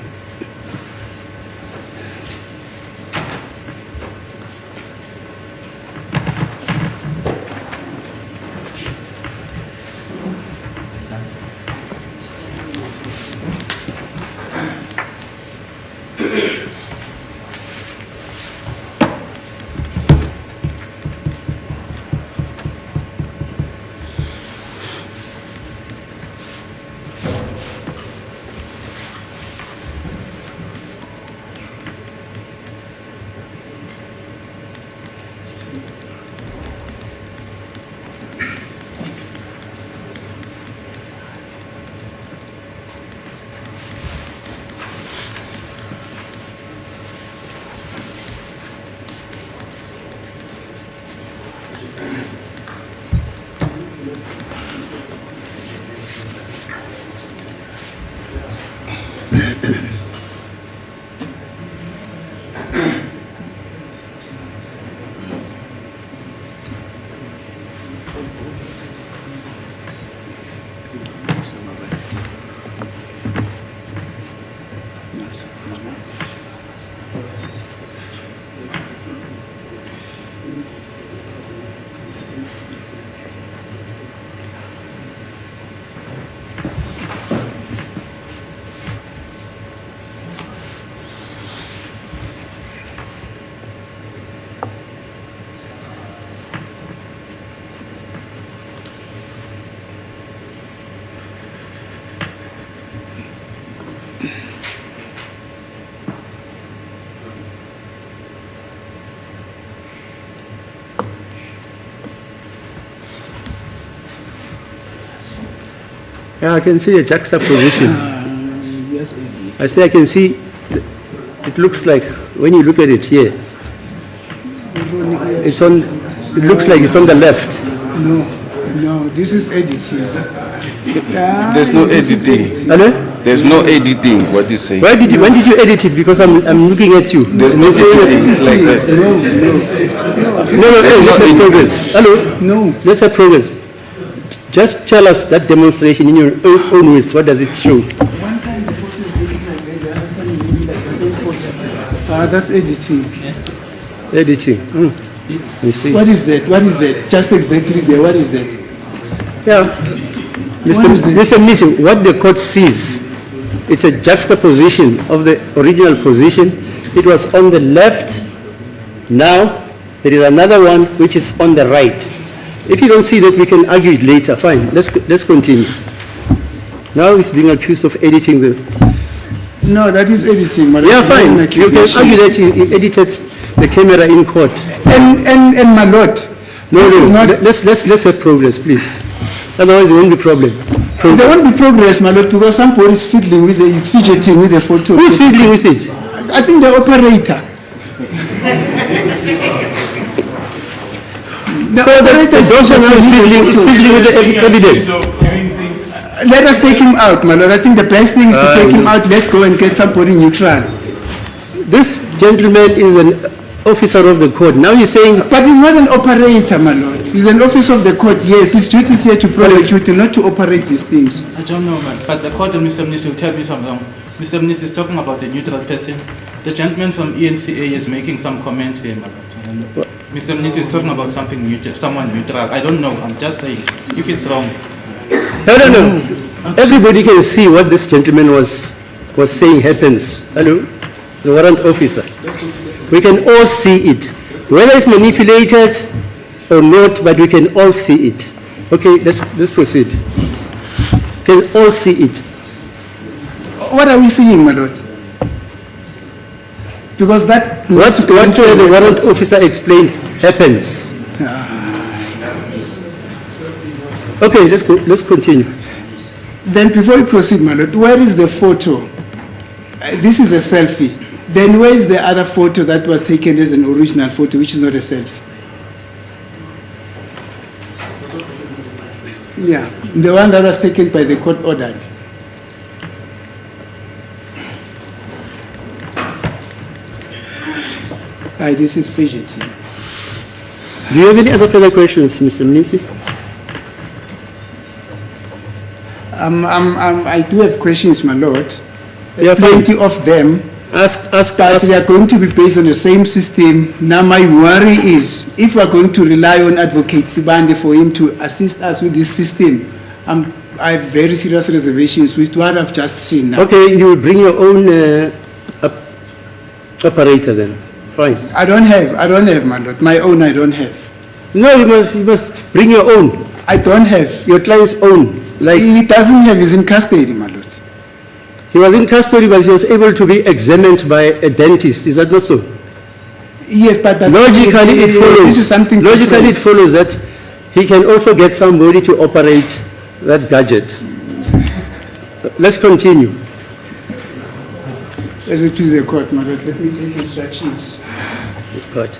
Yeah, I can see a juxtaposition. Yes, AD. I say I can see, it looks like, when you look at it here, it's on, it looks like it's on the left. No, this is editing. There's no editing. Hello? There's no editing, what you say. When did you edit it? Because I'm looking at you. There's no editing, it's like that. No, hey, let's have progress. Hello? No. Let's have progress. Just tell us that demonstration in your own words. What does it show? That's editing. Editing. You see. What is that? What is that? Just exactly there. What is that? Yeah. Mr. Mnisi, what the court sees, it's a juxtaposition of the original position. It was on the left. Now, there is another one which is on the right. If you don't see that, we can argue it later. Fine, let's continue. Now he's being accused of editing the... No, that is editing. But Yeah, that's not fine. an You can accusation. argue that he edited the camera in court. And my lord. No, this is no, not- let's have progress, please. Otherwise, there won't be problem. There won't be progress, my lord, because somebody is fiddling with it, is fidgeting with the photo. Who's fiddling with it? I think the operator. So the doctor now is fiddling with the evidence. Let us take him out, my lord. I think the best thing is to take him out. Let's go and get somebody neutral. This gentleman is an officer of the court. Now he's saying... But he's not an operator, my lord. He's an officer of the court, yes. His duty is here to prosecute and not to operate these things. I don't know, man, but the court and Mr. Mnisi will tell me if I'm wrong. Mr. Mnisi is talking about a neutral person. The gentleman from ENCA is making some comments here, man. Mr. Mnisi is talking about something neutral, someone neutral. I don't know, I'm just saying, if it's wrong. No. Everybody can see what this gentleman was saying happens. Hello? The warrant officer. We can all see it. Whether it's manipulated or not, but we can all see it. Okay, let's proceed. We can all see it. What are we seeing, my lord? Because that... What the warrant officer explained happens. Okay, let's continue. Then before we proceed, my lord, where is the photo? This is a selfie. Then where is the other photo that was taken as an original photo, which is not a selfie? Yeah, the one that was taken by the court ordered. This is fidgeting. Do you have any other further questions, Mr. Mnisi? I do have questions, my lord. Yeah, Plenty of them. But they are going to be based on the same system. Now my worry is, if we are going to rely on Advocate Sibande for him to assist us with this system, I have very serious reservations with what I've just seen now. Okay, you will bring your own operator then. Fine. I don't have, my lord. My own I don't have. No, you must bring your own. I don't have. Your client's own. Like He doesn't have, he's in custody, my lord. he was in custody, but he was able to be examined by a dentist. Is that not so? Yes, but that Logically, it follows. This is something Logically, it different. follows that he can also get somebody to operate that gadget. Let's continue. As it please the court, my lord, let me take instructions. Good.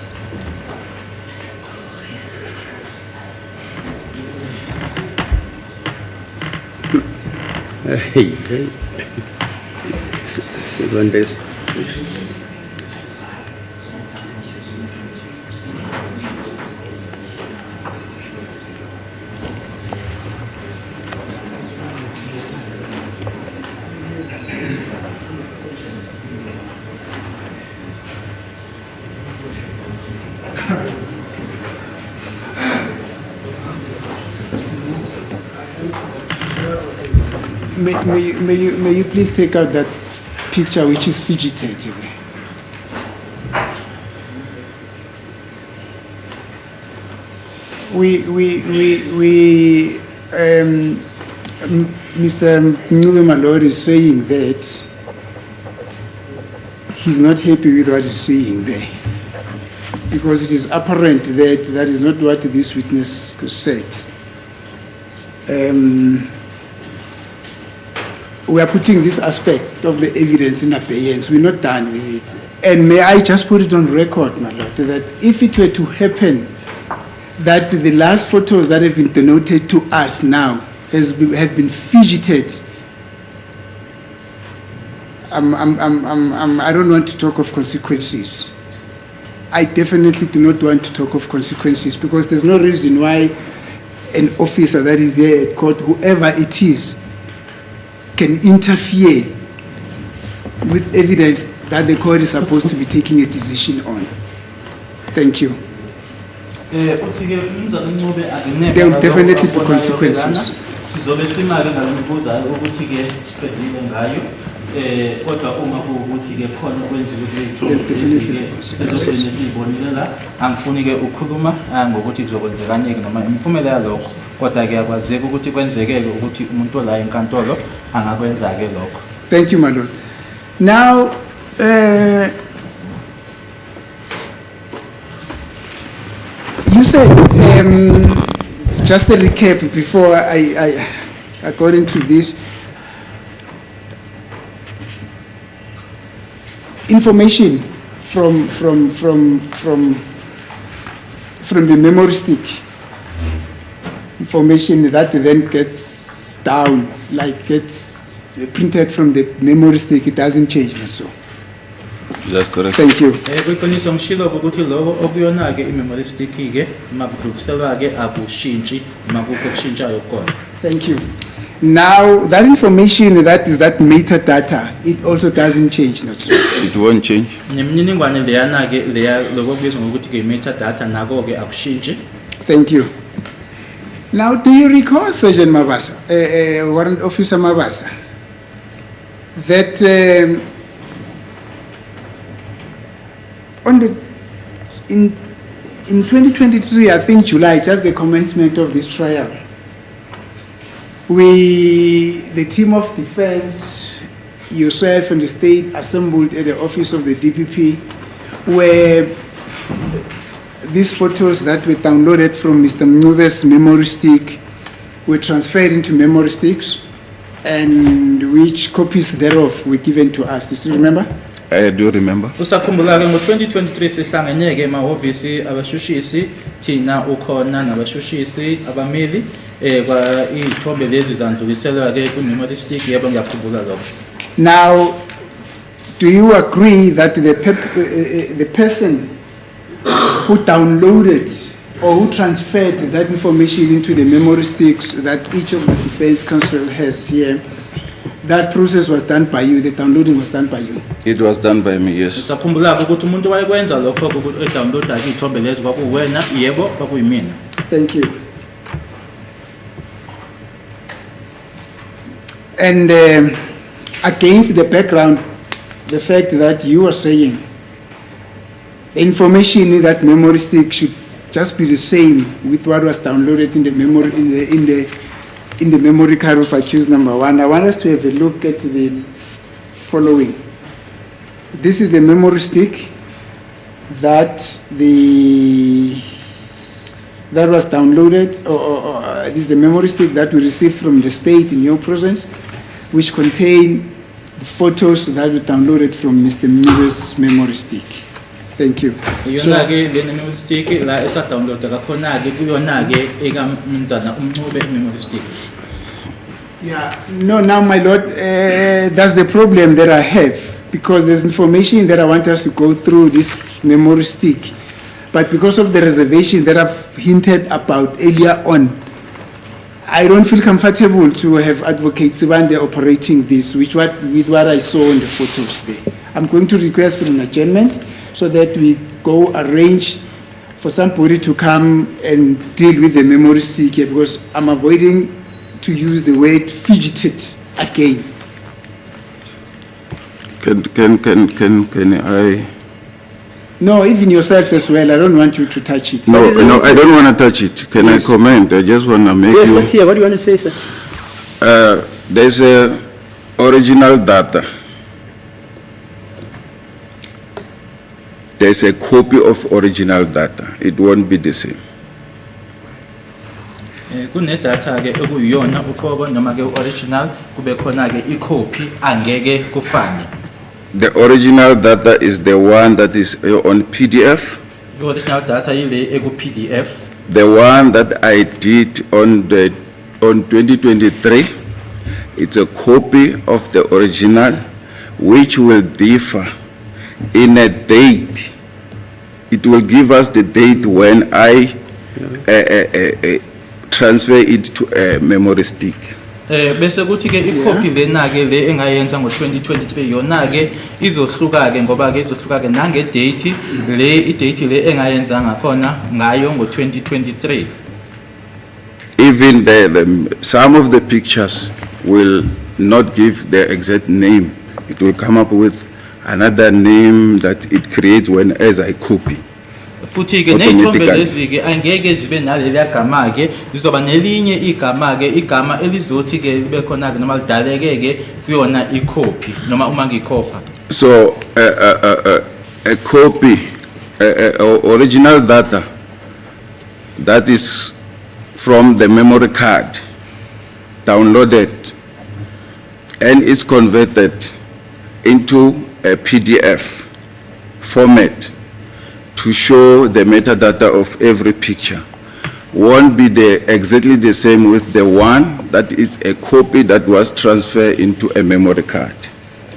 Hey. Second days. May you please take out that picture which is fidgeted? Mr. Mncube Malord is saying that he's not happy with what he's seeing there, because it is apparent that that is not what this witness said. We are putting this aspect of the evidence in abeyance. We're not done with it. And may I just put it on record, my lord, that if it were to happen that the last photos that have been denoted to us now have been fidgeted, I don't want to talk of consequences. I definitely do not want to talk of consequences, because there's no reason why an officer that is here at court, whoever it is, can interfere with evidence that the court is supposed to be taking a decision on. Thank you. There will definitely be consequences. Thank you, my lord. Now, you said, just a recap before I according to this, information from the memory stick, information that then gets down, like gets printed from the memory stick, it doesn't change, that's so. That's correct. Thank you. Thank you. Now, that information that is that metadata, it also doesn't change, not so. It won't change. Thank you. Now, do you recall, Sergeant Mabasa, Warrant Officer Mabasa, that in 2023, I think July, just the commencement of this trial, the team of defense, yourself and the state assembled at the office of the DPP, where these photos that were downloaded from Mr. Mncube's memory stick were transferred into memory sticks, and which copies thereof were given to us. Do you still remember? I do remember. Usakhumbula ke ngo-2023 sihlangeneke emahhovisi abashushisi thina ukhona nabashushisi abameli kwa iy'thombe lezi zandluliselwa ke ku-memory stick. Yebo, ngiyakhumbula lokho. Now, do you agree that the person who downloaded or who transferred that information into the memory sticks that each of the defense counsel has here, that process was done by you, the downloading was done by you? It was done by me, yes. Usakhumbula ukuthi umuntu wayekwenza lokho ukuthi edownloada ke iy'thombe lezi kwakuwena? Yebo, kwakuyimina. Thank you. And against the background, the fact that you are saying the information in that memory stick should just be the same with what was downloaded in the memory in the memory card of accused number 1. I want us to have a look at the following. This is the memory stick that was downloaded, or this is the memory stick that we received from the state in your presence, which contain the photos that were downloaded from Mr. Mncube's memory stick. Thank you. Yona ke le memory stick la esa-downloada kakhona ke kuyona ke ekaMnumzana uMncube memory stick. Yeah, no, now my lord, that's the problem that I have, because there's information that I want us to go through this memory stick, but because of the reservation that I've hinted about earlier on, I don't feel comfortable to have Advocate Sibande operating this, with what I saw in the photos there. I'm going to request for an adjournment so that we go arrange for somebody to come and deal with the memory stick here, because I'm avoiding to use the word fidgeted again. Can I? No, even yourself as well. I don't want you to touch it. No, I don't want to touch it. Can I comment? I just want to make Yes, you. let's hear. What do you want to say, sir? There's a original data. There's a copy of original data. It won't be the same. Kunedata ke okuyiyona uqobo noma ke original kube khona ke icopy angeke kufane. The original data is the one that is on PDF. Original data ile eku PDF. The one that I did on 2023, it's a copy of the original, which will differ in a date. It will give us the date when I transfer it to a memory stick. Bese kuthi ke icopy lena ke le engayenza ngo2023 yona ke izohluka ke ngoba ke izohluka ke nange date le idate le engayenza ngakhona ngayo ngo2023. Even some of the pictures will not give the exact name. It will come up with another name that it creates when as I copy. Futhi ke neyithombe lezi ke angeke zibe naleli gama ke lizoba nelinye igama ke igama elizothi ke libe khona ke noma lidaleke ke kuyona icopy noma uma ngikopha. So a copy, original data that is from the memory card downloaded and is converted into a PDF format to show the metadata of every picture won't be exactly the same with the one that is a copy that was transferred into a memory card.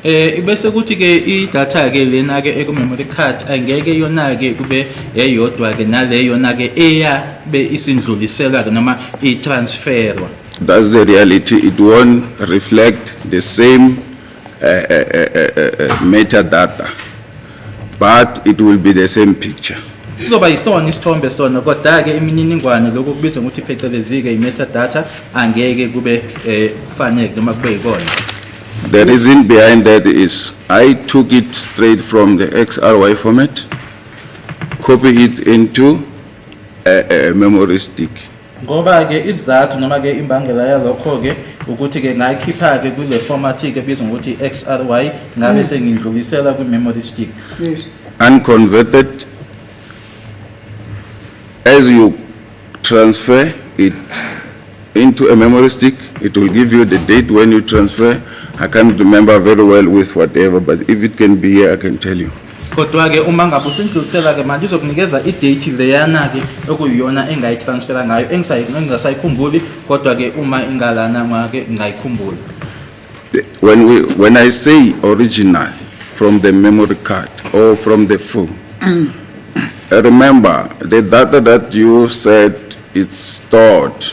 Bese kuthi ke idata ke lena ke eku memory card angeke yona ke kube eyodwa ke naleyo na ke eya be isindluliselwa ke noma itransferwa. That's the reality. It won't reflect the same metadata, but it will be the same picture. Kuzoba yisona isithombe sona kodwa ke imininingwane lokho kubizwa ukuthi phecelezi ke metadata angeke kube kufanele noma kube yikona. The reason behind that is I took it straight from the XRY format, copy it into a memory stick. Ngoba ke izathu noma ke imbangela yalokho ke ukuthi ke ngayikhipha ke kule format ke bizwa ukuthi XRY ngabe sengindlulisela ku memory stick. Yes. Unconverted, as you transfer it into a memory stick, it will give you the date when you transfer. I can't remember very well with whatever, but if it can be here, I can tell you. Kodwa ke uma ngabe usindlulisela ke manje izokunikeza idate leyana ke okuyiyona engayitransfera ngayo engasayikhumbuli kodwa ke uma ingalana make ngayikhumbula. When I say original from the memory card or from the phone, remember the data that you said it's stored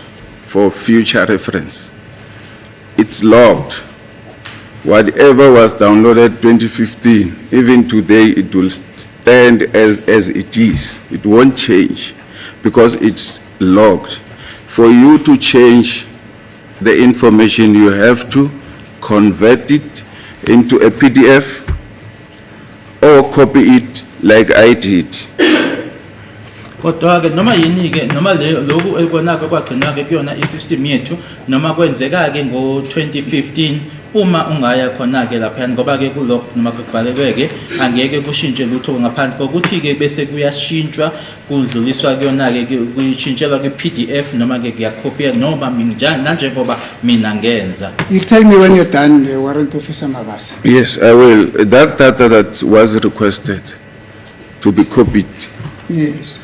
for future reference. It's logged. Whatever was downloaded 2015, even today it will stand as it is. It won't change because it's logged. For you to change the information, you have to convert it into a PDF or copy it like I did. Kodwa ke noma yini ke noma lokhu ekonake kwagcina ke kuyona isystem yethu noma kwenzeka ke ngo2015 uma ungaya khona ke lapha ngoba ke kulokho noma kubhalelwe ke angeke kushintshe lutho ngaphandle kokuthi ke bese kuyashintshwa kudluliswa kuyona ke kuyitshintshelwa ku PDF noma ke kuyakopya noma manje ngoba mina ngenza. You tell me when you're done, Warrant Officer Mabasa. Yes, I will. That data that was requested to be copied, Yes.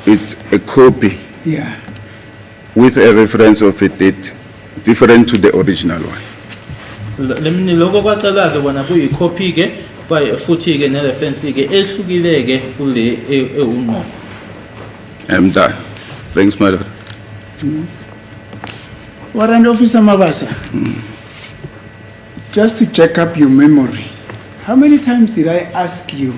it's a copy Yeah. with a reference of a date different to the original one. Lemini lokho kwacala ke bona kuyicopy ke kwaye futhi ke nereference ke ehlukile ke kule eunqo. I'm done. Thanks, my lord. Warrant Officer Mabasa, just to check up your memory, how many times did I ask you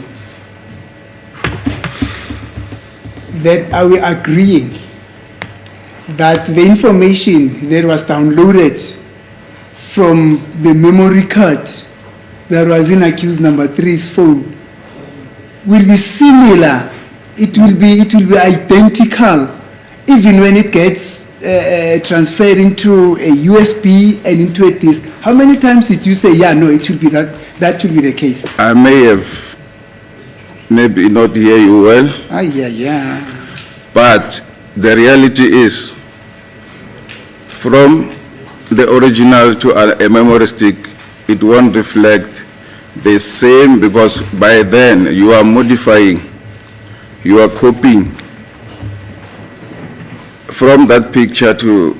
that are we agreeing that the information that was downloaded from the memory card that was in accused number 3's phone will be similar. It will be identical, even when it gets transferred into a USB and into a disk. How many times did you say, yeah, no, it should be that should be the case? I may have maybe not hear you well, Yeah. but the reality is, from the original to a memory stick, it won't reflect the same, because by then you are modifying, you are copying from that picture to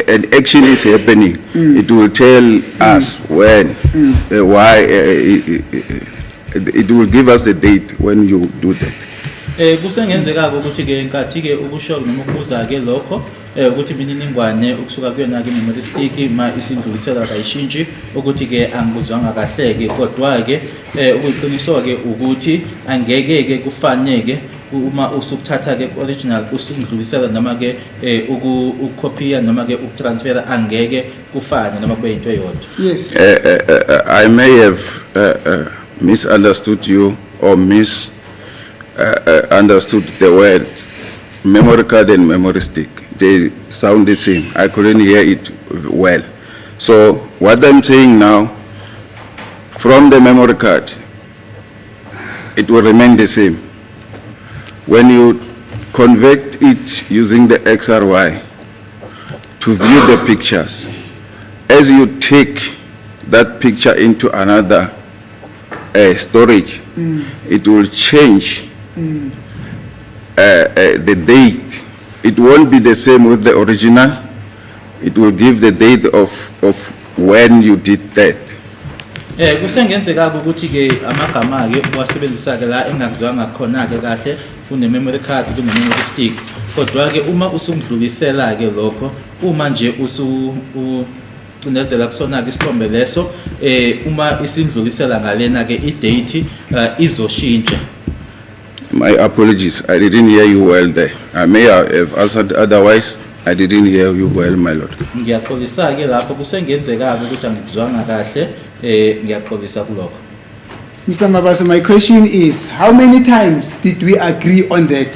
an action is happening. It will tell us when, why, it will give us the date when you do that. Kusengenzeka ukuthi ke inkathi ke ukusho noma ukubuza ke lokho ukuthi imininingwane ukusuka kuyona ke memory stick ma isindlulisela kayishintshi ukuthi ke angibuzwanga kahle ke, kodwa ke ukuqiniso ke ukuthi angeke ke kufaneke uma usukuthatha ke original usungidlulisela noma ke ukukopia noma ke ukutransfera angeke kufane noma kube into eyodwa. Yes. I may have misunderstood you or understood the word memory card and memory stick. They sound the same. I couldn't hear it well. So what I'm saying now, from the memory card, it will remain the same. When you convert it using the XRY to view the pictures, as you take that picture into another storage, it will change the date. It won't be the same with the original. It will give the date of when you did that. Kusengenzeka ukuthi ke amagama ke uwasebenzisa ke la engakuzwanga khona ke kahle kune memory card kune memory stick, kodwa ke uma usungidlulisela ke lokho, uma nje unezela kusona ke isithombe leso uma isindlulisela ngalena ke i-date izoshintsha. My apologies, I didn't hear you well there. I may have answered otherwise. I didn't hear you well, my lord. Ngiyaxolisa ke lapho kusengenzeka ukuthi angikuzwanga kahle ngiyaxolisa kulokho. Mr. Mabasa, my question is, how many times did we agree on that?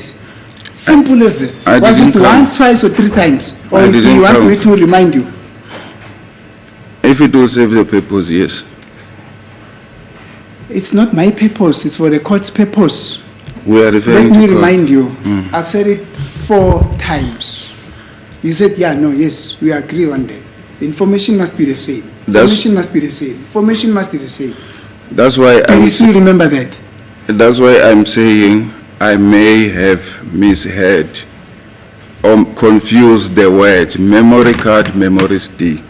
Simple as that. Was it once, twice, or 3 times? Or do you want me to remind you? If it will serve the purpose, yes. It's not my purpose, it's for the court's purpose. We are referring Let to me court. remind you, I've said it 4 times. You said, yeah, no, yes, we agree on that. The information must be the same. Information must be the same. Information must be the same. That's why Do you still remember that? That's why I'm saying I may have misheard or confused the word memory card, memory stick.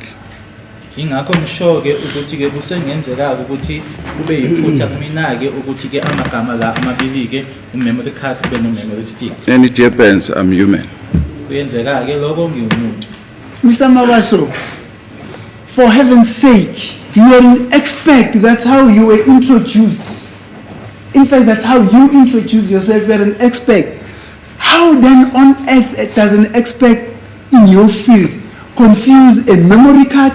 Ingakho ngisho ke ukuthi ke kusengenzeka ukuthi kube yiphutha kumina ke ukuthi ke amagama la amabili ke memory card kube no memory stick. And it happens, I'm human. Kuyenzeka ke lokho ngiwumuntu. Mr. Mabaso, for heaven's sake, you are an expert. That's how you were introduced. In fact, that's how you introduce yourself. You're an expert. How then on earth does an expert in your field confuse a memory card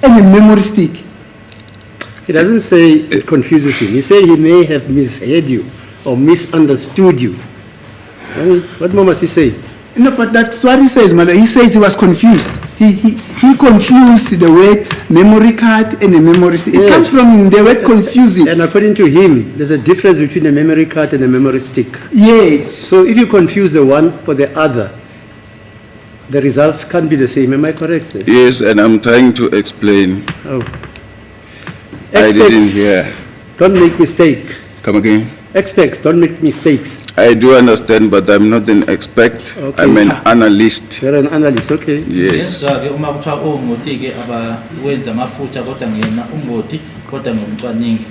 and a memory stick? He doesn't say it confuses him. He says he may have misheard you or misunderstood you. I mean, what more must he say? No, but that's what he says, Mother. He says he was confused. He confused the word memory card and a memory stick. It comes from the word confusing. And according to him, there's a difference between a memory card and a memory stick. Yes. So if you confuse the one for the other, the results can't be the same. Am I correct, sir? Yes, and I'm trying to explain. Oh. I didn't Experts hear. don't make mistakes. Come again? Experts don't make mistakes. I do understand, but I'm not an expert. Okay. I'm an analyst. You're an analyst, okay. Yes. Yenza ke uma kuthiwa ungoti ke abawenza amafutha kodwa ngiyena ungoti kodwa ngiyumcwaningi.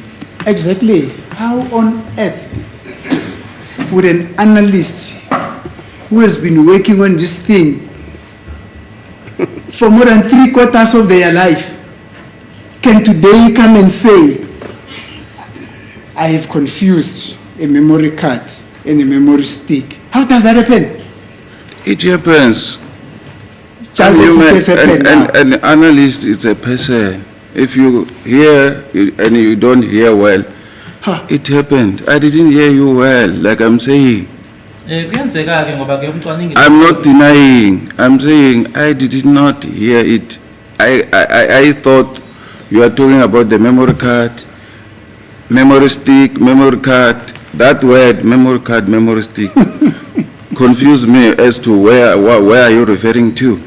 Exactly. How on earth would an analyst who has been working on this thing for more than 3/4 of their life can today come and say, I have confused a memory card and a memory stick? How does that happen? It happens. Just that this has happened now. An analyst is a person. If you hear and you don't hear well, it happened. I didn't hear you well, like I'm saying. Kuyenzeka-ke ngoba ke umcwaningi I'm not denying. I'm saying I did not hear it. I thought you are talking about the memory card, memory stick, memory card. That word, memory card, memory stick, confused me as to where are you referring to?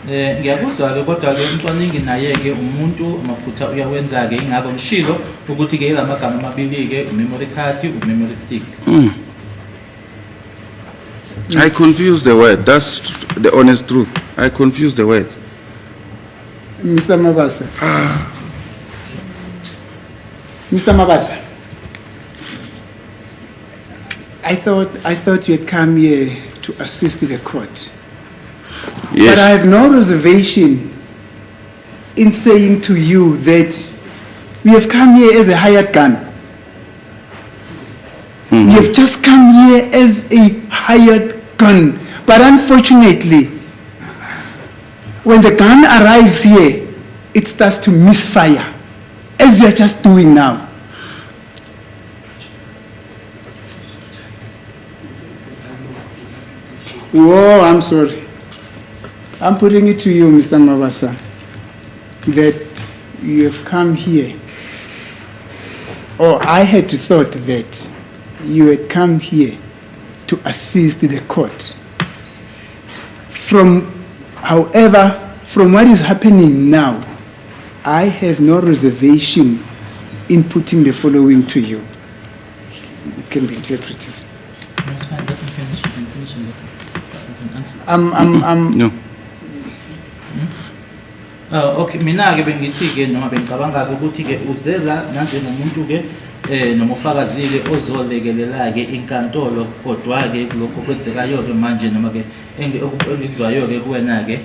ngiyakuzwa-ke kodwa-ke umcwaningi naye-ke umuntu amaphutha uyawenza-ke ingako ngishilo ukuthi-ke la magama amabili-ke u-memory card, u-memory stick. I confused the word. That's the honest truth. I confused the word. Mr. Mabasa. Mr. Mabasa. I thought you had come here to assist the court. Yes. But I have no reservation in saying to you that we have come here as a hired gun. We have just come here as a hired gun. But unfortunately, when the gun arrives here, it starts to misfire, as you are just doing now. Oh, I'm sorry. I'm putting it to you, Mr. Mabasa, that you have come here, or I had thought that you had come here to assist the court. However, from what is happening now, I have no reservation in putting the following to you. It can be interpreted. That's fine, let me finish. You can finish and you can answer. No. Okay, mina-ke bengithi-ke noma bengicabanga-ke ukuthi-ke uzela nanjengomuntu-ke noma ufakazi-ke ozolekelela-ke inkantolo kodwa-ke lokho kwenzekayo-ke manje noma-ke engikuzwayo-ke kuwena-ke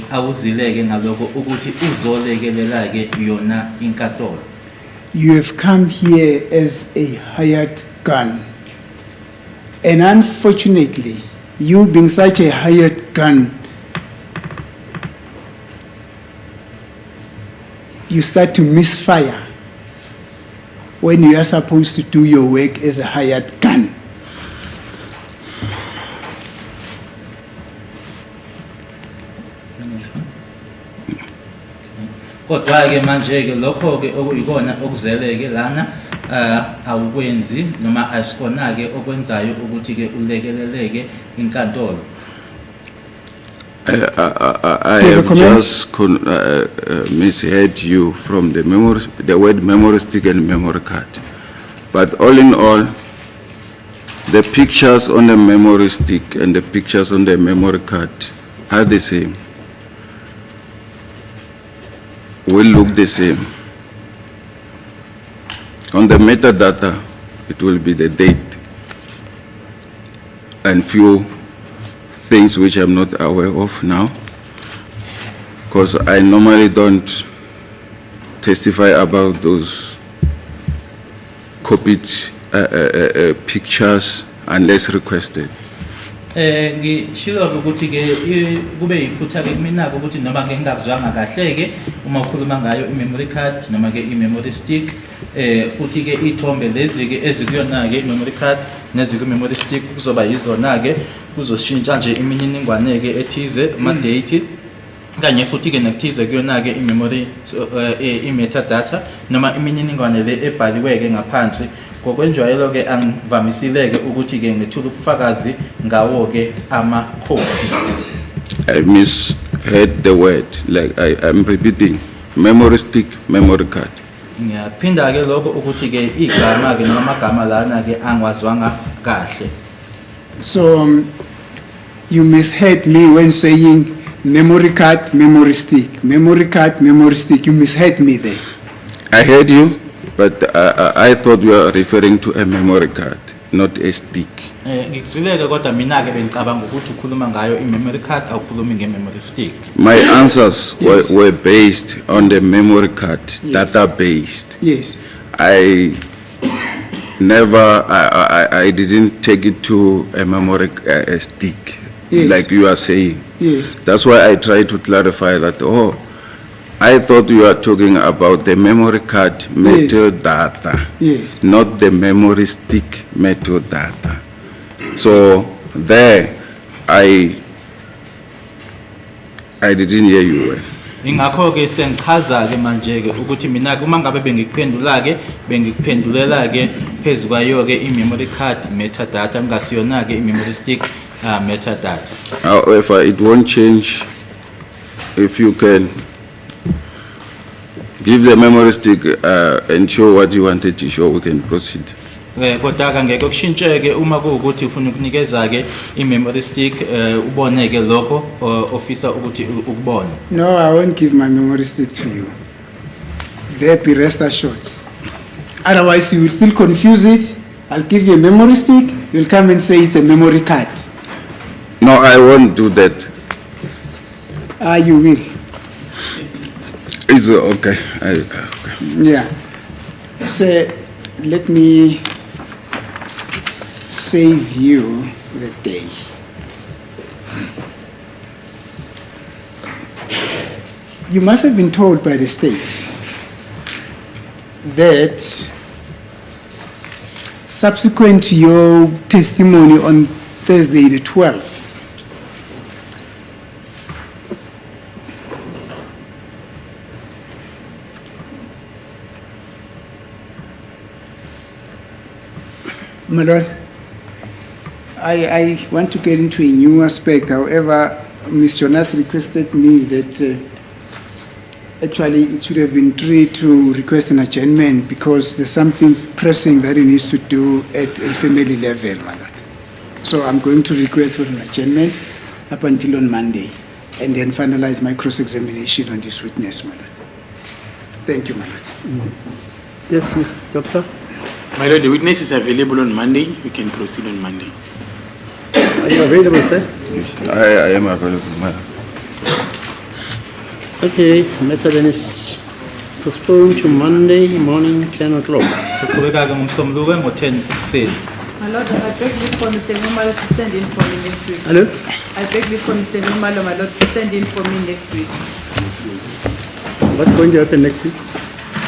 awuzile-ke ngalokho ukuthi uzolekelela-ke yona inkantolo. You have come here as a hired gun. And unfortunately, you being such a hired gun, you start to misfire when you are supposed to do your work as a hired gun. Kodwa-ke manje-ke lokho-ke okuyikona okuzeleke lana awukwenzi noma asikona-ke okwenzayo ukuthi-ke ulekeleleke inkantolo. I have just misheard you from the word memory stick and memory card. But all in all, the pictures on the memory stick and the pictures on the memory card are the same. Will look the same. On the metadata, it will be the date and few things which I'm not aware of now, because I normally don't testify about those copied pictures unless requested. Ngishilo ukuthi-ke kube yiphutha-ke kumina-ke ukuthi noma ngingakuzwanga kahle-ke uma ukhuluma ngayo i-memory card noma-ke i-memory stick futhi-ke iy'thombe lezi-ke ezikuyona-ke i-memory card nezikwi-memory stick kuzoba yizona-ke kuzoshintsha nje imininingwane-ke ethize ama-date kanye futhi-ke nekuthize kuyona-ke i-memory i-metadata noma imininingwane le ebhaliwe-ke ngaphansi. Ngokwenjwayelo-ke angivamisile-ke ukuthi-ke ngithule ubufakazi ngawo-ke amakhophi. I misheard the word, like I'm repeating, memory stick, memory card. Ngiyaphinda-ke lokho ukuthi-ke igama-ke noma amagama lana-ke angiwazwanga kahle. So you misheard me when saying memory card, memory stick, memory card, memory stick. You misheard me there. I heard you, but I thought you were referring to a memory card, not a stick. Ngikuzwile-ke kodwa mina-ke bengicabanga ukuthi ukhuluma ngayo i-memory card awukhulumi nge-memory stick. My answers were based on the memory card, data-based. Yes. I didn't take it to a memory stick. Yes. like you are saying. Yes. That's why I try to clarify that, I thought you are talking about the memory card metadata, Yes. not the memory stick metadata. So there, I didn't hear you well. Ingakho ke sengichaza ke manje ke ukuthi mina uma ngabe bengikuphendula ke bengikuphendulela ke phezukwayo ke i-memory card metadata ngasiyona ke i-memory stick metadata. However, it won't change if you can give the memory stick and show what you wanted to show, we can proceed. Kodwa ke ngeke kushintsheke uma kuukuthi ufuna ukunikeza ke i-memory stick ubone ke lokho ofisa ukuthi ukubone. No, I won't give my memory stick to you. There be rest assured. Otherwise, you will still confuse it. I'll give you a memory stick. You'll come and say it's a memory card. No, I won't do that. You will. It's okay. Okay. Yeah. So let me save you the day. You must have been told by the state that subsequent to your testimony on Thursday the 12th, my lord, I want to get into a new aspect. However, Ms. Jonas requested me that actually it should have been true to request an adjournment because there's something pressing that he needs to do at a family level, my lord. So I'm going to request for an adjournment up until on Monday and then finalize my cross-examination on this witness, my lord. Thank you, my lord. Yes, Ms. Doctor. My lord, the witness is available on Monday. We can proceed on Monday. Are you available, sir? Yes, I am available, madam. Okay, matter then is postponed to Monday morning, 10 o'clock. So kubeka ke ngomsombuluko ngo-10 ekuseni. My lord, I beg you for Mr. Numalo to stand in for me next week. Hello? I beg you for Mr. Numalo, my lord, to stand in for me next week. What's going to happen next week?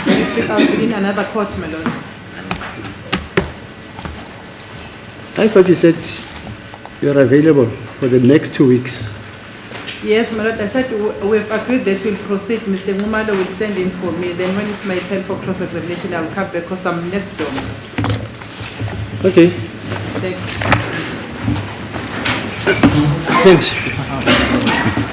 Next week I'll be in another court, my lord. I thought you said you're available for the next 2 weeks. Yes, my lord, I said we've agreed that we'll proceed. Mr. Numalo will stand in for me. Then when it's my turn for cross-examination, I'll come back because I'm next door. Okay. Thanks. Thanks.